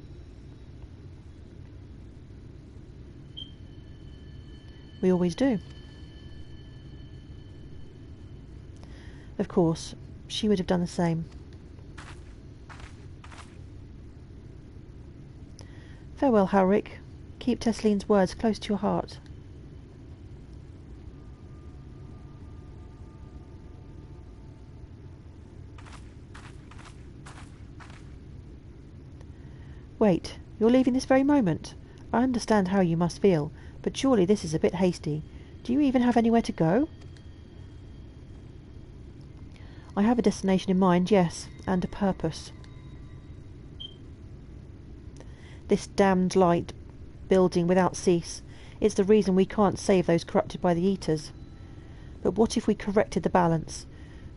We always do. Of course, she would have done the same. Farewell, Halric. Keep Tesleen's words close to your heart. Wait, you're leaving this very moment? I understand how you must feel, but surely this is a bit hasty. Do you even have anywhere to go? I have a destination in mind, yes, and a purpose. This damned light, building without cease, is the reason we can't save those corrupted by the Eaters. But what if we corrected the balance?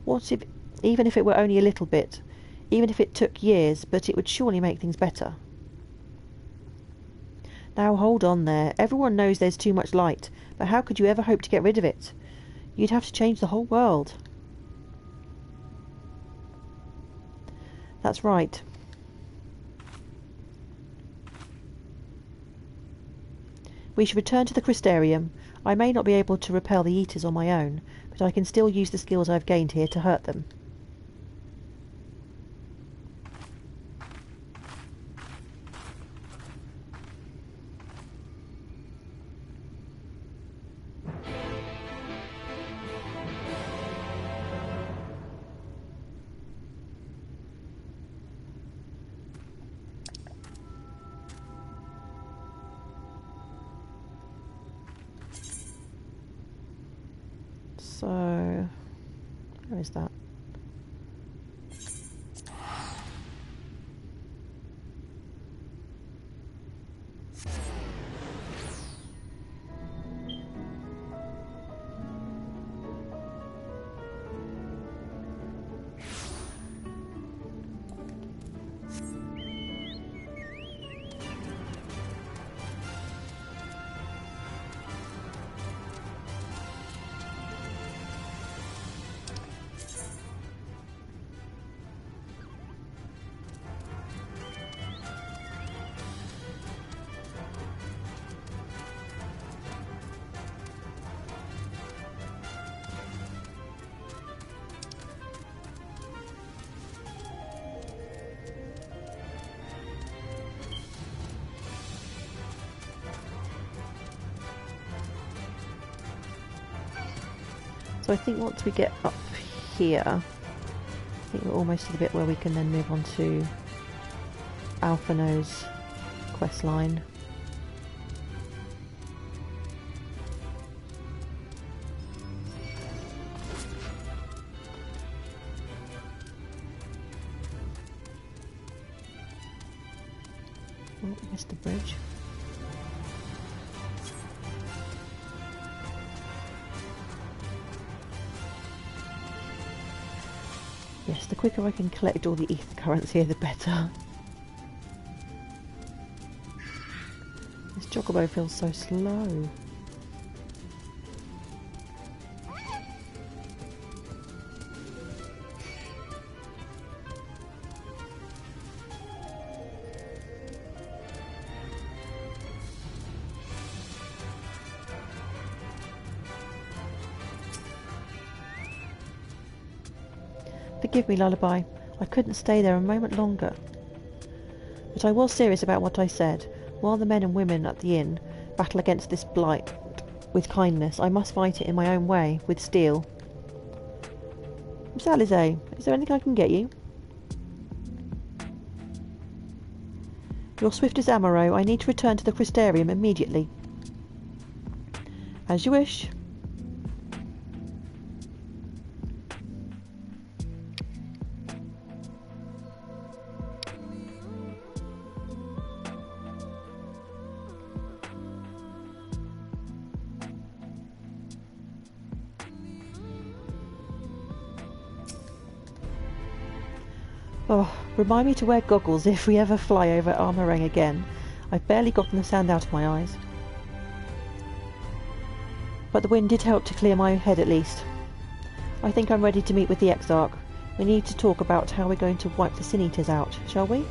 What if, even if it were only a little bit, even if it took years, but it would surely make things better. Now hold on there. Everyone knows there's too much light, but how could you ever hope to get rid of it? You'd have to change the whole world. That's right. We should return to the Crystarium. I may not be able to repel the Eaters on my own, but I can still use the skills I've gained here to hurt them. So, where is that? So I think once we get up here, I think we're almost to the bit where we can then move on to Alphino's quest line. Oh, missed the bridge. Yes, the quicker I can collect all the ether currents here, the better. This chocobo feels so slow. Forgive me, Lullaby. I couldn't stay there a moment longer. But I was serious about what I said. While the men and women at the inn battle against this blight with kindness, I must fight it in my own way, with steel. Miss Alize, is there anything I can get you? You're swift as Amaro. I need to return to the Crystarium immediately. As you wish. Oh, remind me to wear goggles if we ever fly over Armorang again. I've barely gotten the sand out of my eyes. But the wind did help to clear my head at least. I think I'm ready to meet with the Exarch. We need to talk about how we're going to wipe the Sin Eaters out, shall we?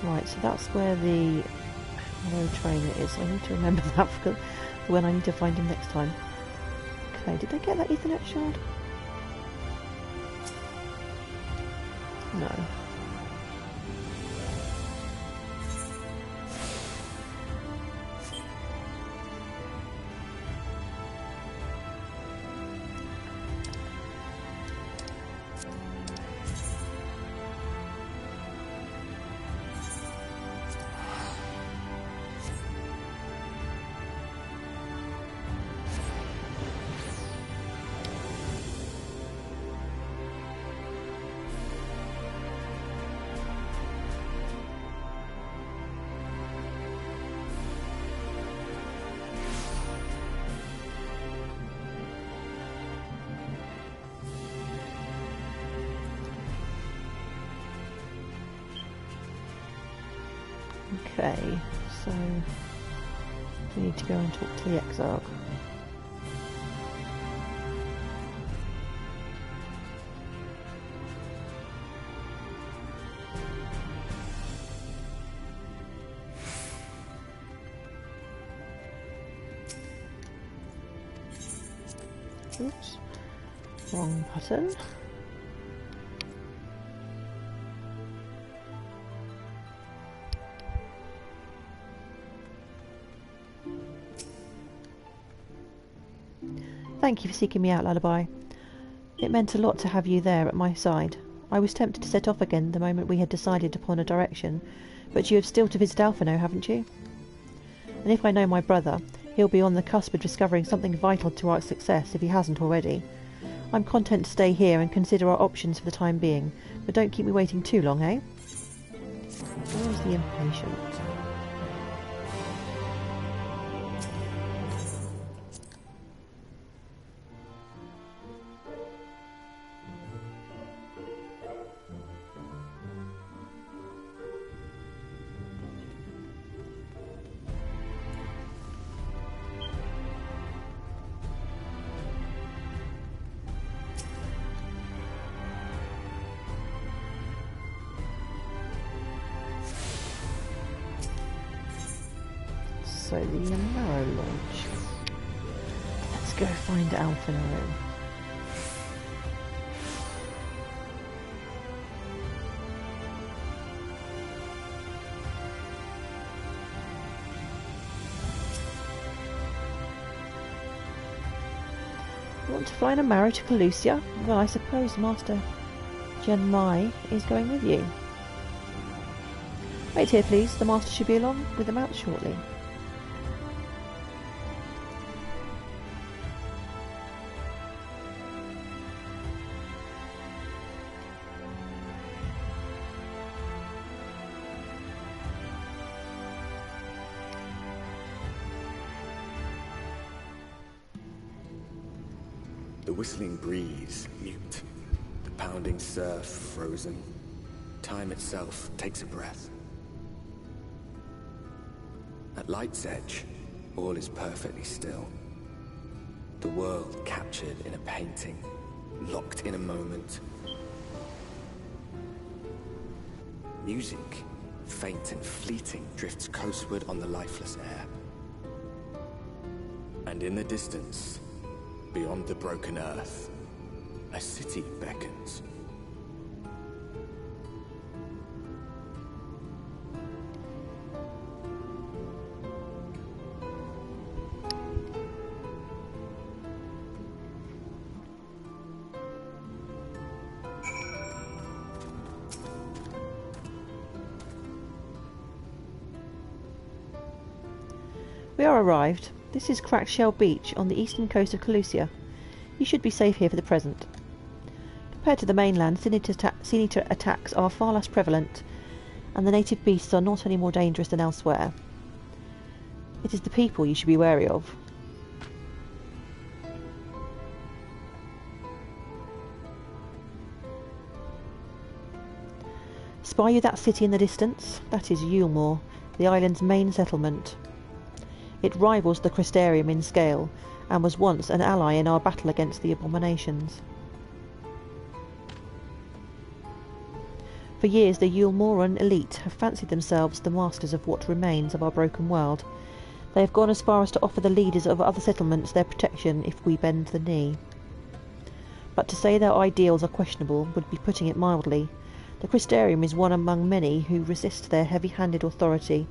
Right, so that's where the Hello Trainer is. I need to remember that for when I need to find him next time. Okay, did I get that Ethernet shard? No. Okay, so we need to go and talk to the Exarch. Oops, wrong button. Thank you for seeking me out, Lullaby. It meant a lot to have you there at my side. I was tempted to set off again the moment we had decided upon a direction, but you have still to visit Alphino, haven't you? And if I know my brother, he'll be on the cusp of discovering something vital to our success if he hasn't already. I'm content to stay here and consider our options for the time being, but don't keep me waiting too long, eh? Where's the impatient? So the Marrow launch. Let's go find Alphino. Want to fly in a Marrow to Calusia? Well, I suppose Master Jen Mai is going with you. Wait here, please. The Master should be along with the mount shortly. The whistling breeze, mute. The pounding surf, frozen. Time itself takes a breath. At light's edge, all is perfectly still. The world captured in a painting, locked in a moment. Music, faint and fleeting, drifts coastward on the lifeless air. And in the distance, beyond the broken earth, a city beckons. We are arrived. This is Cracked Shell Beach on the eastern coast of Calusia. You should be safe here for the present. Compared to the mainland, Senator attacks are far less prevalent, and the native beasts are not any more dangerous than elsewhere. It is the people you should be wary of. Spy you that city in the distance? That is Yulmore, the island's main settlement. It rivals the Crystarium in scale, and was once an ally in our battle against the abominations. For years the Yulmoran elite have fancied themselves the masters of what remains of our broken world. They have gone as far as to offer the leaders of other settlements their protection if we bend the knee. But to say their ideals are questionable would be putting it mildly. The Crystarium is one among many who resist their heavy-handed authority,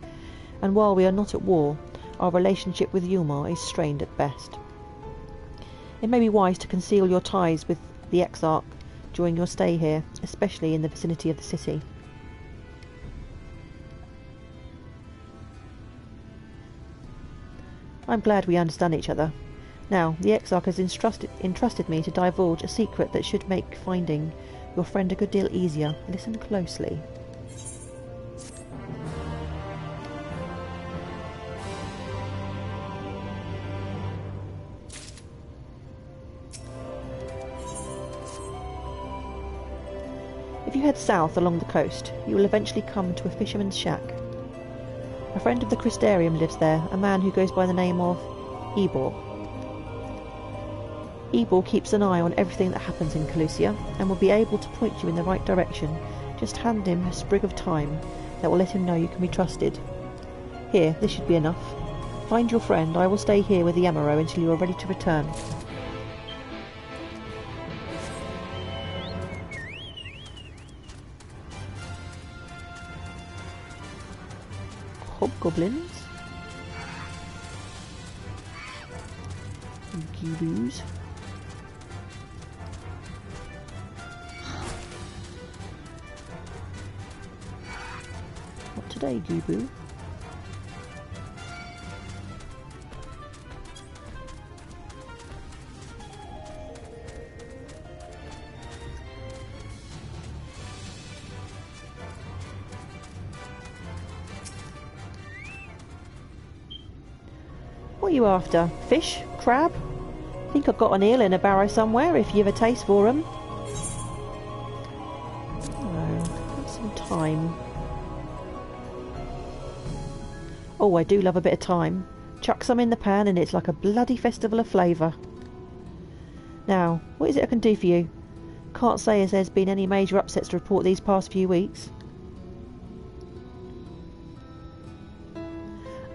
and while we are not at war, our relationship with Yulmar is strained at best. It may be wise to conceal your ties with the Exarch during your stay here, especially in the vicinity of the city. I'm glad we understand each other. Now, the Exarch has entrusted me to divulge a secret that should make finding your friend a good deal easier. Listen closely. If you head south along the coast, you will eventually come to a fisherman's shack. A friend of the Crystarium lives there, a man who goes by the name of Ebor. Ebor keeps an eye on everything that happens in Calusia and will be able to point you in the right direction. Just hand him a sprig of thyme that will let him know you can be trusted. Here, this should be enough. Find your friend. I will stay here with the Amaro until you are ready to return. Hobgoblins. Gibus. Not today, Gibu. What are you after? Fish? Crab? Think I've got an eel in a barrow somewhere if you've a taste for 'em. Oh, have some thyme. Oh, I do love a bit of thyme. Chuck some in the pan and it's like a bloody festival of flavour. Now, what is it I can do for you? Can't say as there's been any major upsets to report these past few weeks.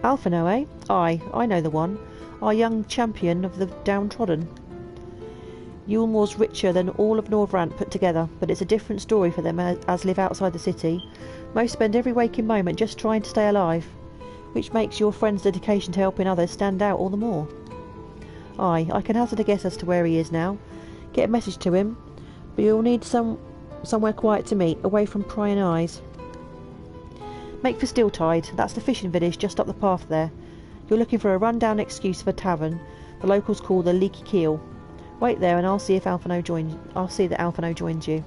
Alphino, eh? Aye, I know the one. Our young champion of the downtrodden. Yulmore's richer than all of Norvrant put together, but it's a different story for them as live outside the city. Most spend every waking moment just trying to stay alive, which makes your friend's dedication to helping others stand out all the more. Aye, I can hazard a guess as to where he is now. Get a message to him, but you'll need somewhere quiet to meet, away from prying eyes. Make for Steeltide, that's the fishing village just up the path there. You're looking for a run-down excuse for a tavern the locals call the Leaky Keel. Wait there and I'll see that Alphino joins you.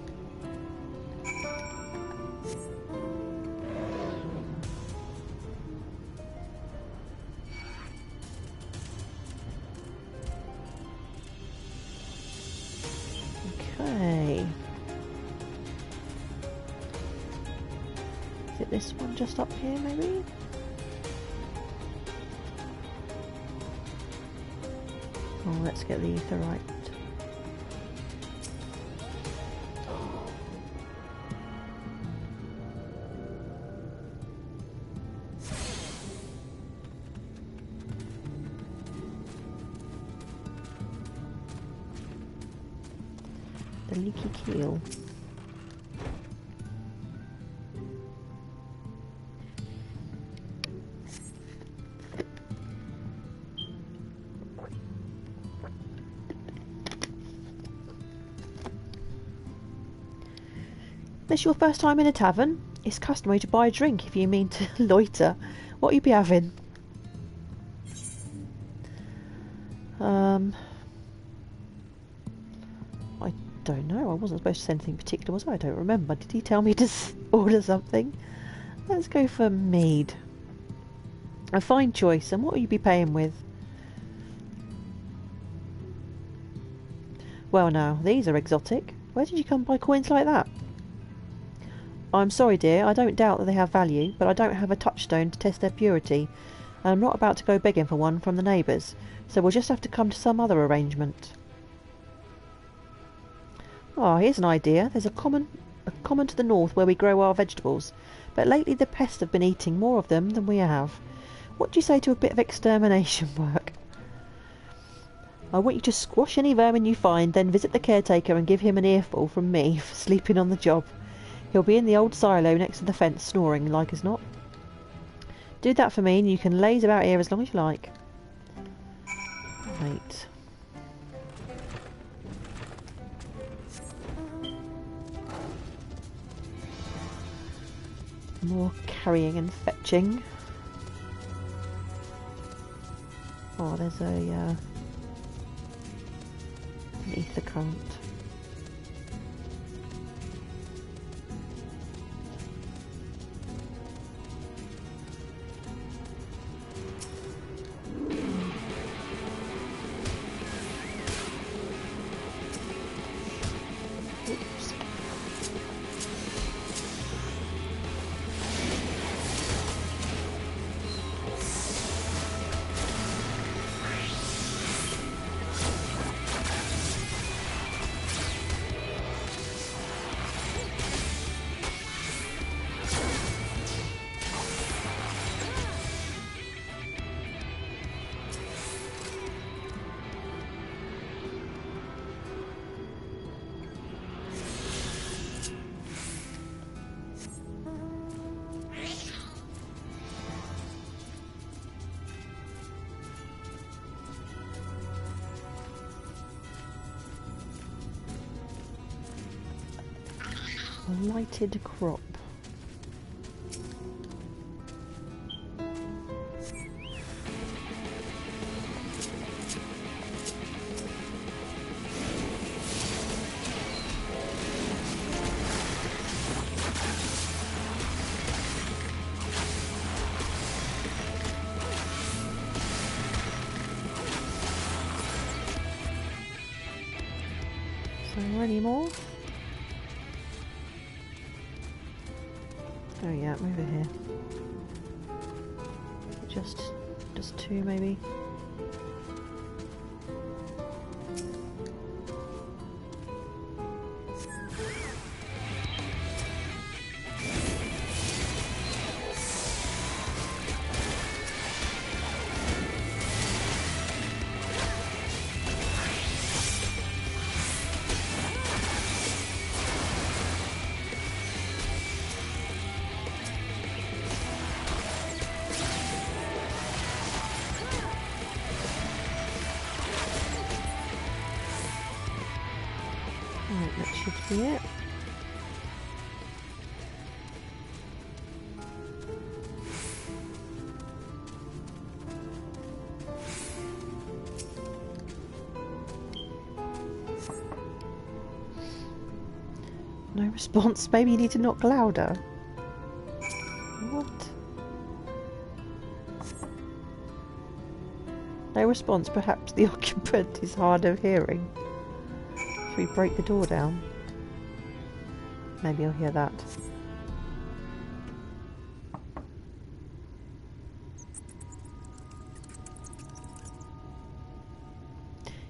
Okay. Is it this one just up here maybe? Oh, let's get the etherite. The Leaky Keel. This your first time in a tavern? It's customary to buy a drink if you mean to loiter. What you be having? I don't know. I wasn't supposed to say anything particular, was I? I don't remember. Did he tell me to order something? Let's go for mead. A fine choice. And what will you be paying with? Well now, these are exotic. Where did you come by coins like that? I'm sorry, dear, I don't doubt that they have value, but I don't have a touchstone to test their purity, and I'm not about to go begging for one from the neighbours, so we'll just have to come to some other arrangement. Ah, here's an idea. There's a common to the north where we grow our vegetables, but lately the pests have been eating more of them than we have. What do you say to a bit of extermination work? I want you to squash any vermin you find, then visit the caretaker and give him an earful from me for sleeping on the job. He'll be in the old silo next to the fence, snoring like as not. Do that for me and you can laze about here as long as you like. Right. More carrying and fetching. Oh, there's an ether current. Lighted crop. Any more? Oh yeah, over here. Just two maybe. Right, that should be it. No response. Maybe you need to knock louder. What? No response. Perhaps the occupant is hard of hearing. Should we break the door down? Maybe I'll hear that.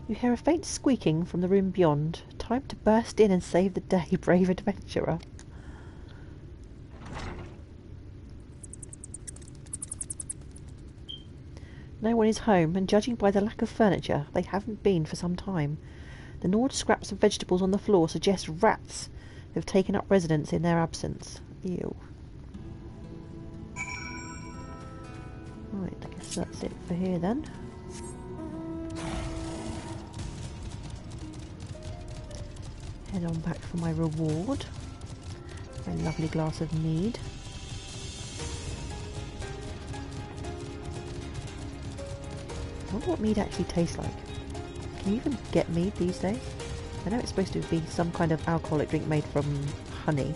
You hear a faint squeaking from the room beyond. Time to burst in and save the day, brave adventurer. No one is home, and judging by the lack of furniture, they haven't been for some time. The gnawed scraps of vegetables on the floor suggest rats have taken up residence in their absence. Ew. Right, I guess that's it for here then. Head on back for my reward. A lovely glass of mead. I wonder what mead actually tastes like. Can you even get mead these days? I know it's supposed to be some kind of alcoholic drink made from honey,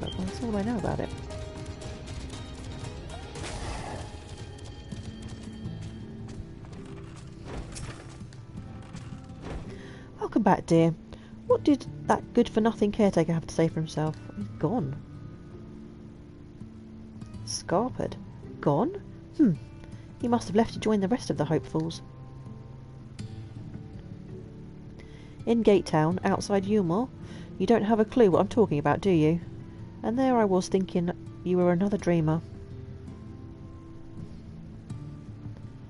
but that's all I know about it. Welcome back, dear. What did that good-for-nothing caretaker have to say for himself? He's gone. Scarpered. Gone? He must have left to join the rest of the hopefuls. In Gate Town, outside Eulmore, you don't have a clue what I'm talking about, do you? And there I was thinking you were another dreamer.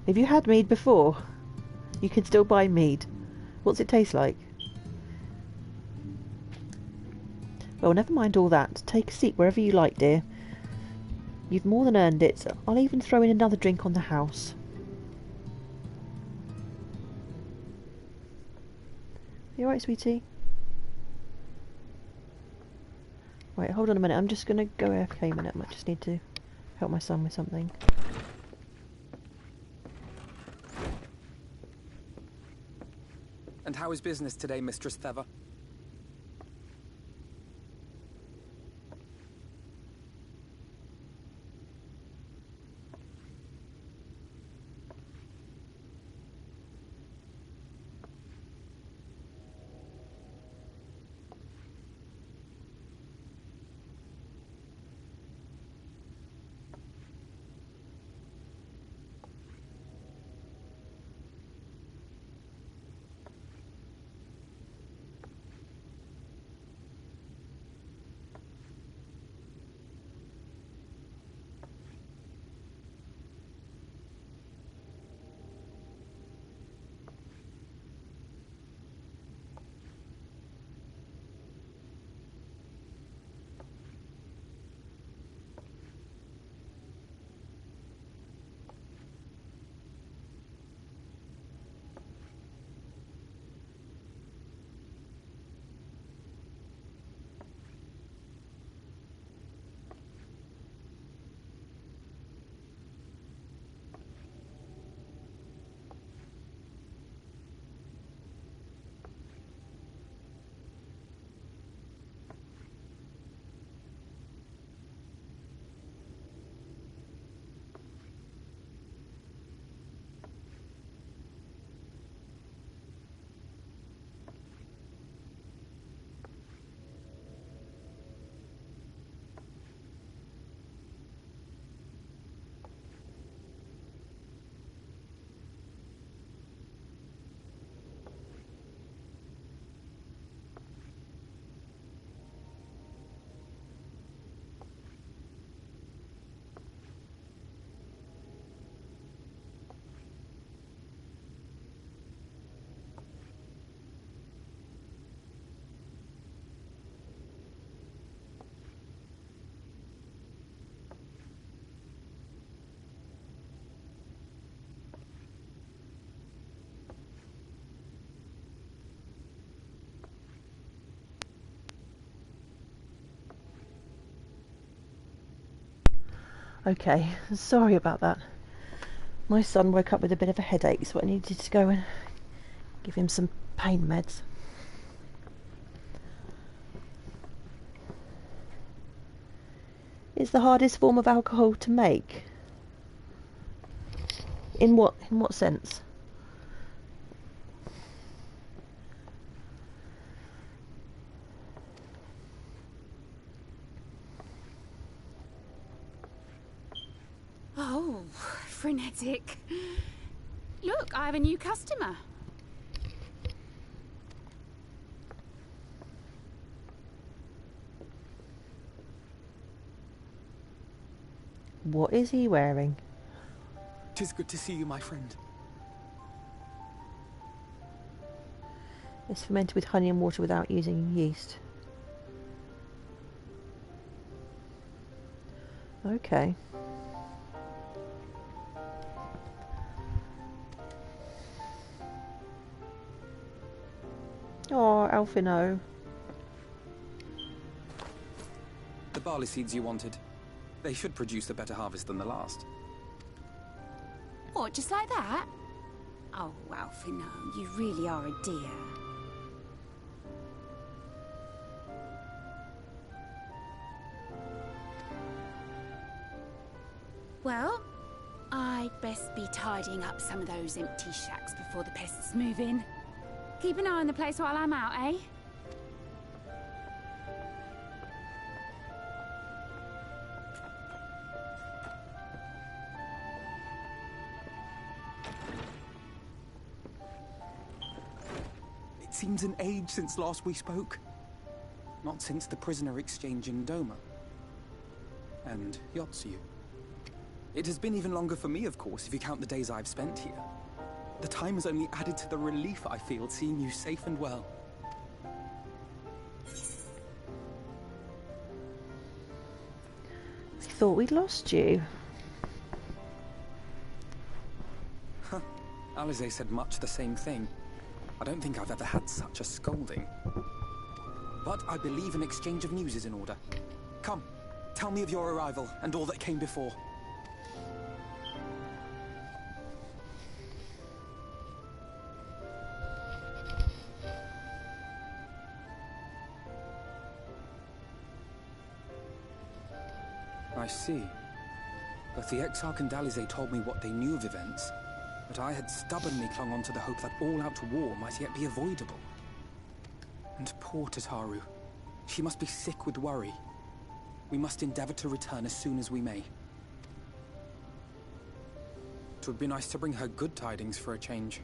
Have you had mead before? You can still buy mead. What's it taste like? Well, never mind all that. Take a seat wherever you like, dear. You've more than earned it. I'll even throw in another drink on the house. You alright, sweetie? Wait, hold on a minute. I'm just going to go AFK a minute. I might just need to help my son with something. And how is business today, Mistress Theva? Okay, sorry about that. My son woke up with a bit of a headache, so I needed to go and give him some pain meds. It's the hardest form of alcohol to make. In what sense? Oh, frenetic. Look, I have a new customer. What is he wearing? 'Tis good to see you, my friend. It's fermented with honey and water without using yeast. Okay. Oh, Alfino. The barley seeds you wanted. They should produce a better harvest than the last. What, just like that? Oh, Alfino, you really are a dear. Well, I'd best be tidying up some of those empty shacks before the pests move in. Keep an eye on the place while I'm out, eh? It seems an age since last we spoke. Not since the prisoner exchange in Doma. And Yotsu. It has been even longer for me, of course, if you count the days I've spent here. The time has only added to the relief I feel seeing you safe and well. I thought we'd lost you. Huh. Alize said much the same thing. I don't think I've ever had such a scolding. But I believe an exchange of news is in order. Come, tell me of your arrival and all that came before. I see. Both the Exarch and Alize told me what they knew of events, but I had stubbornly clung on to the hope that all-out war might yet be avoidable. And poor Tataru. She must be sick with worry. We must endeavor to return as soon as we may. It would be nice to bring her good tidings for a change.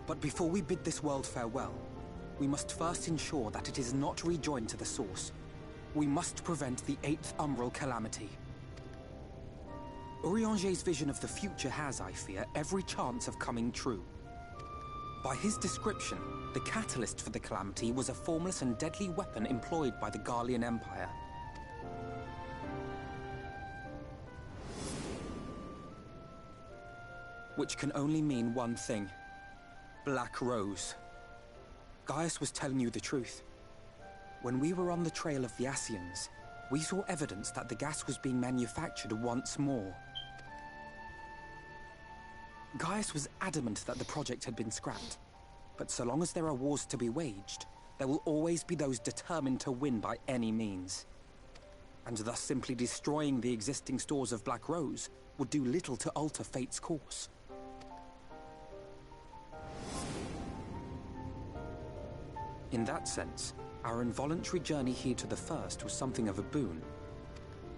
But before we bid this world farewell, we must first ensure that it is not rejoined to the source. We must prevent the 8th Umbral calamity. Urianger's vision of the future has, I fear, every chance of coming true. By his description, the catalyst for the calamity was a formless and deadly weapon employed by the Garlean Empire. Which can only mean one thing. Black Rose. Gaius was telling you the truth. When we were on the trail of the Ascians, we saw evidence that the gas was being manufactured once more. Gaius was adamant that the project had been scrapped. But so long as there are wars to be waged, there will always be those determined to win by any means. And thus simply destroying the existing stores of Black Rose would do little to alter fate's course. In that sense, our involuntary journey here to the First was something of a boon.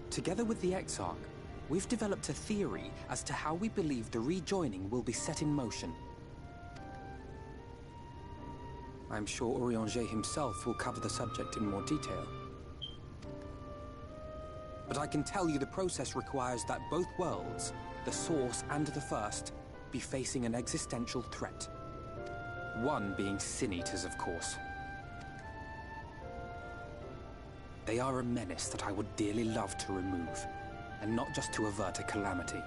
Together with the Exarch, we've developed a theory as to how we believe the rejoining will be set in motion. I'm sure Urianger himself will cover the subject in more detail. But I can tell you the process requires that both worlds, the Source and the First, be facing an existential threat. One being Sin-Eaters, of course. They are a menace that I would dearly love to remove, and not just to avert a calamity.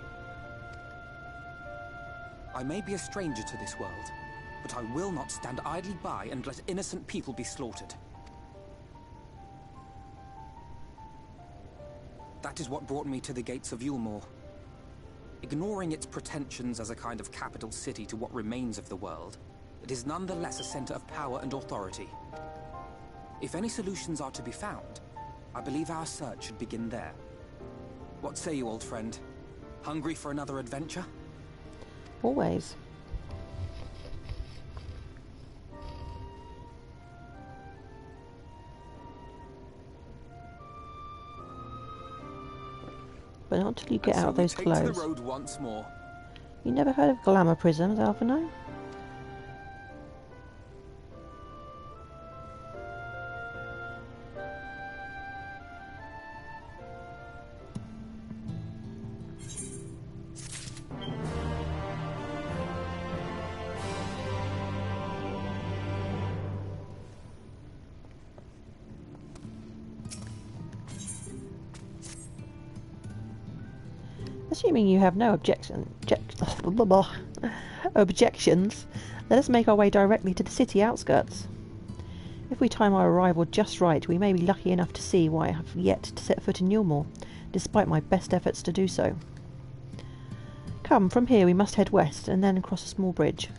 I may be a stranger to this world, but I will not stand idly by and let innocent people be slaughtered. That is what brought me to the gates of Yulmore. Ignoring its pretensions as a kind of capital city to what remains of the world, it is nonetheless a center of power and authority. If any solutions are to be found, I believe our search should begin there. What say you, old friend? Hungry for another adventure? Always. But not till you get out of those clothes. To the road once more. You never heard of glamour prisms, Alphino? Assuming you have no objections, let us make our way directly to the city outskirts. If we time our arrival just right, we may be lucky enough to see why I have yet to set foot in Yulmore, despite my best efforts to do so. Come, from here we must head west, and then cross a small bridge.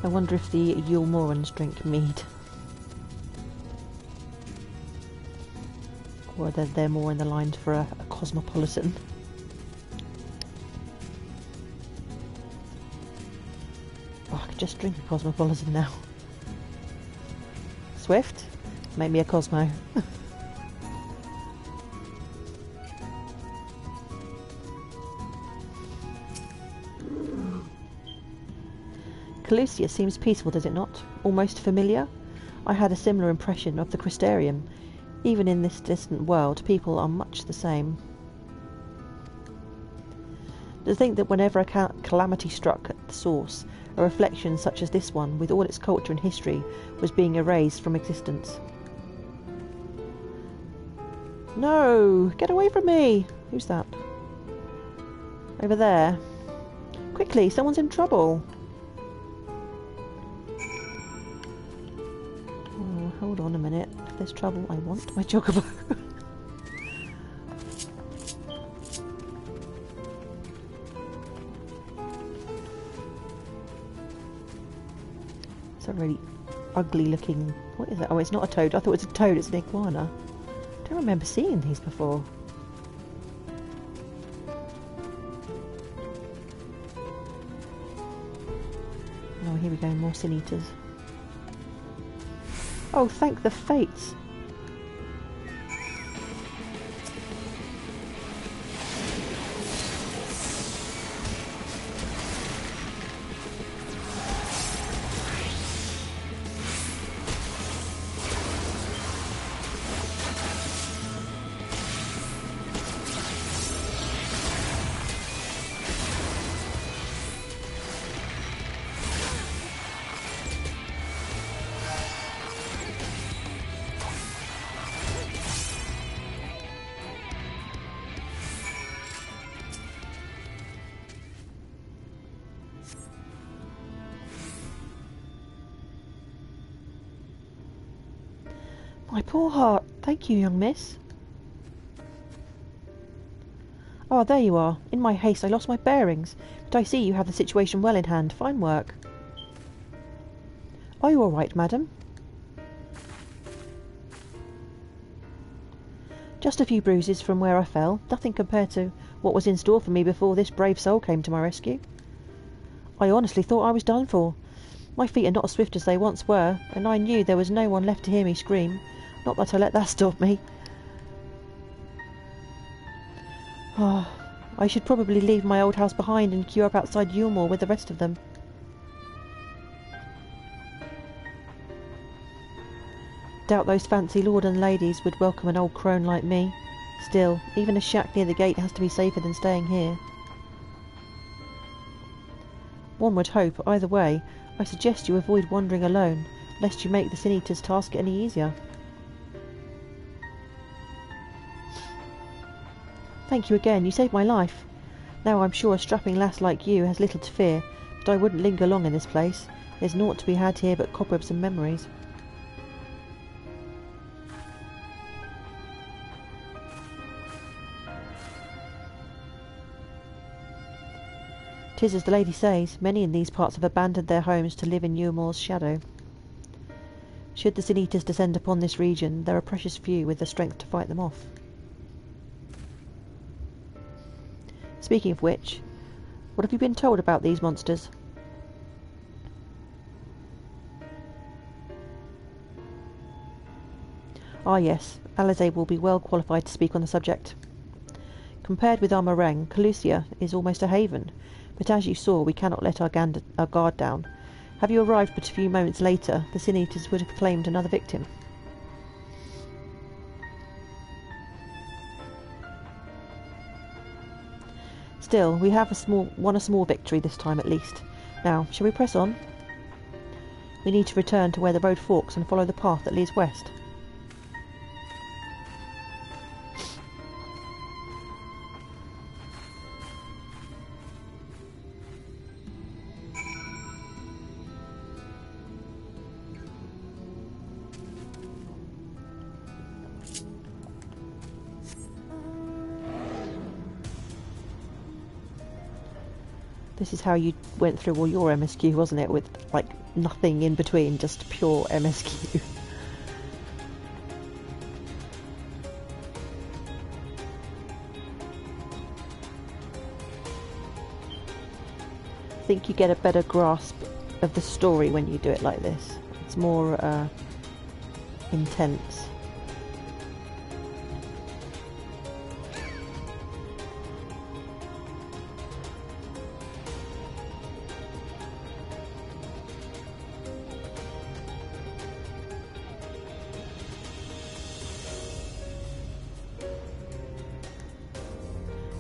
I wonder if the Yulmorans drink mead. Or whether they're more in the lines for a cosmopolitan. Oh, I could just drink a cosmopolitan now. Swift, make me a Cosmo. Calusia seems peaceful, does it not? Almost familiar? I had a similar impression of the Crystarium. Even in this distant world, people are much the same. To think that whenever a calamity struck at the source, a reflection such as this one, with all its culture and history, was being erased from existence. No! Get away from me! Who's that? Over there. Quickly, someone's in trouble! Hold on a minute. If there's trouble, I want my chocobo. It's a really ugly looking... What is that? Oh, it's not a toad. I thought it was a toad. It's an iguana. I don't remember seeing these before. Oh, here we go. More sin eaters. Oh, thank the fates! My poor heart. Thank you, young miss. Ah, there you are. In my haste I lost my bearings, but I see you have the situation well in hand. Fine work. Are you all right, madam? Just a few bruises from where I fell. Nothing compared to what was in store for me before this brave soul came to my rescue. I honestly thought I was done for. My feet are not as swift as they once were, and I knew there was no one left to hear me scream. Not that I let that stop me. Oh, I should probably leave my old house behind and queue up outside Yulmore with the rest of them. Doubt those fancy lord and ladies would welcome an old crone like me. Still, even a shack near the gate has to be safer than staying here. One would hope, either way, I suggest you avoid wandering alone, lest you make the Sin Eater's task any easier. Thank you again, you saved my life. Now I'm sure a strapping lass like you has little to fear, but I wouldn't linger long in this place. There's naught to be had here but cobwebs and memories. "'Tis as the lady says, many in these parts have abandoned their homes to live in Ewermore's shadow. Should the Sin Eaters descend upon this region, there are precious few with the strength to fight them off. Speaking of which, what have you been told about these monsters?" "Ah yes, Alizé will be well qualified to speak on the subject. Compared with our Meringue, Calusia is almost a haven, but as you saw, we cannot let our guard down. Have you arrived but a few moments later, the Sin Eaters would have claimed another victim." "Still, we have won a small victory this time at least. Now, shall we press on? We need to return to where the road forks and follow the path that leads west." This is how you went through all your MSQ, wasn't it? With, like, nothing in between, just pure MSQ. I think you get a better grasp of the story when you do it like this. It's more intense.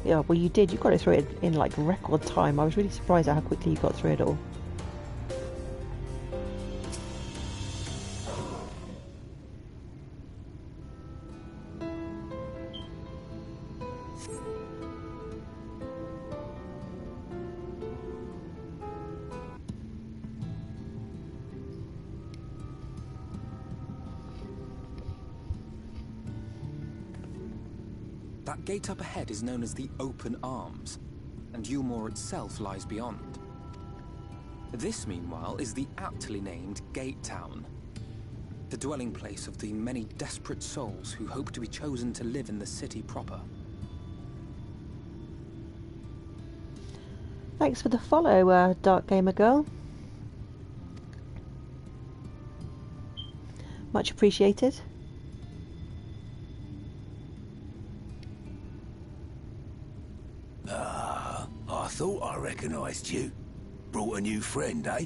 Yeah, well you did. You got it through it in like record time. I was really surprised at how quickly you got through it all. That gate up ahead is known as the Open Arms, and Ewermore itself lies beyond. This, meanwhile, is the aptly named Gate Town, the dwelling place of the many desperate souls who hope to be chosen to live in the city proper. Thanks for the follow, Dark Gamer Girl. Much appreciated. I thought I recognised you. Brought a new friend, eh?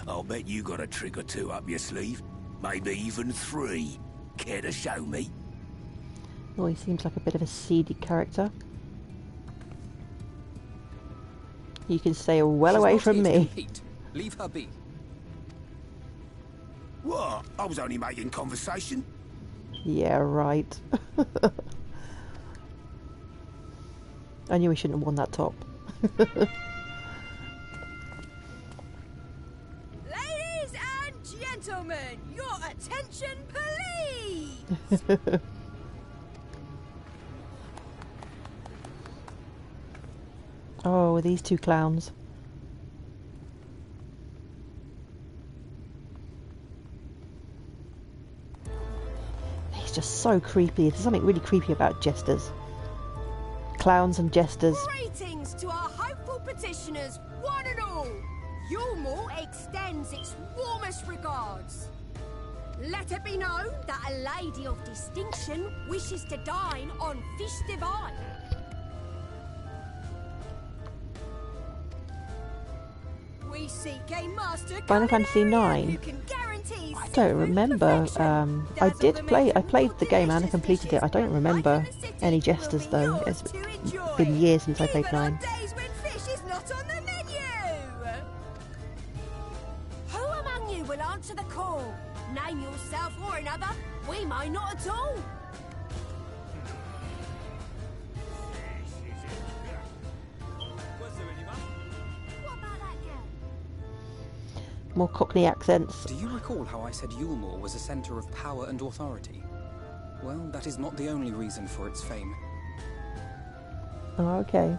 I'll bet you got a trick or two up your sleeve. Maybe even 3. Care to show me? Oh, he seems like a bit of a seedy character. You can stay well away from me. Leave her be. What? I was only making conversation. Yeah, right. I knew we shouldn't have won that top. Ladies and gentlemen, your attention please! Oh, these two clowns. He's just so creepy. There's something really creepy about jesters. Clowns and jesters. Greetings to our hopeful petitioners, one and all. Ewermore extends its warmest regards. Let it be known that a lady of distinction wishes to dine on fish divine. We Final Fantasy IX. I don't remember. I played the game and I completed it. I don't remember any jesters though. It's been years since I played 9. Who among you will answer the call? Name yourself or another. We might not at all. More Cockney accents. Do you recall how I said Yulmore was a centre of power and authority? Well, that is not the only reason for its fame. Oh, okay.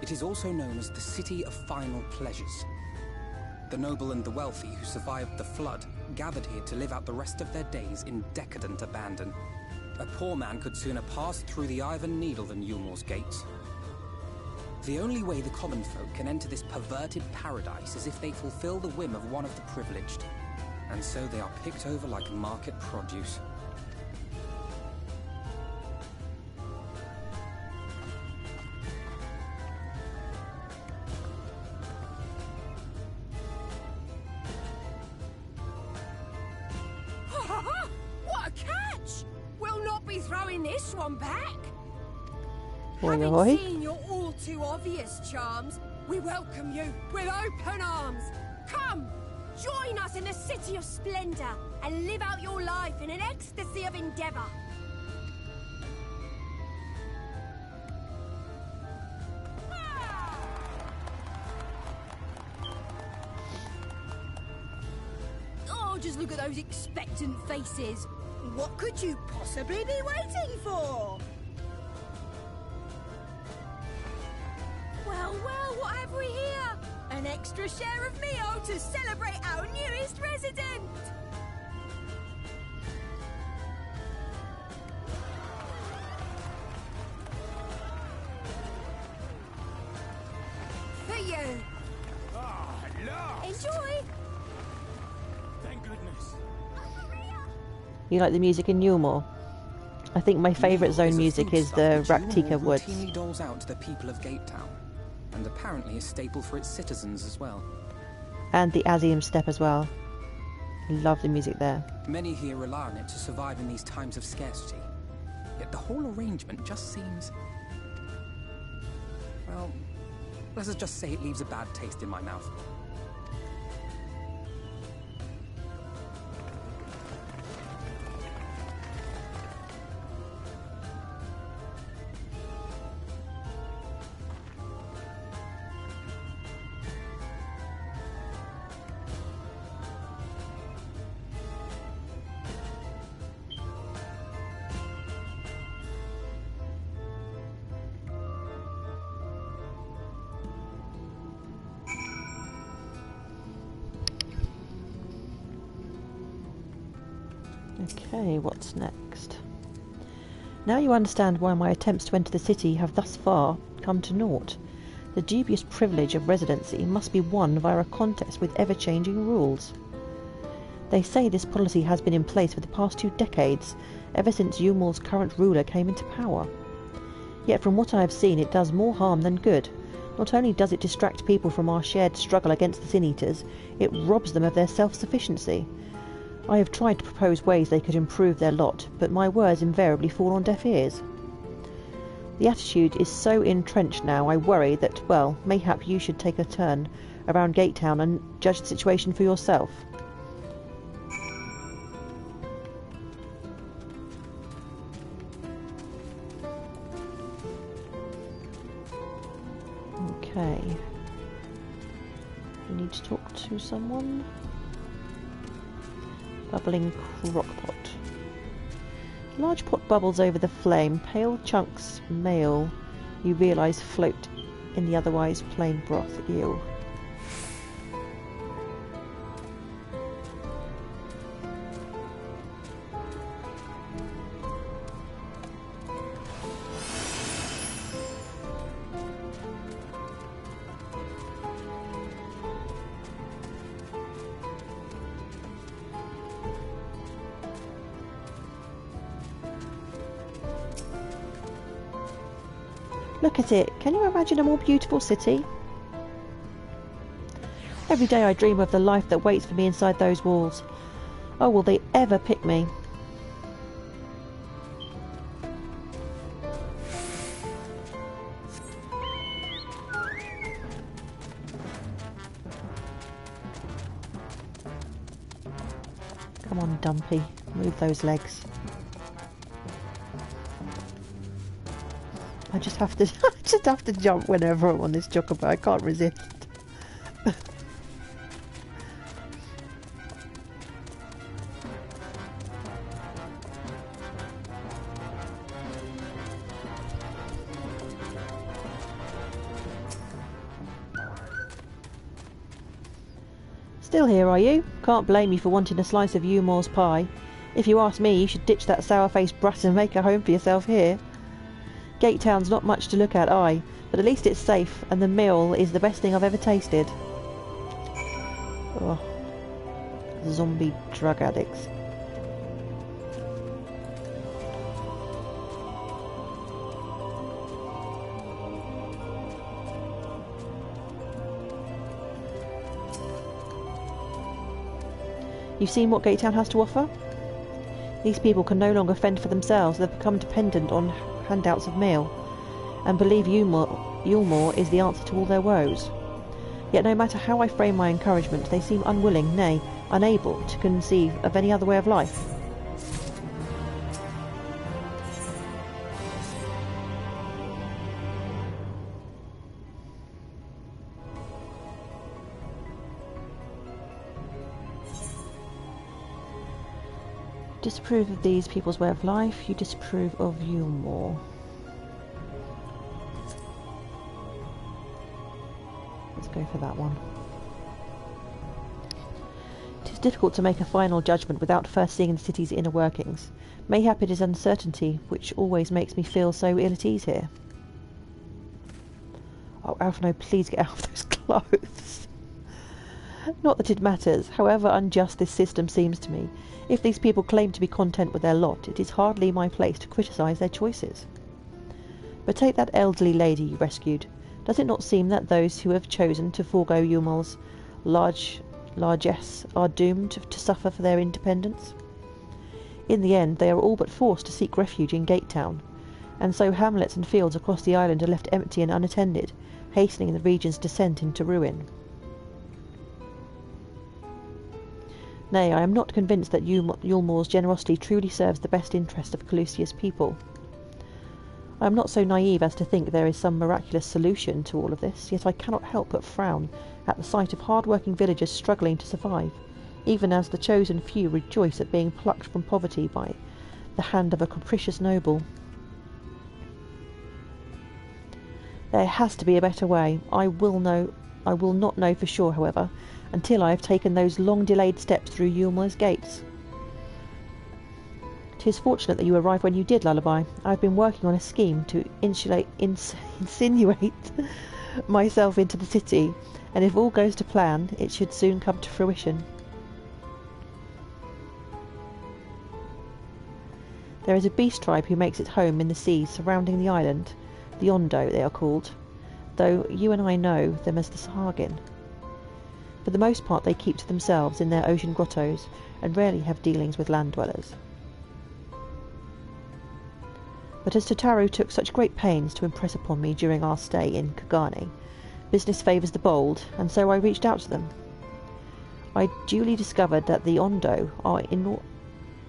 It is also known as the City of Final Pleasures. The noble and the wealthy who survived the flood gathered here to live out the rest of their days in decadent abandon. A poor man could sooner pass through the Iron Needle than Yulmore's gates. The only way the common folk can enter this perverted paradise is if they fulfill the whim of one of the privileged. And so they are picked over like market produce. What a catch! We'll not be throwing this one back. Having seen your all too obvious charms, we welcome you with open arms. Come, join us in the City of Splendor and live out your life in an ecstasy of endeavor. Oh, just look at those expectant faces. What could you possibly be waiting for? Well, what have we here? An extra share of meal to celebrate our newest resident! For you! Ah, hello! Enjoy! Thank goodness. You like the music in Yulmore? I think my favourite zone music is the Raktika Woods. Routinely doles out to the people of Gatetown, and apparently a staple for its citizens as well. And the Azium Steppe as well. I love the music there. Many here rely on it to survive in these times of scarcity. Yet the whole arrangement just seems... well, let's just say it leaves a bad taste in my mouth. Okay, what's next? Now you understand why my attempts to enter the city have thus far come to naught. The dubious privilege of residency must be won via a contest with ever-changing rules. They say this policy has been in place for the past 2 decades, ever since Yulmore's current ruler came into power. Yet from what I have seen, it does more harm than good. Not only does it distract people from our shared struggle against the Sin Eaters, it robs them of their self-sufficiency. I have tried to propose ways they could improve their lot, but my words invariably fall on deaf ears. The attitude is so entrenched now, I worry that, well, mayhap you should take a turn around Gatetown and judge the situation for yourself. Okay. You need to talk to someone. Bubbling crockpot. Large pot bubbles over the flame. Pale chunks male, you realise, float in the otherwise plain broth. Ew. Look at it. Can you imagine a more beautiful city? Every day I dream of the life that waits for me inside those walls. Oh, will they ever pick me? Come on, Dumpy. Move those legs. I just have to jump whenever I'm on this chocobo. I can't resist. Still here, are you? Can't blame you for wanting a slice of Eulmore's pie. If you ask me, you should ditch that sour-faced brat and make a home for yourself here. Gate Town's not much to look at, aye, but at least it's safe, and the meal is the best thing I've ever tasted. Oh, zombie drug addicts. You've seen what Gate Town has to offer? These people can no longer fend for themselves. They've become dependent on handouts of meal, and believe Eulmore is the answer to all their woes. Yet no matter how I frame my encouragement, they seem unwilling, nay, unable to conceive of any other way of life. Disapprove of these people's way of life, you disapprove of Eulmore. Let's go for that one. It is difficult to make a final judgment without first seeing the city's inner workings. Mayhap it is uncertainty which always makes me feel so ill at ease here. Oh, Alphino, please get out of those clothes. Not that it matters, however unjust this system seems to me. If these people claim to be content with their lot, it is hardly my place to criticise their choices. But take that elderly lady you rescued. Does it not seem that those who have chosen to forego Eulmore's largesse are doomed to suffer for their independence? In the end, they are all but forced to seek refuge in Gate Town, and so hamlets and fields across the island are left empty and unattended, hastening the region's descent into ruin. Nay, I am not convinced that Eulmore's generosity truly serves the best interest of Calusia's people. I am not so naive as to think there is some miraculous solution to all of this, yet I cannot help but frown at the sight of hard-working villagers struggling to survive, even as the chosen few rejoice at being plucked from poverty by the hand of a capricious noble. There has to be a better way. I will not know for sure, however, until I have taken those long-delayed steps through Eulmore's gates. 'Tis fortunate that you arrived when you did, Lullaby. I have been working on a scheme to insinuate myself into the city, and if all goes to plan, it should soon come to fruition. There is a beast tribe who makes its home in the seas surrounding the island. The Ondo, they are called, though you and I know them as the Sahagin. For the most part they keep to themselves in their ocean grottos, and rarely have dealings with land dwellers. But as Tataru took such great pains to impress upon me during our stay in Kagane, business favours the bold, and so I reached out to them. I duly discovered that the Ondo are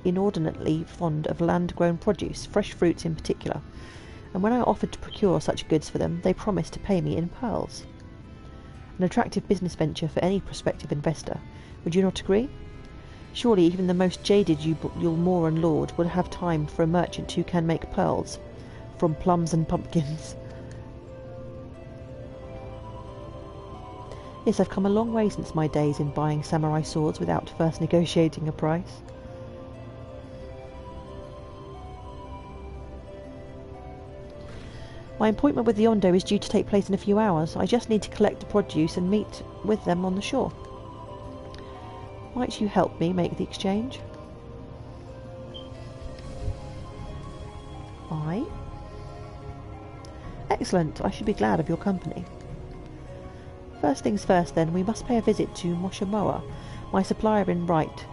inordinately fond of land-grown produce, fresh fruits in particular, and when I offered to procure such goods for them, they promised to pay me in pearls. An attractive business venture for any prospective investor. Would you not agree? Surely even the most jaded Eulmoran lord would have time for a merchant who can make pearls from plums and pumpkins. Yes, I've come a long way since my days in buying samurai swords without first negotiating a price. My appointment with the Ondo is due to take place in a few hours. I just need to collect the produce and meet with them on the shore. Might you help me make the exchange? Aye. Excellent. I should be glad of your company. First things first, then, we must pay a visit to Moshamoa, my supplier in Right.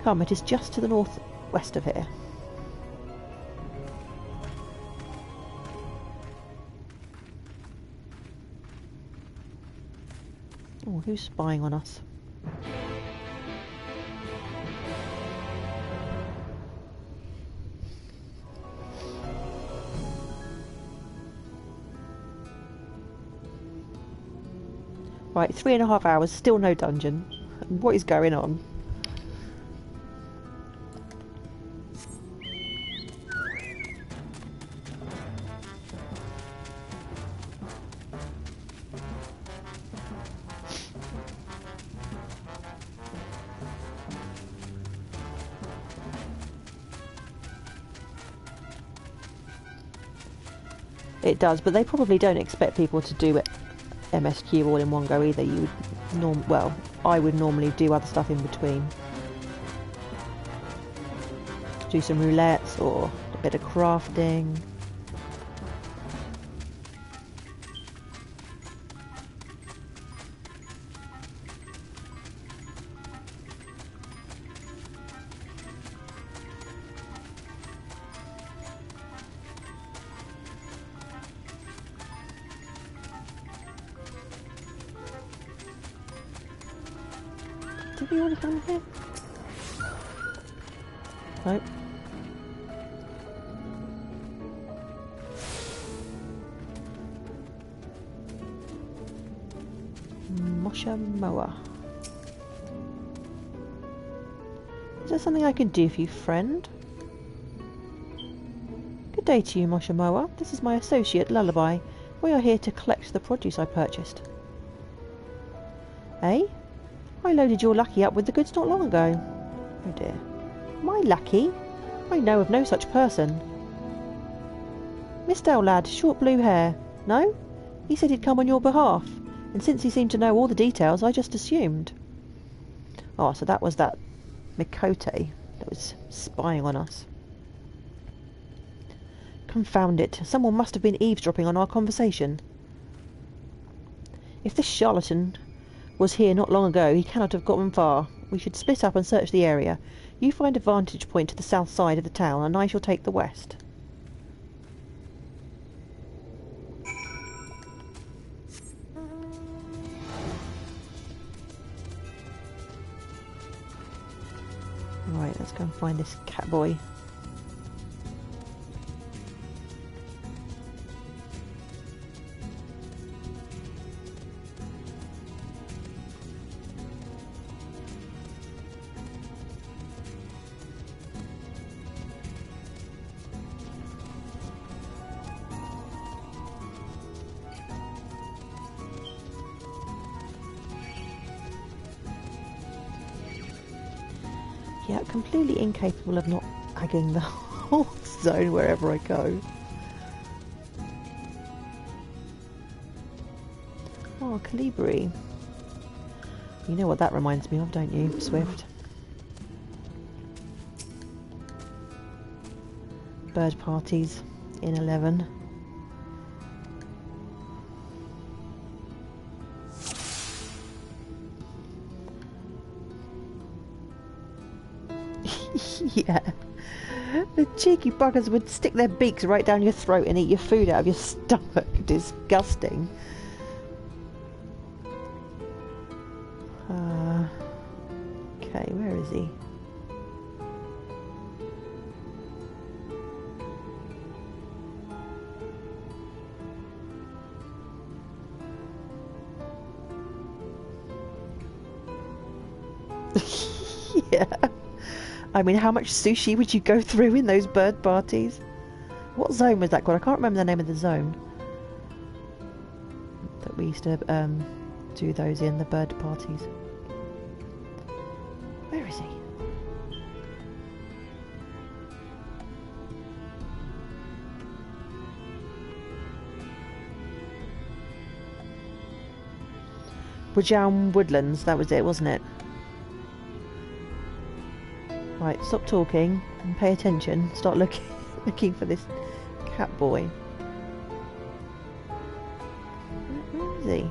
Come, it is just to the northwest of here. Oh, who's spying on us? Right, 3.5 hours, still no dungeon. What is going on? It does, but they probably don't expect people to do it MSQ all in one go either. You would well, I would normally do other stuff in between. Do some roulettes or a bit of crafting. Did we want to come here? Nope. Moshamoa. Is there something I can do for you, friend? Good day to you, Moshamoa. This is my associate, Lullaby. We are here to collect the produce I purchased. Eh? I loaded your lackey up with the goods not long ago. Oh dear. My lackey? I know of no such person. Mr. lad, short blue hair. No? He said he'd come on your behalf, and since he seemed to know all the details, I just assumed. Oh, so that was that Mikote that was spying on us. Confound it. Someone must have been eavesdropping on our conversation. If this charlatan was here not long ago, he cannot have gotten far. We should split up and search the area. You find a vantage point to the south side of the town, and I shall take the west. Right, let's go and find this cat boy. Yeah, completely incapable of not agging the whole zone wherever I go. Oh, Calibri. You know what that reminds me of, don't you, Swift? Bird parties in 11. Yeah. The cheeky buggers would stick their beaks right down your throat and eat your food out of your stomach. Disgusting. Okay, where is he? Yeah. I mean, how much sushi would you go through in those bird parties? What zone was that called? I can't remember the name of the zone that we used to do those in, the bird parties. Where is he? Wajown Woodlands, that was it, wasn't it? Right, stop talking and pay attention. Start looking for this cat boy. he?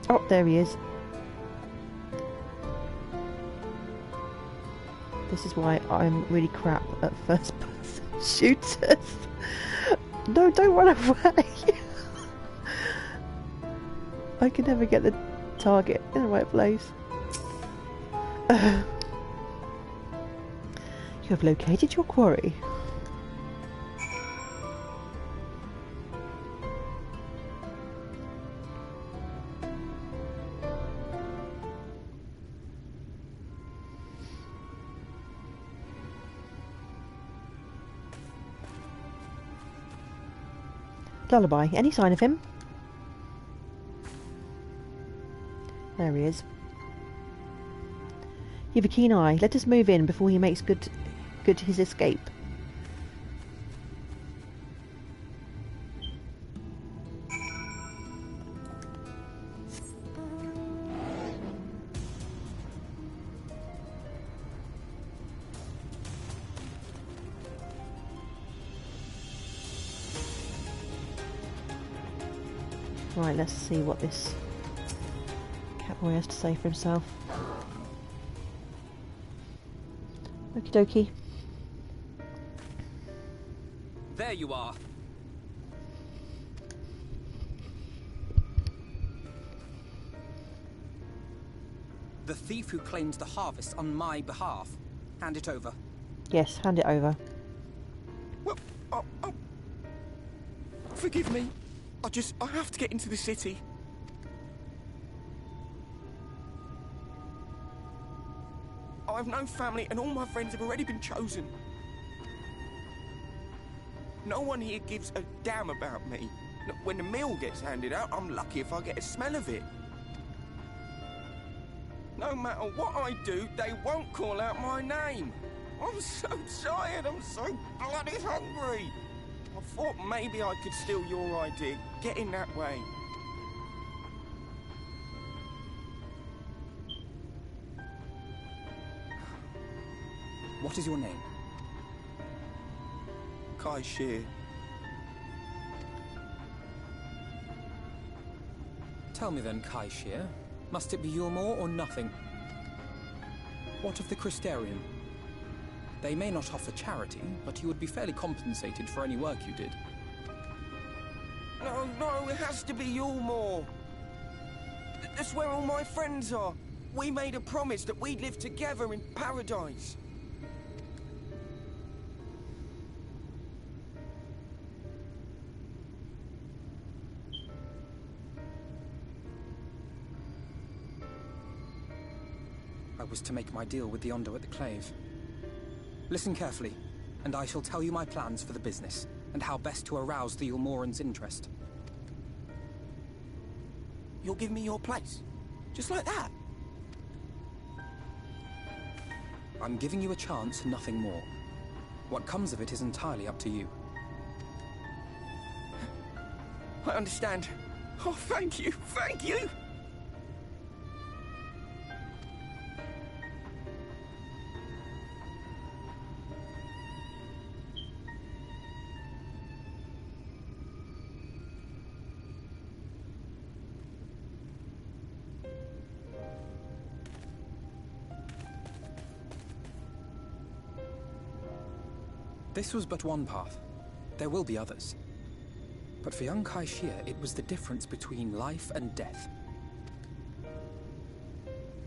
Oh, there he is. This is why I'm really crap at first-person shooters. No, don't run away. I can never get the target in the right place. You have located your quarry. Lullaby. Any sign of him? There he is. You have a keen eye. Let us move in before he makes good his escape. Right, let's see what this catboy has to say for himself. Okie dokie. There you are. The thief who claims the harvest on my behalf. Hand it over. Yes, hand it over. Well, forgive me. I have to get into the city. I have no family and all my friends have already been chosen. No one here gives a damn about me. When the meal gets handed out, I'm lucky if I get a smell of it. No matter what I do, they won't call out my name. I'm so tired, I'm so bloody hungry. I thought maybe I could steal your idea, get in that way. What is your name? Kai Shear. Tell me then, Kai Shear, must it be Yulmore or nothing? What of the Crystarium? They may not offer charity, but you would be fairly compensated for any work you did. No, it has to be Yulmore. That's where all my friends are. We made a promise that we'd live together in paradise. I was to make my deal with the Ondo at the Clave. Listen carefully, and I shall tell you my plans for the business, and how best to arouse the Yulmorans' interest. You'll give me your place? Just like that? I'm giving you a chance and nothing more. What comes of it is entirely up to you. I understand. Oh, thank you, thank you! This was but one path. There will be others. But for young Kai Shear, it was the difference between life and death.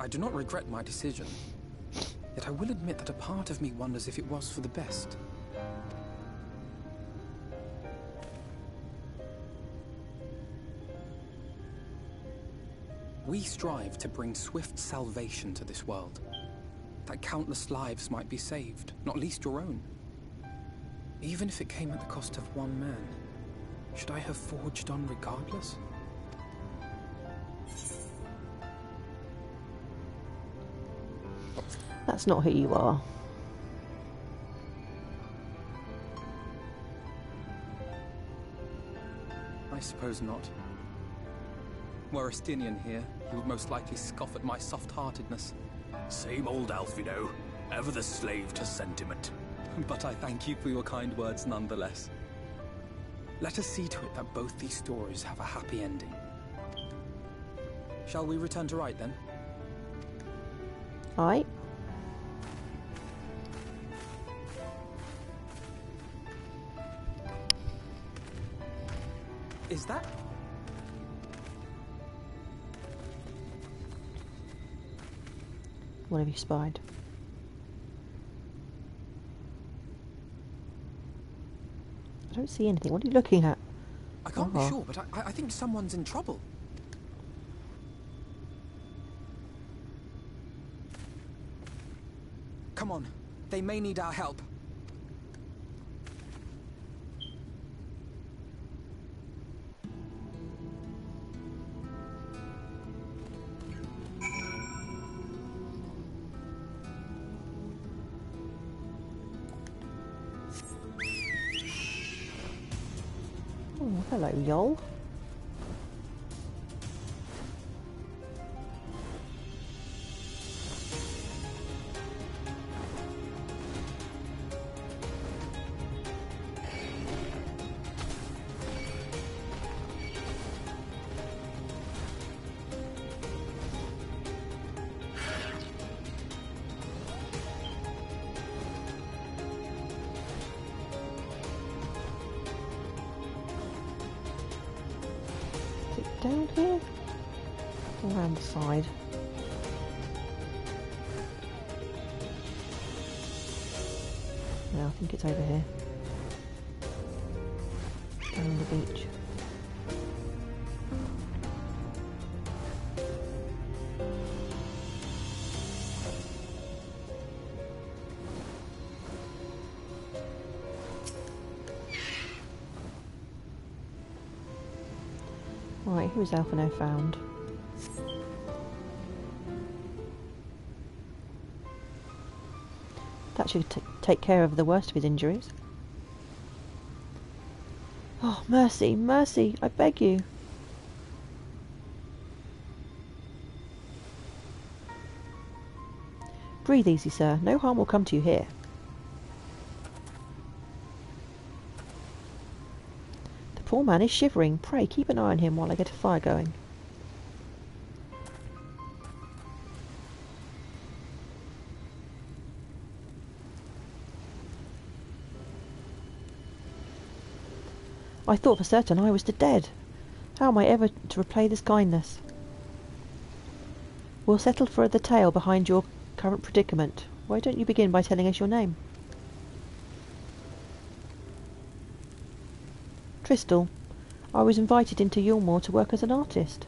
I do not regret my decision, yet I will admit that a part of me wonders if it was for the best. We strive to bring swift salvation to this world, that countless lives might be saved, not least your own. Even if it came at the cost of one man, should I have forged on regardless? That's not who you are. I suppose not. Were Estinian here, he would most likely scoff at my soft-heartedness. Same old Alfino, ever the slave to sentiment. But I thank you for your kind words nonetheless. Let us see to it that both these stories have a happy ending. Shall we return to Right then? Aye. Is that? What have you spied? I don't see anything. What are you looking at? I can't be sure, but I think someone's in trouble. Come on. They may need our help. Oh, hello, Yol. Down here? Around the side. No, I think it's over here. Down the beach. Right, who's Alphino found? That should take care of the worst of his injuries. Oh, mercy, mercy, I beg you. Breathe easy, sir. No harm will come to you here. The poor man is shivering. Pray, keep an eye on him while I get a fire going. I thought for certain I was dead. How am I ever to repay this kindness? We'll settle for the tale behind your current predicament. Why don't you begin by telling us your name? Tristal. I was invited into Yulmore to work as an artist.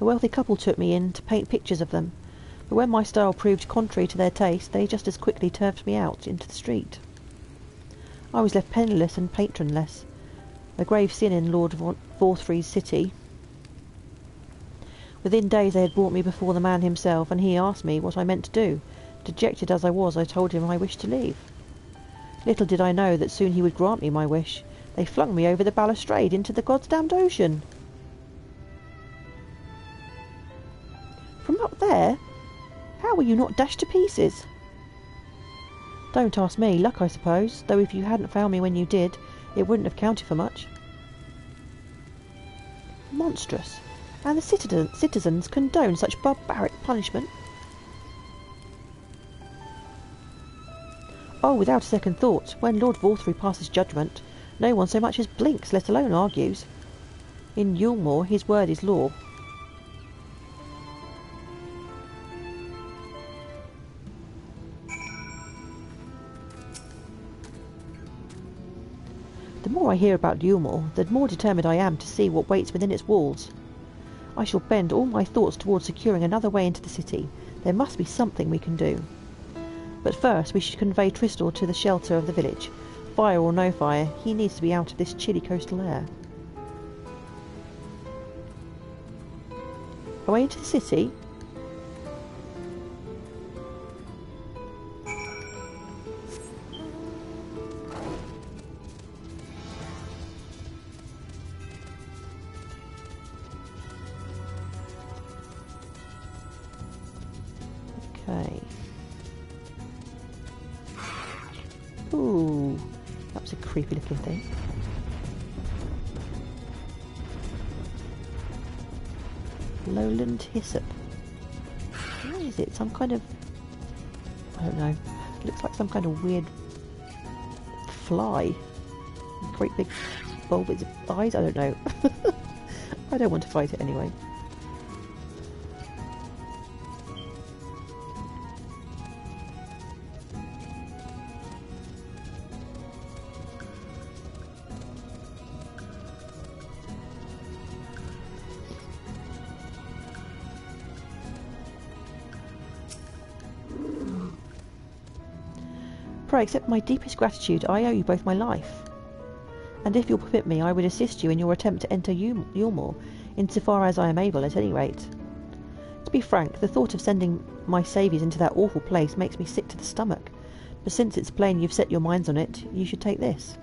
A wealthy couple took me in to paint pictures of them, but when my style proved contrary to their taste, they just as quickly turfed me out into the street. I was left penniless and patronless, a grave sin in Lord Vorthry's city. Within days they had brought me before the man himself, and he asked me what I meant to do. Dejected as I was, I told him I wished to leave. Little did I know that soon he would grant me my wish. They flung me over the balustrade into the goddamned ocean. From up there? How were you not dashed to pieces? Don't ask me. Luck, I suppose. Though if you hadn't found me when you did, it wouldn't have counted for much. Monstrous. And the citizens condone such barbaric punishment? Oh, without a second thought. When Lord Vorthry passes judgment, no one so much as blinks, let alone argues. In Yulmore, his word is law. The more I hear about Yulmore, the more determined I am to see what waits within its walls. I shall bend all my thoughts towards securing another way into the city. There must be something we can do. But first we should convey Tristal to the shelter of the village. Fire or no fire, he needs to be out of this chilly coastal air. Away into the city? Okay. Ooh, that was a creepy looking thing. Lowland hyssop. What is it? Some kind of... I don't know. It looks like some kind of weird fly. Great big bulbous eyes? I don't know. I don't want to fight it anyway. Pray accept my deepest gratitude. I owe you both my life. And if you'll permit me, I would assist you in your attempt to enter Yulmore, insofar as I am able, at any rate. To be frank, the thought of sending my saviours into that awful place makes me sick to the stomach. But since it's plain you've set your minds on it, you should take this.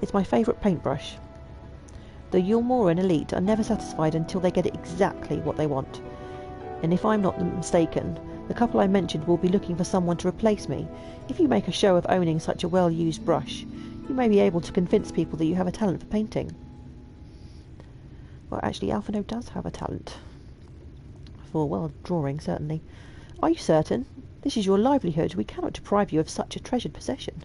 It's my favourite paintbrush. The Yulmoran elite are never satisfied until they get exactly what they want. And if I'm not mistaken, the couple I mentioned will be looking for someone to replace me. If you make a show of owning such a well-used brush, you may be able to convince people that you have a talent for painting. Well, actually, Alphino does have a talent. For, well, drawing, certainly. Are you certain? This is your livelihood. We cannot deprive you of such a treasured possession.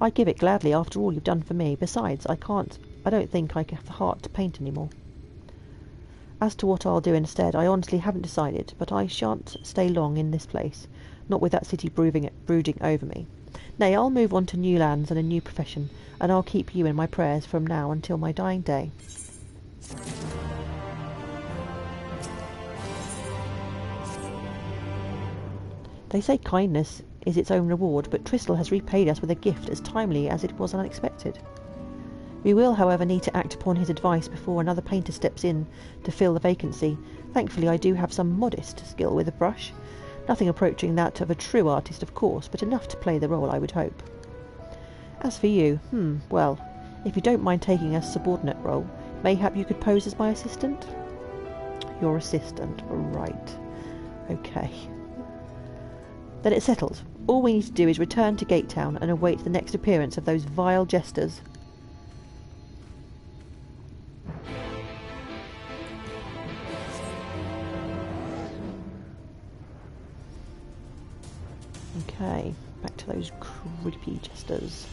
I'd give it gladly after all you've done for me. Besides, I don't think I have the heart to paint any more. As to what I'll do instead, I honestly haven't decided, but I shan't stay long in this place, not with that city brooding over me. Nay, I'll move on to new lands and a new profession, and I'll keep you in my prayers from now until my dying day. They say kindness is its own reward, but Tristel has repaid us with a gift as timely as it was unexpected. We will, however, need to act upon his advice before another painter steps in to fill the vacancy. Thankfully, I do have some modest skill with a brush. Nothing approaching that of a true artist, of course, but enough to play the role, I would hope. As for you, well, if you don't mind taking a subordinate role, mayhap you could pose as my assistant? Your assistant, right. Okay. Then it's settled. All we need to do is return to Gate Town and await the next appearance of those vile jesters. Okay, back to those creepy jesters.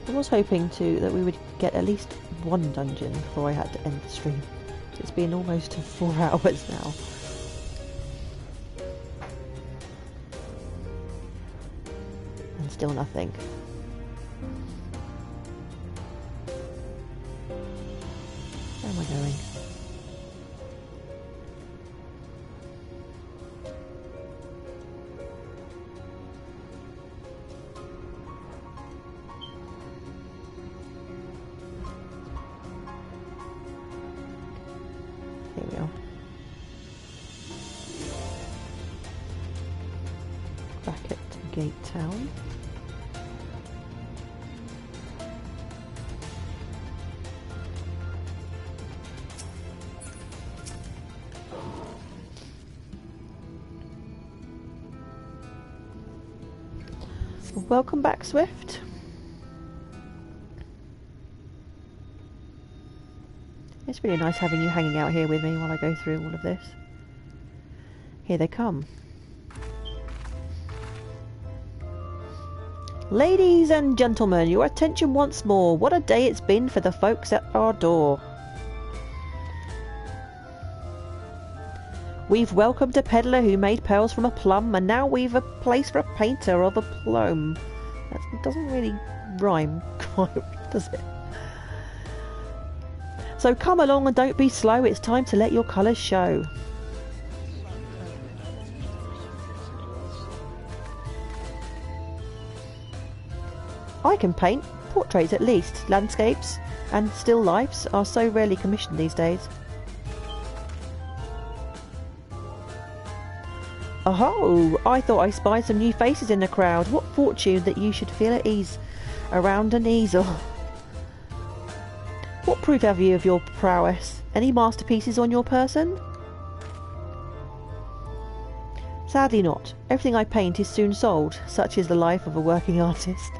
I was hoping that we would get at least one dungeon before I had to end the stream. It's been almost 4 hours now. And still nothing. Where am I going? Here we are. Back at Gate Town. Welcome back, Swift. It's really nice having you hanging out here with me while I go through all of this. Here they come. Ladies and gentlemen, your attention once more. What a day it's been for the folks at our door. We've welcomed a peddler who made pearls from a plum, and now we've a place for a painter of a plum. That doesn't really rhyme quite, does it? So come along and don't be slow, it's time to let your colours show. I can paint. Portraits at least. Landscapes and still lifes are so rarely commissioned these days. Oh, I thought I spied some new faces in the crowd. What fortune that you should feel at ease around an easel. What proof have you of your prowess? Any masterpieces on your person? Sadly not. Everything I paint is soon sold. Such is the life of a working artist.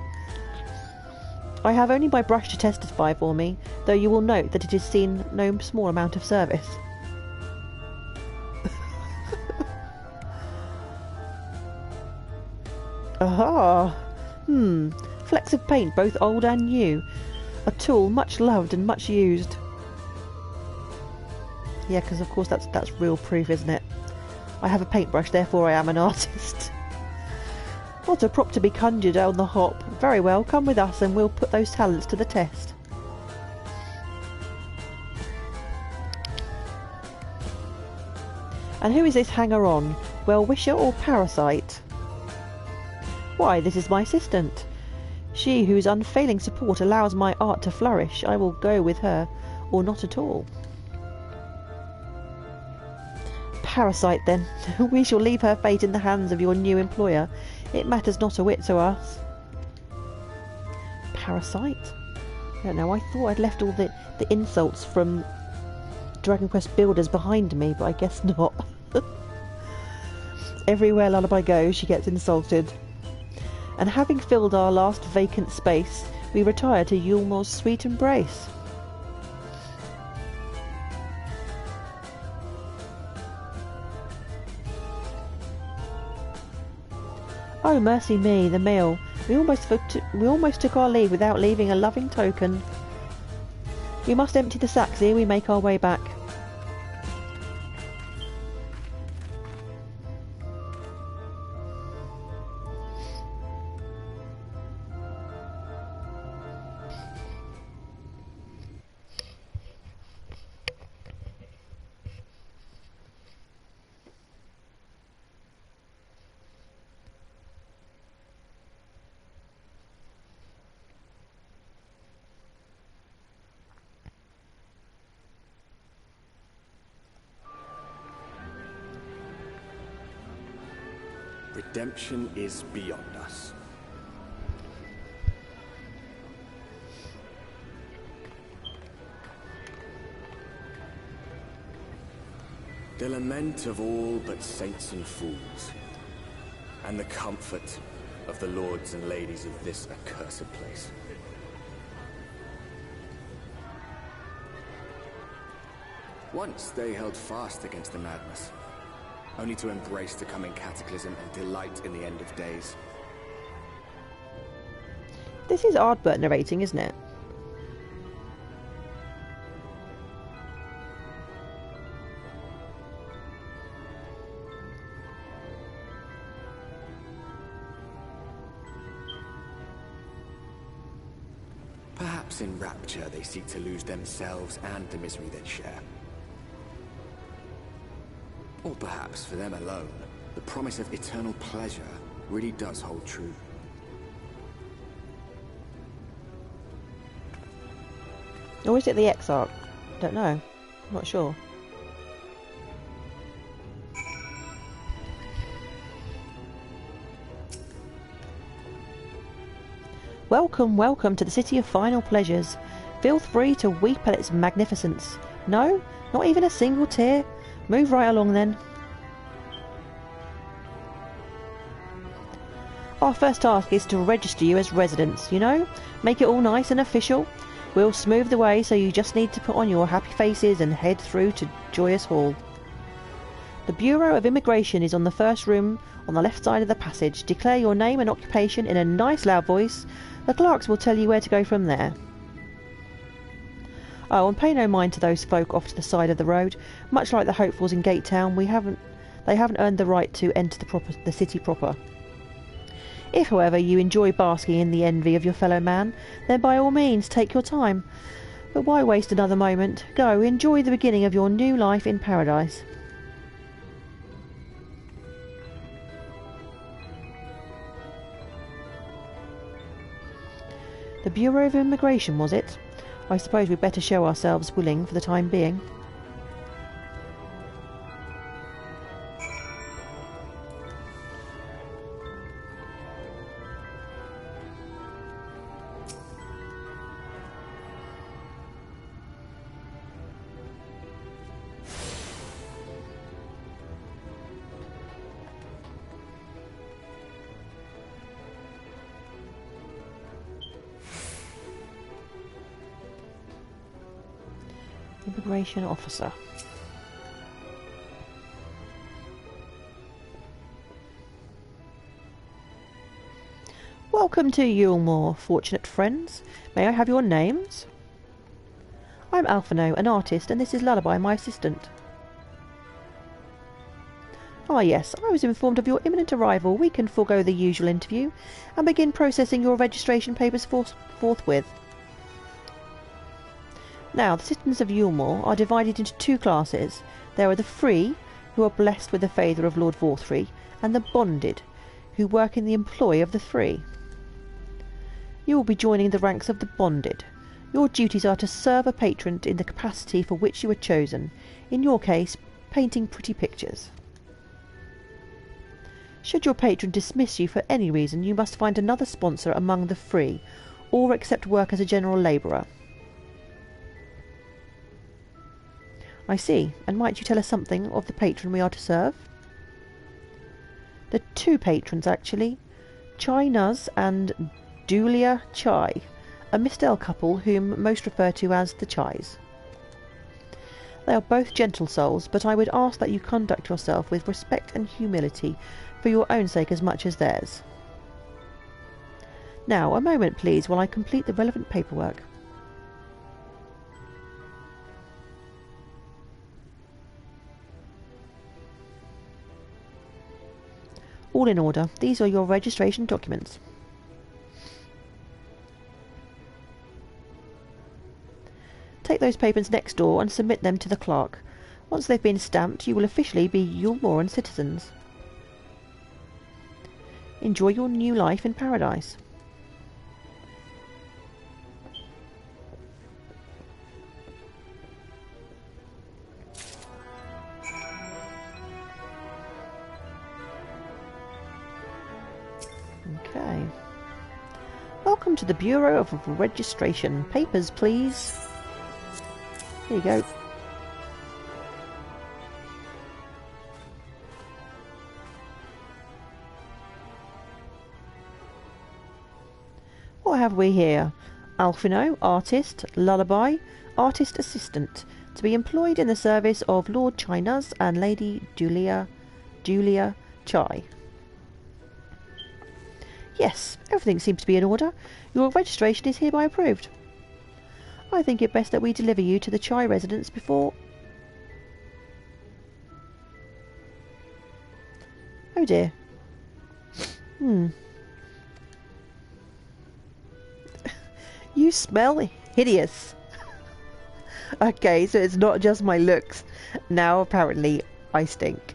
I have only my brush to testify for me, though you will note that it has seen no small amount of service. Aha! Flecks of paint, both old and new. A tool much loved and much used. Yeah, because of course that's real proof, isn't it? I have a paintbrush, therefore I am an artist. Not a prop to be conjured on the hop. Very well, come with us and we'll put those talents to the test. And who is this hanger-on? Well-wisher or parasite? Why, this is my assistant. She whose unfailing support allows my art to flourish. I will go with her, or not at all. Parasite, then. We shall leave her fate in the hands of your new employer. It matters not a whit to us. Parasite? I don't know, I thought I'd left all the insults from Dragon Quest Builders behind me, but I guess not. Everywhere Lullaby goes, she gets insulted. And having filled our last vacant space, we retire to Yulmore's sweet embrace. Oh, mercy me, the meal. We almost took our leave without leaving a loving token. We must empty the sacks ere we make our way back. Redemption is beyond us. The lament of all but saints and fools, and the comfort of the lords and ladies of this accursed place. Once they held fast against the madness, only to embrace the coming cataclysm and delight in the end of days. This is Ardbert narrating, isn't it? Perhaps in rapture they seek to lose themselves and the misery they share. Or perhaps for them alone, the promise of eternal pleasure really does hold true. Or is it the Exarch? Don't know. I'm not sure. Welcome, welcome to the City of Final Pleasures. Feel free to weep at its magnificence. No? Not even a single tear? Move right along then. Our first task is to register you as residents, you know? Make it all nice and official. We'll smooth the way, so you just need to put on your happy faces and head through to Joyous Hall. The Bureau of Immigration is on the first room on the left side of the passage. Declare your name and occupation in a nice loud voice. The clerks will tell you where to go from there. Oh, and pay no mind to those folk off to the side of the road. Much like the hopefuls in Gate Town, they haven't earned the right to enter the city proper. If, however, you enjoy basking in the envy of your fellow man, then by all means take your time. But why waste another moment? Go, enjoy the beginning of your new life in paradise. The Bureau of Immigration, was it? I suppose we'd better show ourselves willing for the time being. Immigration officer. Welcome to Yulmore, fortunate friends. May I have your names? I'm Alphino, an artist, and this is Lullaby, my assistant. Ah yes, I was informed of your imminent arrival. We can forego the usual interview and begin processing your registration papers forthwith. Now, the citizens of Yulmore are divided into two classes. There are the free, who are blessed with the favour of Lord Vorthry, and the bonded, who work in the employ of the free. You will be joining the ranks of the bonded. Your duties are to serve a patron in the capacity for which you are chosen, in your case, painting pretty pictures. Should your patron dismiss you for any reason, you must find another sponsor among the free, or accept work as a general labourer. I see. And might you tell us something of the patron we are to serve? The two patrons, actually. Chai Nuz and Dulia Chai, a Mistel couple whom most refer to as the Chais. They are both gentle souls, but I would ask that you conduct yourself with respect and humility for your own sake as much as theirs. Now, a moment please while I complete the relevant paperwork. All in order. These are your registration documents. Take those papers next door and submit them to the clerk. Once they've been stamped, you will officially be Yulmoran citizens. Enjoy your new life in paradise. Okay. Welcome to the Bureau of Registration. Papers, please. Here you go. What have we here? Alphino, artist, Lullaby, artist assistant, to be employed in the service of Lord Chai Nuz and Lady Julia Chai. Yes, everything seems to be in order. Your registration is hereby approved. I think it best that we deliver you to the Chai residence before... Oh dear. You smell hideous. Okay, so it's not just my looks. Now apparently I stink.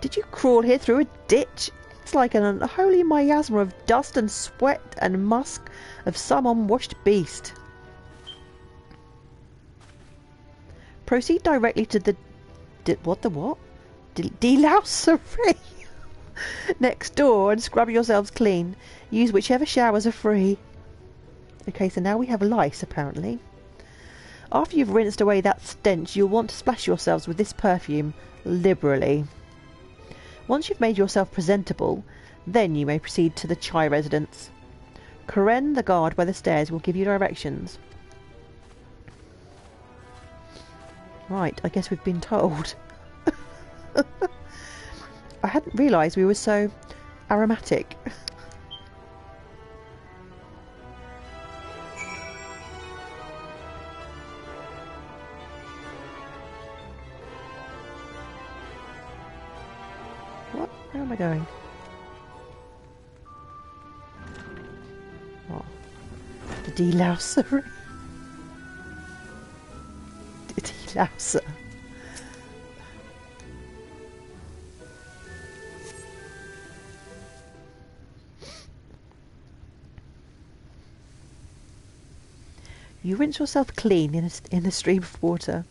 Did you crawl here through a ditch? It's like an unholy miasma of dust and sweat and musk of some unwashed beast. Proceed directly to the... what? Delousery. Next door and scrub yourselves clean. Use whichever showers are free. Okay, so now we have lice, apparently. After you've rinsed away that stench, you'll want to splash yourselves with this perfume liberally. Once you've made yourself presentable, then you may proceed to the Chai residence. Karen, the guard by the stairs, will give you directions. Right, I guess we've been told. I hadn't realised we were so aromatic. What? Where am I going? Oh. The delousery. The delouser. You rinse yourself clean in a stream of water.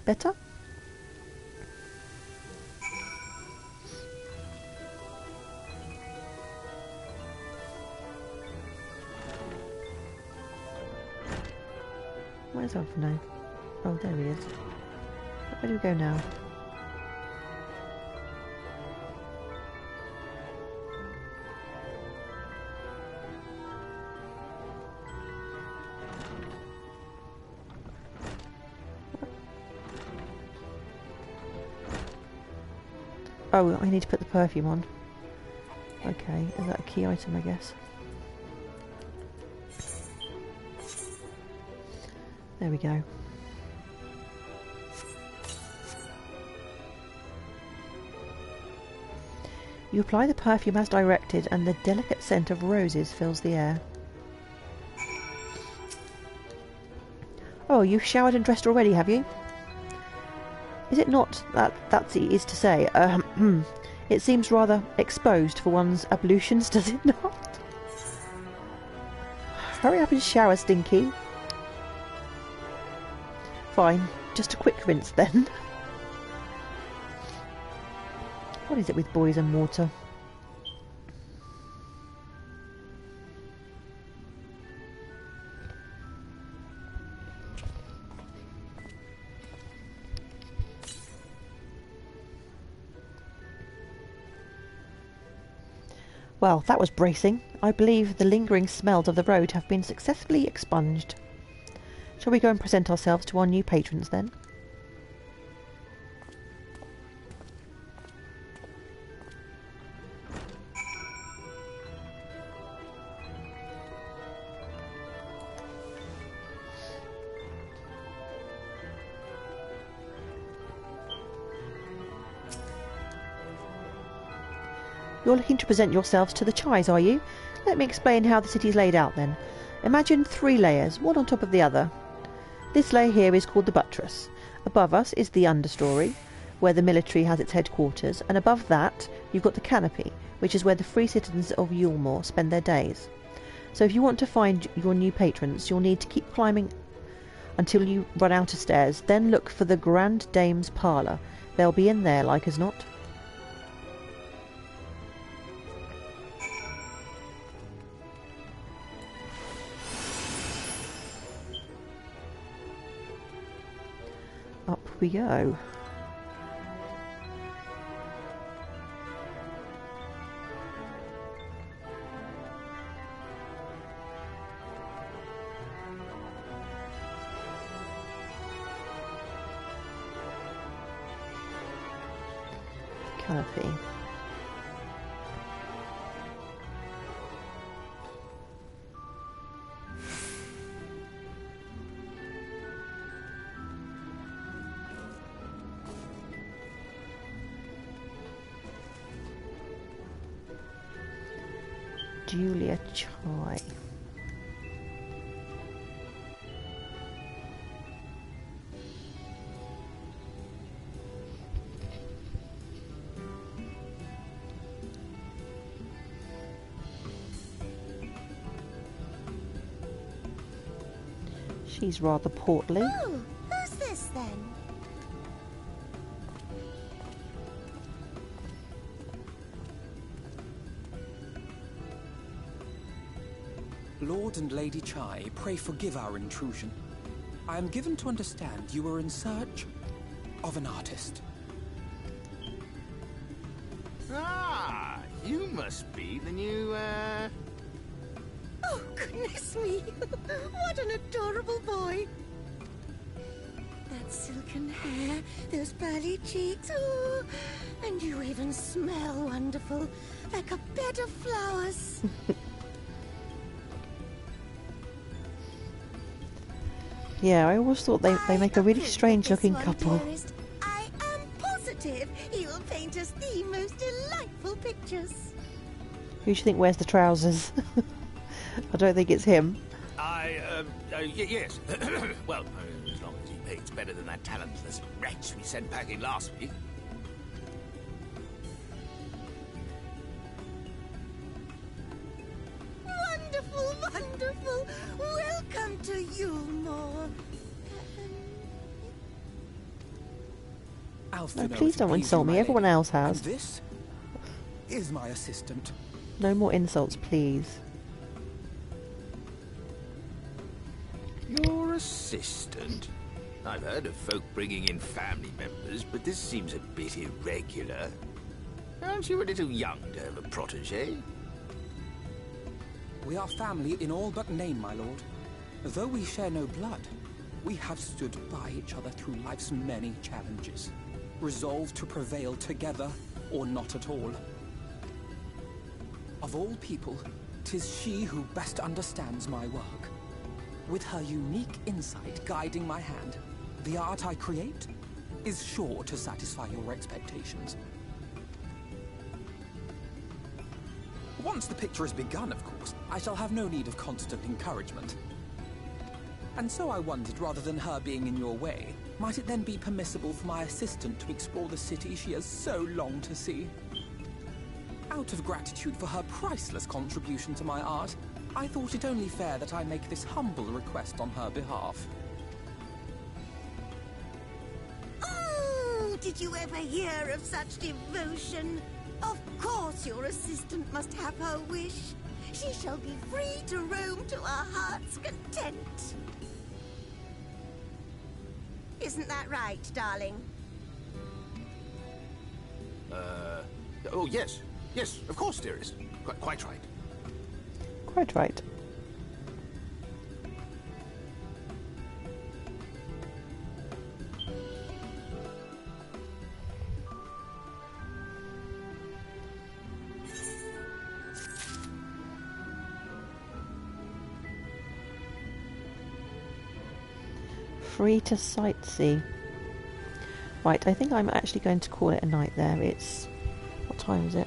Better? Where's Alphino? Oh, there he is. Where do we go now? Oh, I need to put the perfume on. Okay, is that a key item, I guess? There we go. You apply the perfume as directed and the delicate scent of roses fills the air. Oh, you've showered and dressed already, have you? Is it not that's to say? It seems rather exposed for one's ablutions, does it not? Hurry up and shower, Stinky. Fine, just a quick rinse then. What is it with boys and water? Well, that was bracing. I believe the lingering smells of the road have been successfully expunged. Shall we go and present ourselves to our new patrons then? You're looking to present yourselves to the Chais, are you? Let me explain how the city's laid out then. Imagine 3 layers, one on top of the other. This layer here is called the buttress. Above us is the understory, where the military has its headquarters, and above that you've got the canopy, which is where the free citizens of Yulmore spend their days. So if you want to find your new patrons, you'll need to keep climbing until you run out of stairs, then look for the Grand Dame's parlour. They'll be in there, like as not. Up we go. Canopy. Julia Chai. She's rather portly. Oh, who's this then? Lord and Lady Chai, pray forgive our intrusion. I am given to understand you are in search of an artist. Ah, you must be the new, Oh, goodness me! What an adorable boy! That silken hair, those pearly cheeks, oh, and you even smell wonderful, like a bed of flowers. Yeah, I always thought they make a really strange looking couple. Dearest. I am positive he will paint us the most delightful pictures. Who do you think wears the trousers? I don't think it's him. Yes. Well, as long as he paints better than that talentless wretch we sent packing last week. Wonderful wonderful. Welcome to Yulmore. No, please don't insult me. Everyone else has. And this is my assistant. No more insults, please. Your assistant? I've heard of folk bringing in family members, but this seems a bit irregular. Aren't you a little young to have a protege? We are family in all but name, my lord. Though we share no blood, we have stood by each other through life's many challenges, resolved to prevail together or not at all. Of all people, 'tis she who best understands my work. With her unique insight guiding my hand, the art I create is sure to satisfy your expectations. Once the picture is begun, of course, I shall have no need of constant encouragement. And so I wondered, rather than her being in your way, might it then be permissible for my assistant to explore the city she has so longed to see? Out of gratitude for her priceless contribution to my art, I thought it only fair that I make this humble request on her behalf. Oh, did you ever hear of such devotion? Of course your assistant must have her wish. She shall be free to roam to her heart's content. Isn't that right, darling? Oh, yes. Yes, of course, dearest. Quite right. Quite right. Free to sightsee. Right, I think I'm actually going to call it a night there. It's... what time is it?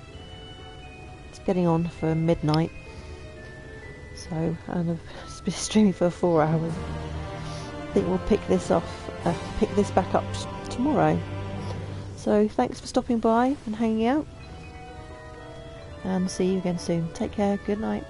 It's getting on for midnight. So, and I've been streaming for 4 hours. I think we'll pick this back up tomorrow. So, thanks for stopping by and hanging out. And see you again soon. Take care, good night.